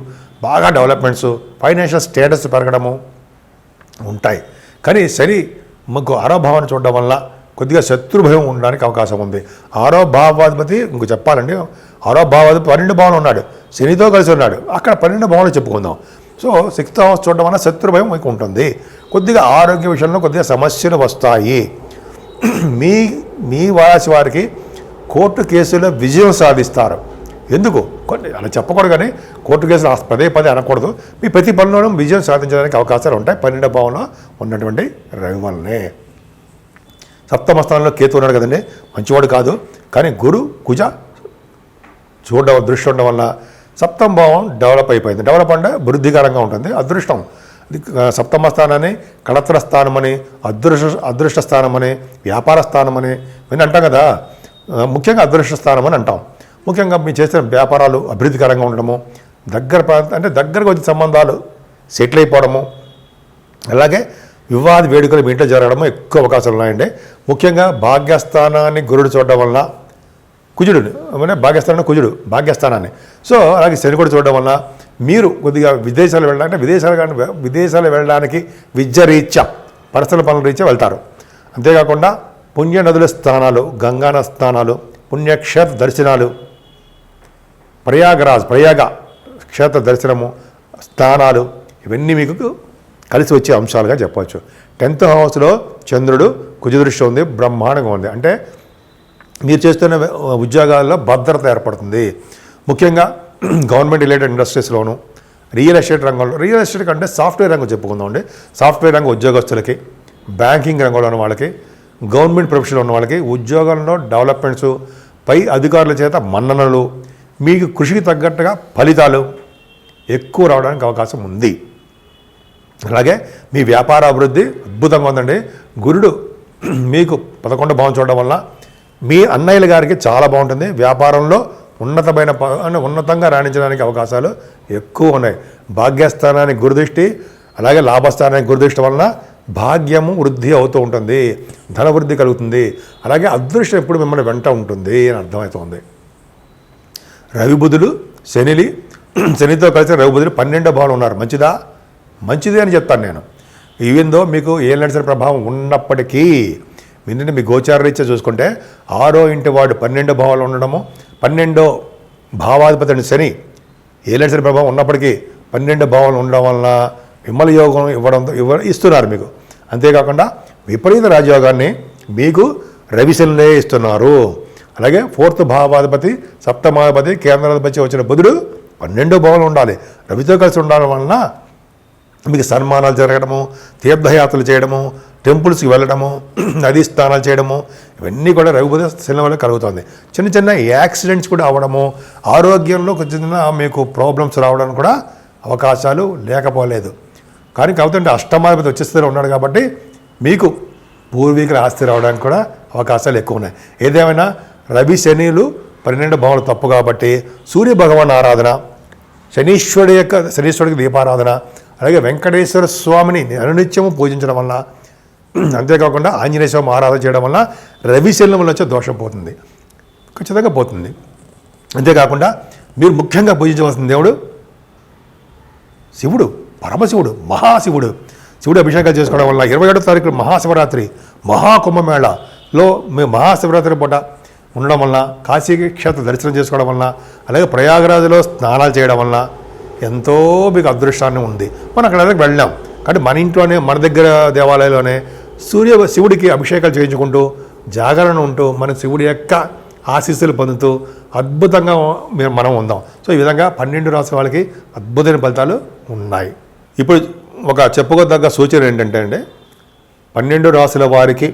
బాగా డెవలప్మెంట్స్, ఫైనాన్షియల్ స్టేటస్ పెరగడము ఉంటాయి. కానీ శని మాకు 6వ భావాన్ని చూడడం వల్ల కొద్దిగా శత్రుభయం ఉండడానికి అవకాశం ఉంది. 6వ భావాధిపతి ఇంకో చెప్పాలండి, 6వ భావాధిపతి 12 భావంలో ఉన్నాడు, శనితో కలిసి ఉన్నాడు. అక్కడ 12 భావంలో చెప్పుకుందాం. సో 6th హౌస్ చూడడం వల్ల శత్రుభయం మీకు ఉంటుంది. కొద్దిగా ఆరోగ్య విషయంలో కొద్దిగా సమస్యలు వస్తాయి. మీ రాశి వారికి కోర్టు కేసులో విజయం సాధిస్తారు. ఎందుకు కొన్ని అలా చెప్పకూడదు, కానీ కోర్టు కేసులు పదే అనకూడదు. మీ ప్రతి పనిలోనూ విజయం సాధించడానికి అవకాశాలు ఉంటాయి 12వ భావంలో ఉన్నటువంటి రవి వల్లనే. 7వ స్థానంలో కేతు ఉన్నాడు కదండి, మంచివాడు కాదు. కానీ గురు కుజ దృష్టి ఉండడం వల్ల 7వ భావం డెవలప్ అయిపోయింది. డెవలప్ అంటే వృద్ధికరంగా ఉంటుంది. అదృష్టం 7వ స్థానాన్ని కళత్ర స్థానమని, అదృష్ట స్థానమని, వ్యాపార స్థానమని ఇవన్నీ అంటాం కదా. ముఖ్యంగా అదృష్ట స్థానం అని అంటాం. ముఖ్యంగా మీరు చేసిన వ్యాపారాలు అభివృద్ధికరంగా ఉండడము, దగ్గరకు వచ్చే సంబంధాలు సెటిల్ అయిపోవడము, అలాగే వివాద వేడుకలు మీ ఇంట్లో జరగడము ఎక్కువ అవకాశాలు ఉన్నాయండి. ముఖ్యంగా భాగ్యస్థానాన్ని గురుడు చూడడం వల్ల కుజుడు అంటే భాగ్యస్థానాన్ని సో అలాగే శని కూడా చూడడం వల్ల మీరు కొద్దిగా విదేశాలు వెళ్ళడానికి విద్యారీత్యా పర్సనల్ పనుల రీత్యా వెళ్తారు. అంతేకాకుండా పుణ్య నదుల స్థానాలు, గంగాన స్థానాలు, పుణ్యక్షేత్ర దర్శనాలు, ప్రయాగ క్షేత్ర దర్శనము, స్థానాలు ఇవన్నీ మీకు కలిసి వచ్చే అంశాలుగా చెప్పవచ్చు. 10th హౌస్లో చంద్రుడు కుజదృష్టి ఉంది, బ్రహ్మాండంగా ఉంది. అంటే మీరు చేస్తున్న ఉద్యోగాల్లో భద్రత ఏర్పడుతుంది. ముఖ్యంగా గవర్నమెంట్ రిలేటెడ్ ఇండస్ట్రీస్లోను, రియల్ ఎస్టేట్ రంగంలో, రియల్ ఎస్టేట్ కంటే సాఫ్ట్వేర్ రంగం చెప్పుకుందామండి. సాఫ్ట్వేర్ రంగం ఉద్యోగస్తులకి, బ్యాంకింగ్ రంగంలో ఉన్న వాళ్ళకి, గవర్నమెంట్ ప్రొఫెషన్లో ఉన్న వాళ్ళకి ఉద్యోగంలో డెవలప్మెంట్స్, పై అధికారుల చేత మన్ననలు, మీకు కృషికి తగ్గట్టుగా ఫలితాలు ఎక్కువ రావడానికి అవకాశం ఉంది. అలాగే మీ వ్యాపార అభివృద్ధి అద్భుతంగా ఉందండి. గురుడు మీకు 11వ భావం చూడడం వల్ల మీ అన్నయ్యల గారికి చాలా బాగుంటుంది. వ్యాపారంలో ఉన్నతంగా రాణించడానికి అవకాశాలు ఎక్కువ ఉన్నాయి. భాగ్యస్థానానికి గురుదృష్టి, అలాగే లాభస్థానానికి గురుదృష్టి వలన భాగ్యము వృద్ధి అవుతూ ఉంటుంది, ధన వృద్ధి కలుగుతుంది. అలాగే అదృష్టం ఎప్పుడు మిమ్మల్ని వెంట ఉంటుంది అని అర్థమవుతుంది. రవి బుధులు శనితో కలిసి రవి బుధులు 12వ భావంలో ఉన్నారు. మంచిదే అని చెప్తాను నేను. ఈవెన్ దో మీకు ఏ నడిచిన ప్రభావం ఉన్నప్పటికీ ఏంటంటే మీ గోచార రీత్యా చూసుకుంటే 6వ ఇంటి వాడు 12వ భావంలో ఉండడము, 12వ భావాధిపతి శని ఏ నడిచిన ప్రభావం ఉన్నప్పటికీ 12వ భావంలో ఉండడం వలన విమల యోగం ఇస్తున్నారు మీకు. అంతేకాకుండా విపరీత రాజయోగాన్ని మీకు రవిశనులే ఇస్తున్నారు. అలాగే 4th భావాధిపతి, 7వ కేంద్రాధిపతి వచ్చిన బుధుడు 12వ భావంలో ఉండాలి. రవితో కలిసి ఉండడం వలన మీకు సన్మానాలు జరగడము, తీర్థయాత్రలు చేయడము, టెంపుల్స్కి వెళ్ళడము, నదీ స్నానాలు చేయడము ఇవన్నీ కూడా రవి బుధ శని వల్ల కలుగుతుంది. చిన్న యాక్సిడెంట్స్ కూడా అవ్వడము, ఆరోగ్యంలో కొంచెం మీకు ప్రాబ్లమ్స్ రావడానికి కూడా అవకాశాలు లేకపోలేదు. కానీ కాకపోతే అష్టమాధిపతి వచ్చేస్తూనే ఉన్నాడు కాబట్టి మీకు పూర్వీకుల ఆస్తి రావడానికి కూడా అవకాశాలు ఎక్కువ ఉన్నాయి. ఏదేమైనా రవి శనిలు 12వ భావంలో తప్పు కాబట్టి సూర్య భగవాన్ ఆరాధన, శనీశ్వరుడికి దీపారాధన, అలాగే వెంకటేశ్వర స్వామిని అనునిత్యము పూజించడం వల్ల అంతేకాకుండా ఆంజనేయ స్వామి ఆరాధన చేయడం వల్ల రవిశల్యం వల్ల వచ్చే దోషం పోతుంది, ఖచ్చితంగా పోతుంది. అంతేకాకుండా మీరు ముఖ్యంగా పూజించవలసిన దేవుడు శివుడు, పరమశివుడు, మహాశివుడు. శివుడు అభిషేకాలు చేసుకోవడం వల్ల 27వ తారీఖు మహాశివరాత్రి మహాకుంభమేళలో మీ మహాశివరాత్రి పూట ఉండడం వల్ల, కాశీ క్షేత్ర దర్శనం చేసుకోవడం వల్ల, అలాగే ప్రయాగరాజులో స్నానాలు చేయడం వల్ల ఎంతో మీకు అదృష్టాన్ని ఉంది. మనం అక్కడ వెళ్ళాం కాబట్టి మన ఇంట్లోనే మన దగ్గర దేవాలయంలోనే శివుడికి అభిషేకాలు చేయించుకుంటూ జాగరణ ఉంటూ మన శివుడి యొక్క ఆశీస్సులు పొందుతూ అద్భుతంగా మనం ఉందాం. సో ఈ విధంగా 12 రాసుల వాళ్ళకి అద్భుతమైన ఫలితాలు ఉన్నాయి. ఇప్పుడు ఒక చెప్పుకోదగ్గ సూచన ఏంటంటే అండి, 12 రాసుల వారికి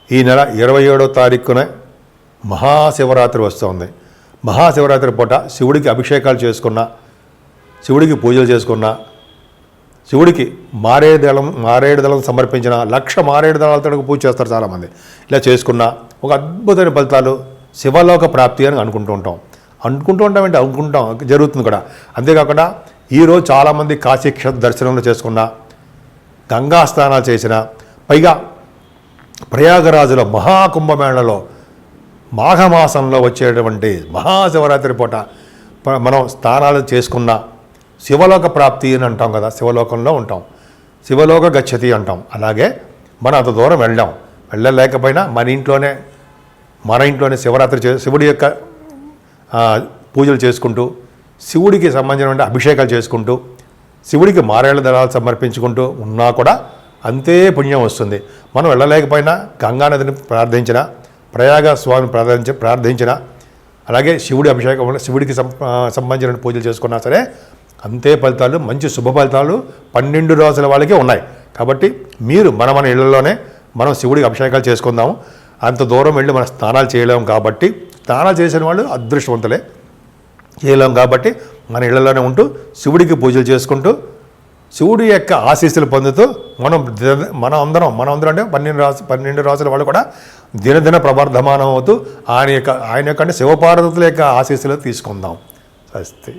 ఈ నెల 27వ తారీఖున మహాశివరాత్రి వస్తుంది. మహాశివరాత్రి పూట శివుడికి అభిషేకాలు చేసుకున్న, శివుడికి పూజలు చేసుకున్న, శివుడికి మారేడు దళం సమర్పించిన 1,00,000 మారేడు దళాలతో పూజ చేస్తారు చాలామంది. ఇలా చేసుకున్న ఒక అద్భుతమైన ఫలితాలు శివలోక ప్రాప్తి అని అనుకుంటాం జరుగుతుంది కూడా. అంతేకాకుండా ఈరోజు చాలామంది కాశీక్షేత్ర దర్శనంలో చేసుకున్న, గంగా స్నానాలు చేసిన, పైగా ప్రయాగరాజులో మహాకుంభమేళలో మాఘమాసంలో వచ్చేటువంటి మహాశివరాత్రి పూట మనం స్నానాలు చేసుకున్న శివలోక ప్రాప్తి అని అంటాం కదా, శివలోకంలో ఉంటాం, శివలోక గచ్చతి అంటాం. అలాగే మనం అంత దూరం వెళ్ళలేకపోయినా మన ఇంట్లోనే శివరాత్రి శివుడి యొక్క పూజలు చేసుకుంటూ, శివుడికి సంబంధించిన అభిషేకాలు చేసుకుంటూ, శివుడికి మారేళ్ల దళాలు సమర్పించుకుంటూ ఉన్నా కూడా అంతే పుణ్యం వస్తుంది. మనం వెళ్ళలేకపోయినా గంగానదిని ప్రార్థించిన, ప్రయాగ స్వామిని ప్రార్థించిన, అలాగే శివుడి అభిషేకం వల్ల శివుడికి సంబంధించిన పూజలు చేసుకున్నా సరే అంతే ఫలితాలు, మంచి శుభ ఫలితాలు 12 రాసుల వాళ్ళకే ఉన్నాయి. కాబట్టి మీరు మన ఇళ్లలోనే మనం శివుడికి అభిషేకాలు చేసుకుందాము. అంత దూరం వెళ్ళి మనం స్నానాలు చేయలేము కాబట్టి, స్నానాలు చేసిన వాళ్ళు అదృష్టవంతులే, చేయలేము కాబట్టి మన ఇళ్లలోనే ఉంటూ శివుడికి పూజలు చేసుకుంటూ శివుడి యొక్క ఆశీస్సులు పొందుతూ మనం అందరం అంటే 12 రాసుల వాళ్ళు కూడా దినదిన ప్రవర్ధమానం అవుతూ ఆయన యొక్క శివపార్వతుల యొక్క ఆశీస్సులు తీసుకుందాం. స్వస్తి.